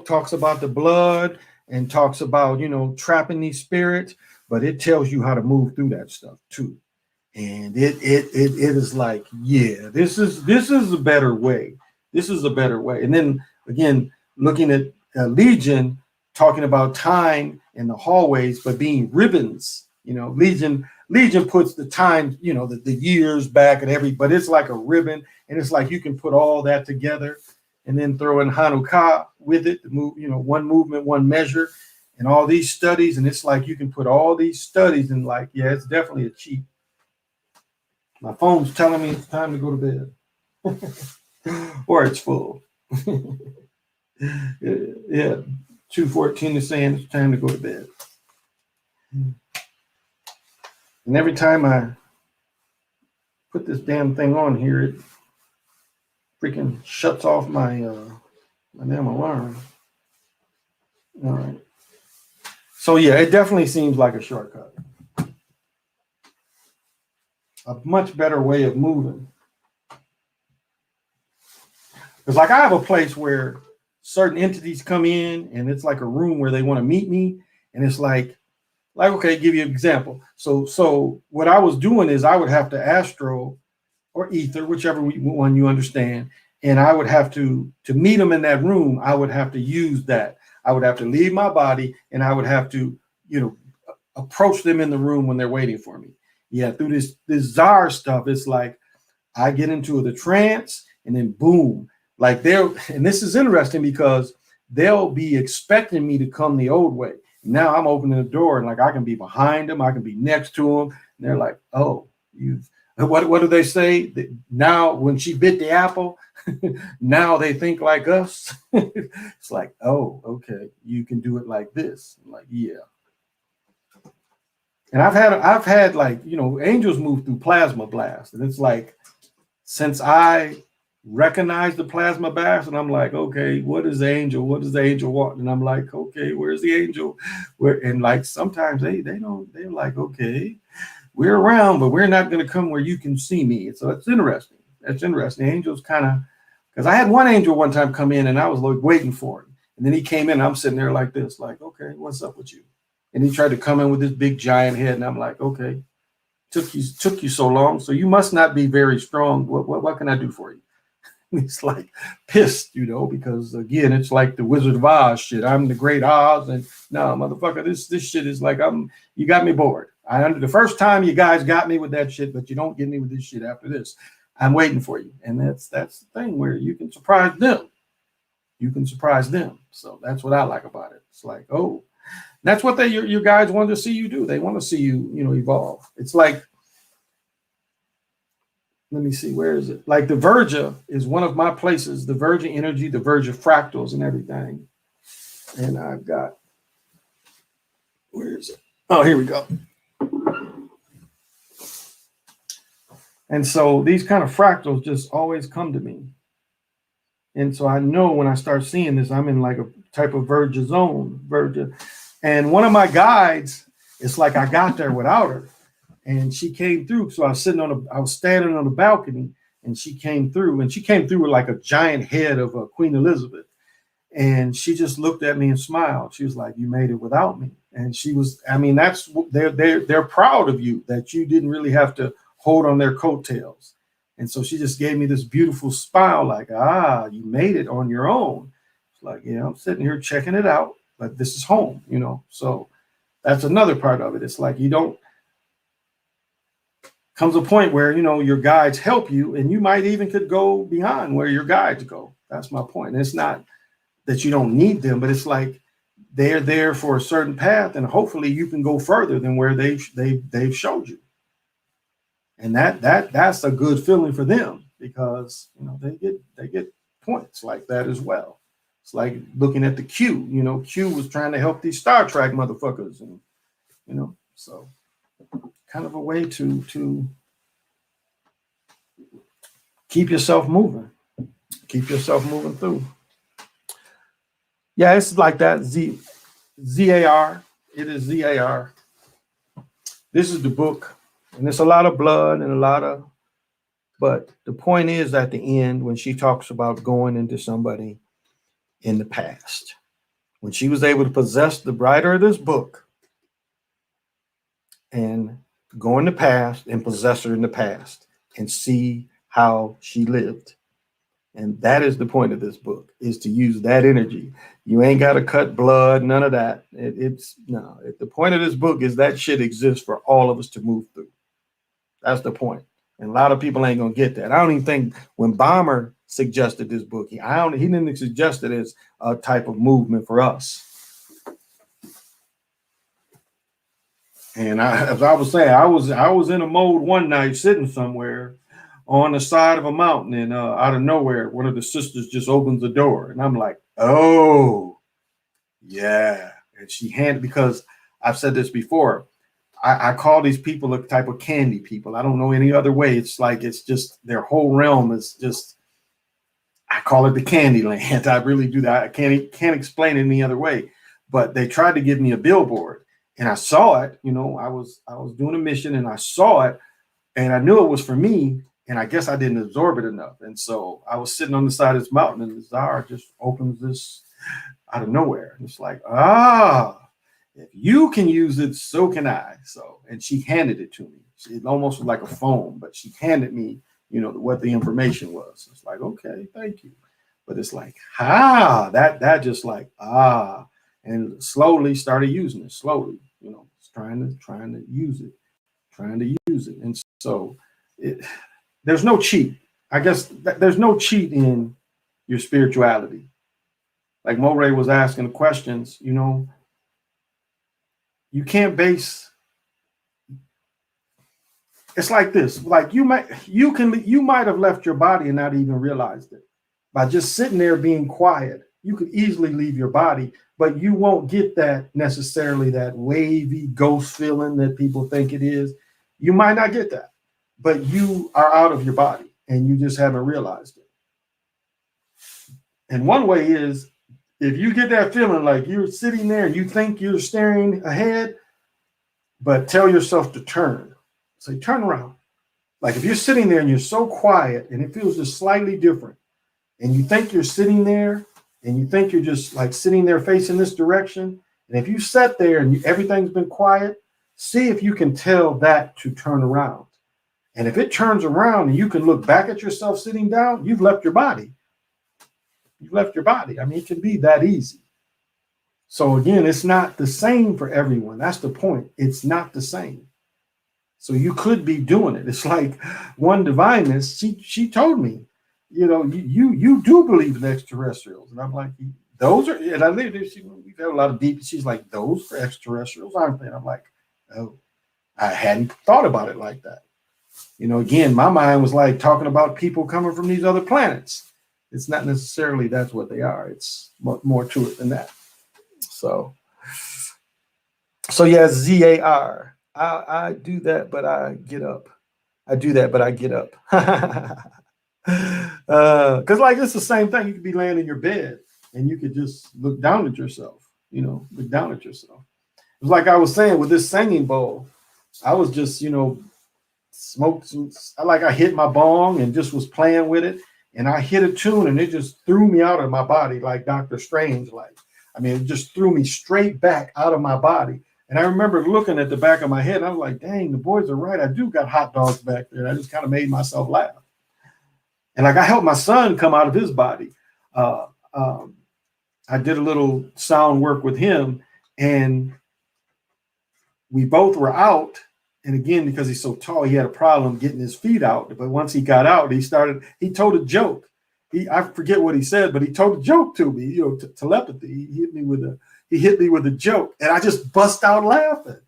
talks about the blood and talks about, trapping these spirits, but it tells you how to move through that stuff too. And it is like, yeah, this is a better way. This is a better way. And then again, looking at Legion, talking about time in the hallways, but being ribbons, Legion puts the time, the years back and but it's like a ribbon. And it's like you can put all that together and then throw in Hanukkah with it, one movement, one measure, and all these studies. And it's like you can put all these studies and like, yeah, it's definitely a cheat. My phone's telling me it's time to go to bed. Or it's full. Yeah, 2:14 is saying it's time to go to bed. And every time I put this damn thing on here, it freaking shuts off my damn alarm. All right. So yeah, it definitely seems like a shortcut. A much better way of moving. Because like I have a place where certain entities come in and it's like a room where they want to meet me. And it's like, okay, give you an example. So what I was doing is I would have to astro or ether, whichever one you understand. And I would have to meet them in that room. I would have to use that. I would have to leave my body and I would have to, approach them in the room when they're waiting for me. Yeah, through this czar stuff, it's like I get into the trance and then boom, like and this is interesting because they'll be expecting me to come the old way. Now I'm opening the door and like I can be behind them, I can be next to them. And they're like, oh, What do they say? Now, when she bit the apple, now they think like us. It's like, oh, okay, you can do it like this. I'm like, yeah. And I've had like, angels move through plasma blast, and it's like, since I recognize the plasma blast, and I'm like, okay, what is the angel? What does the angel want? And I'm like, okay, where's the angel? Where? And like sometimes they don't, they're like, okay, we're around, but we're not going to come where you can see me. So it's interesting. That's interesting. Angels kind of, because I had one angel one time come in, and I was like waiting for him, and then he came in, and I'm sitting there like this, like, okay, what's up with you? And he tried to come in with this big giant head, and I'm like, okay, took you so long, so you must not be very strong. What can I do for you? He's like pissed, because again, it's like the Wizard of Oz shit. I'm the Great Oz, and no, motherfucker, this shit is like, you got me bored. The first time you guys got me with that shit, but you don't get me with this shit after this. I'm waiting for you, and that's the thing where you can surprise them. You can surprise them. So that's what I like about it. It's like, oh, that's what your guys want to see you do. They want to see you, evolve. It's like, let me see, where is it? Like the Verja is one of my places, the Verja energy, the Verja fractals and everything. And I've got, where is it? Oh, here we go. And so these kind of fractals just always come to me. And so I know when I start seeing this, I'm in like a type of Verja zone, Verja. And one of my guides, it's like I got there without her. And she came through. So I was standing on the balcony, and she came through, with like a giant head of Queen Elizabeth. And she just looked at me and smiled. She was like, you made it without me. And she was, that's, they're proud of you, that you didn't really have to hold on their coattails. And so she just gave me this beautiful smile, like, you made it on your own. It's like, yeah, I'm sitting here checking it out, but this is home, So that's another part of it. It's like, comes a point where, your guides help you, and you might even could go beyond where your guides go. That's my point. And it's not that you don't need them, but it's like they're there for a certain path, and hopefully you can go further than where they've showed you. And that's a good feeling for them, because they get points like that as well. It's like looking at the Q. Q was trying to help these Star Trek motherfuckers, and so kind of a way to keep yourself moving through. Yeah, it's like that. ZAR. It is ZAR. This is the book, and it's a lot of blood and but the point is, at the end, when she talks about going into somebody in the past, when she was able to possess the writer of this book and go in the past and possess her in the past and see how she lived. And that is the point of this book, is to use that energy. You ain't got to cut blood, none of that. The point of this book is that shit exists for all of us to move through. That's the point. And a lot of people ain't going to get that. I don't even think when Bomber suggested this book, he didn't suggest it as a type of movement for us. And as I was saying, I was in a mode one night sitting somewhere on the side of a mountain, and out of nowhere, one of the sisters just opens the door, and I'm like, oh, yeah. And she handed, because I've said this before, I call these people a type of candy people. I don't know any other way. It's like, it's just their whole realm is just, I call it the candy land. I really do that. I can't explain it any other way. But they tried to give me a billboard, and I saw it. I was doing a mission, and I saw it, and I knew it was for me. And I guess I didn't absorb it enough. And so I was sitting on the side of this mountain, and Zara just opens this out of nowhere. And it's like, if you can use it, so can I. So, and she handed it to me. It almost was like a phone, but she handed me, what the information was. It's like, okay, thank you. But it's like, that just like, and slowly started using it, slowly, trying to use it. And so there's no cheat. I guess there's no cheat in your spirituality. Like Moray was asking the questions, you can't base It's like this. Like you might have left your body and not even realized it. By just sitting there being quiet, you could easily leave your body, but you won't get that necessarily that wavy ghost feeling that people think it is. You might not get that, but you are out of your body and you just haven't realized it. And one way is if you get that feeling like you're sitting there and you think you're staring ahead, but tell yourself to turn. Say, turn around. Like if you're sitting there and you're so quiet and it feels just slightly different, and you think you're sitting there and you think you're just like sitting there facing this direction. And if you sat there and everything's been quiet, see if you can tell that to turn around. And if it turns around and you can look back at yourself sitting down, you've left your body. You've left your body. I mean, it can be that easy. So again, it's not the same for everyone. That's the point. It's not the same. So you could be doing it. It's like one divineness, she told me, you do believe in extraterrestrials. And I'm like, those are, and I live there, we've had a lot of deep, she's like, those are extraterrestrials, aren't they? And I'm like, oh, I hadn't thought about it like that. Again, my mind was like talking about people coming from these other planets. It's not necessarily that's what they are. It's more to it than that. So yeah, ZAR. I do that, but I get up. I do that, but I get up. Because like it's the same thing. You could be laying in your bed and you could just look down at yourself. Look down at yourself. It was like I was saying with this singing bowl. I was just smoked some. I hit my bong and just was playing with it, and I hit a tune and it just threw me out of my body like Doctor Strange. It just threw me straight back out of my body. And I remember looking at the back of my head. And I was like, dang, the boys are right. I do got hot dogs back there. I just kind of made myself laugh. And I helped my son come out of his body. I did a little sound work with him, and we both were out. And again, because he's so tall, he had a problem getting his feet out. But once he got out, he told a joke. I forget what he said, but he told a joke to me, telepathy. He hit me with a joke, and I just bust out laughing.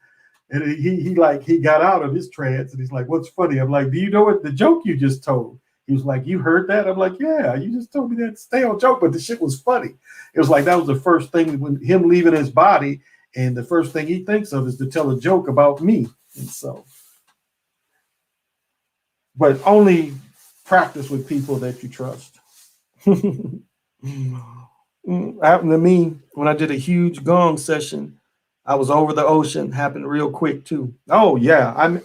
And he got out of his trance, and he's like, what's funny? I'm like, do you know what the joke you just told? He was like, you heard that? I'm like, yeah, you just told me that stale joke, but the shit was funny. It was like that was the first thing when him leaving his body, and the first thing he thinks of is to tell a joke about me. And so, but only practice with people that you trust. Happened to me when I did a huge gong session. I was over the ocean. Happened real quick too. Oh yeah,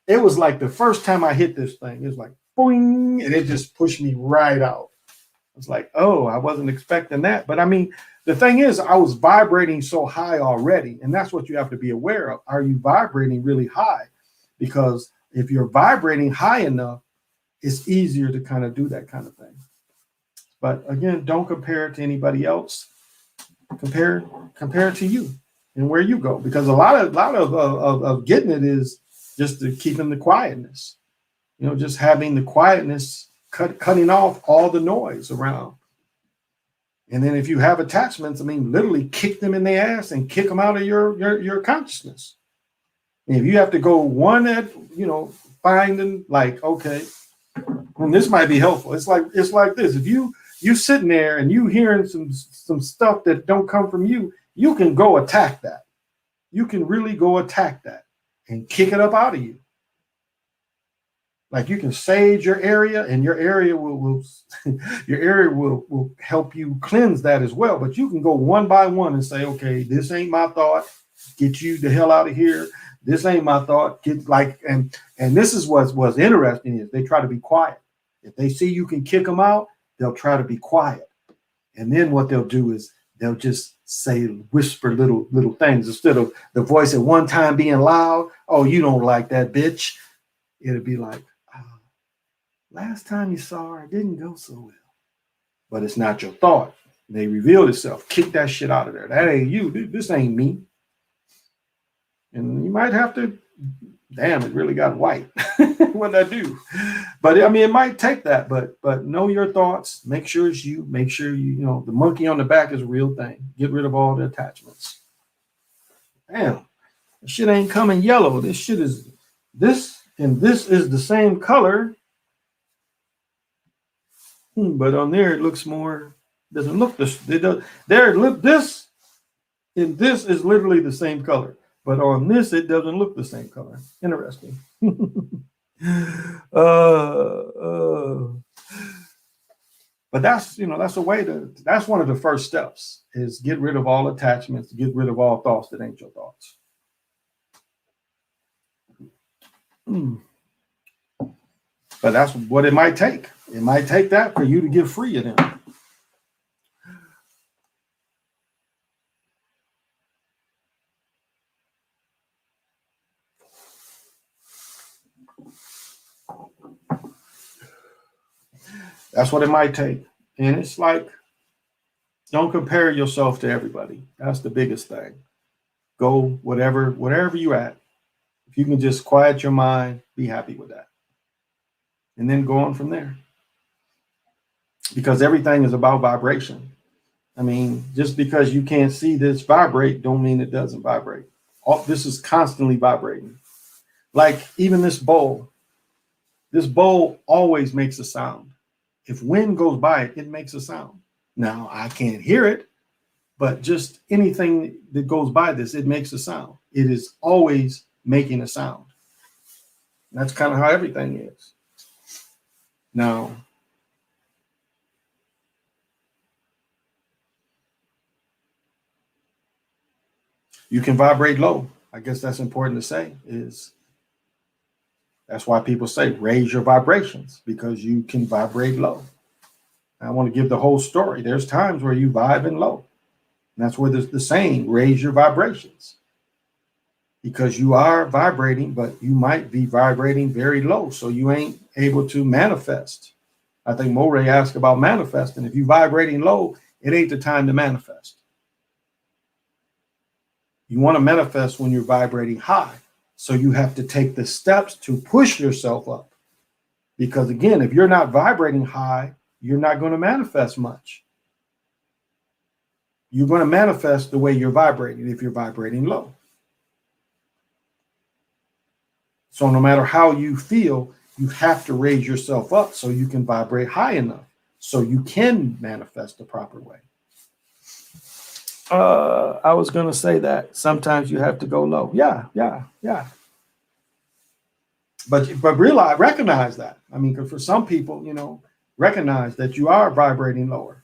it was like the first time I hit this thing. It was like boing, and it just pushed me right out. I was like, oh, I wasn't expecting that. But I mean, the thing is, I was vibrating so high already, and that's what you have to be aware of. Are you vibrating really high? Because if you're vibrating high enough, it's easier to kind of do that kind of thing. But again, don't compare it to anybody else. Compare it to you and where you go, because a lot of getting it is just to keeping the quietness. Just having the quietness, cutting off all the noise around. And then if you have attachments, literally kick them in the ass and kick them out of your consciousness. And if you have to go one at, finding like, okay, and this might be helpful. It's like this. If you sitting there and you hearing some stuff that don't come from you, you can go attack that. You can really go attack that and kick it up out of you. Like you can sage your area, and your area will help you cleanse that as well. But you can go one by one and say, okay, this ain't my thought. Get you the hell out of here. This ain't my thought. And this is what's interesting is they try to be quiet. If they see you can kick them out, they'll try to be quiet. And then what they'll do is they'll just whisper little things instead of the voice at one time being loud. Oh, you don't like that bitch. It'll be like, last time you saw her, it didn't go so well. But it's not your thought. They revealed itself. Kick that shit out of there. That ain't you. This ain't me. And you might have to, damn, it really got white. What I do. But it might take that, but know your thoughts. Make sure it's you. Make sure the monkey on the back is a real thing. Get rid of all the attachments. Damn, this shit ain't coming yellow. This And this is the same color, but on there it looks more, doesn't look this, it does, there, look, this and this is literally the same color, but on this it doesn't look the same color. Interesting. uh, but that's, that's a way to, that's one of the first steps, is get rid of all attachments, get rid of all thoughts that ain't your thoughts. But that's what it might take. It might take that for you to get free of them. That's what it might take. And it's like, don't compare yourself to everybody. That's the biggest thing. Go whatever you at. If you can just quiet your mind, be happy with that. And then go on from there. Because everything is about vibration. I mean, just because you can't see this vibrate, don't mean it doesn't vibrate. This is constantly vibrating. Like even this bowl always makes a sound. If wind goes by it, it makes a sound. Now, I can't hear it, but just anything that goes by this, it makes a sound. It is always making a sound. That's kind of how everything is. Now, you can vibrate low. I guess that's important to say, is that's why people say raise your vibrations, because you can vibrate low. I want to give the whole story. There's times where you vibe in low. And that's where there's the saying, raise your vibrations. Because you are vibrating, but you might be vibrating very low. So you ain't able to manifest. I think Moray asked about manifesting. If you're vibrating low, it ain't the time to manifest. You want to manifest when you're vibrating high. So you have to take the steps to push yourself up. Because again, if you're not vibrating high, you're not going to manifest much. You're going to manifest the way you're vibrating if you're vibrating low. So no matter how you feel, you have to raise yourself up so you can vibrate high enough so you can manifest the proper way. I was going to say that sometimes you have to go low. Yeah. But recognize that. I mean, because for some people, recognize that you are vibrating lower.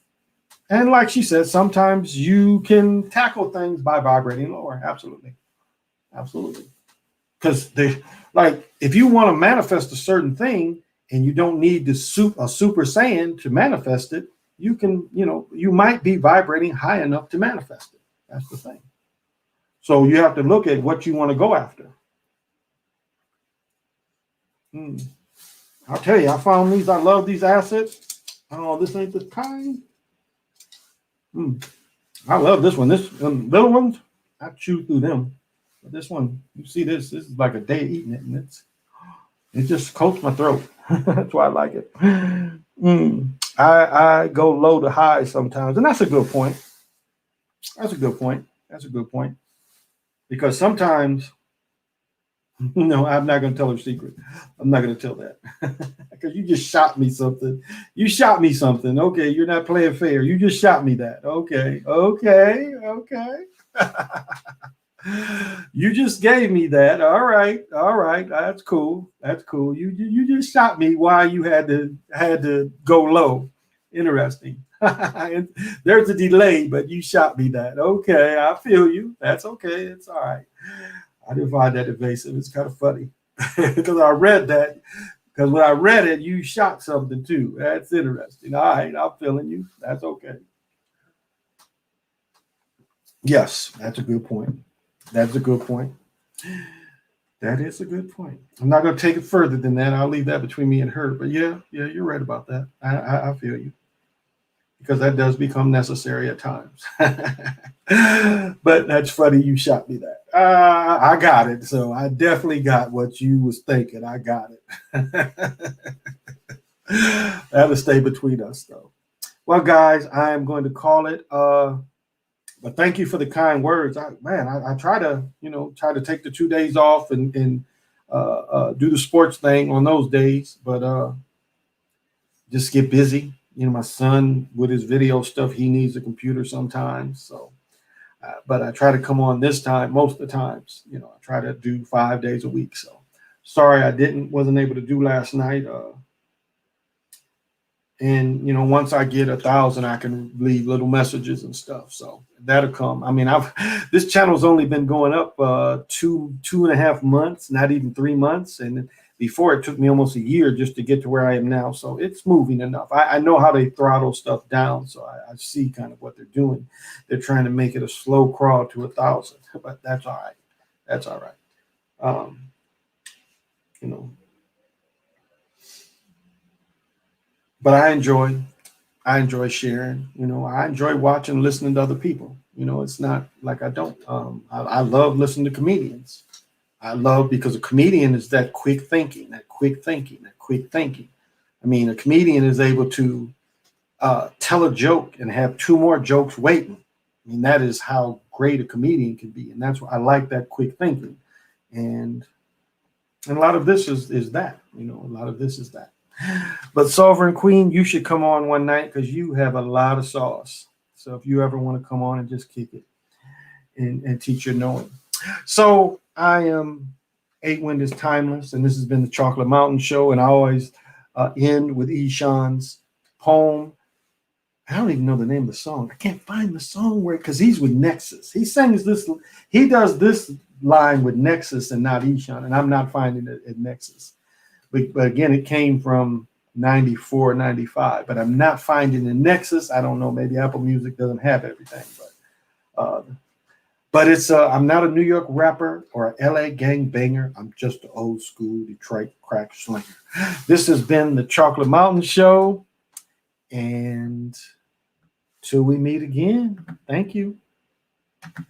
And like she said, sometimes you can tackle things by vibrating lower. Absolutely. Because if you want to manifest a certain thing and you don't need a super saiyan to manifest it, you can, you might be vibrating high enough to manifest it. That's the thing. So you have to look at what you want to go after. I'll tell you, I found these. I love these assets. Oh, this ain't the kind. I love this one. This little ones, I chew through them. But this one, you see this is like a day eating it, and it just coats my throat. That's why I like it. I go low to high sometimes, and that's a good point. That's a good point. Because sometimes, I'm not going to tell her secret. I'm not going to tell that. Because you just shot me something. You shot me something. Okay, you're not playing fair. You just shot me that. Okay. You just gave me that. All right. That's cool. You just shot me while you had to go low. Interesting. There's a delay, but you shot me that. Okay, I feel you. That's okay. It's all right. I didn't find that evasive. It's kind of funny because I read that. Because when I read it, you shot something too. That's interesting. All right, I'm feeling you. That's okay. Yes, that's a good point. That is a good point. I'm not going to take it further than that. I'll leave that between me and her. But yeah, you're right about that. I feel you. Because that does become necessary at times. But that's funny. You shot me that. I got it. So I definitely got what you was thinking. I got it. That'll stay between us, though. Well, guys, I am going to call it. But thank you for the kind words. I try to take the 2 days off and do the sports thing on those days, but just get busy. You know, my son with his video stuff, he needs a computer sometimes. So, but I try to come on this time, most of the times, you know, I try to do 5 days a week. So sorry, wasn't able to do last night. And you know, once I get 1,000, I can leave little messages and stuff. So that'll come. I mean, this channel's only been going up 2.5 months, not even 3 months, and before it took me almost a year just to get to where I am now. So it's moving enough. I know how they throttle stuff down, so I see kind of what they're doing. They're trying to make it a slow crawl to 1,000, but that's all right. That's all right. You know, but I enjoy sharing. You know, I enjoy watching, listening to other people. You know, it's not like I don't. I love listening to comedians. I love because a comedian is that quick thinking, that quick thinking, that quick thinking. I mean, a comedian is able to tell a joke and have two more jokes waiting. I mean, that is how great a comedian can be, and that's why I like that quick thinking. And a lot of this is that. You know, a lot of this is that. But Sovereign Queen, you should come on one night because you have a lot of sauce. So if you ever want to come on and just kick it and teach your knowing. So I am 8 Wind is Timeless, and this has been the Chocolate Mountain Show. And I always end with Eshawn's poem. I don't even know the name of the song. I can't find the song because he's with Nexus. He does this line with Nexus and not Eshawn, and I'm not finding it at Nexus. But again, it came from 94, 95, but I'm not finding the Nexus. I don't know. Maybe Apple Music doesn't have everything, but it's I'm not a New York rapper or an LA gang banger. I'm just an old school Detroit crack slinger. This has been the Chocolate Mountain Show, and till we meet again, thank you.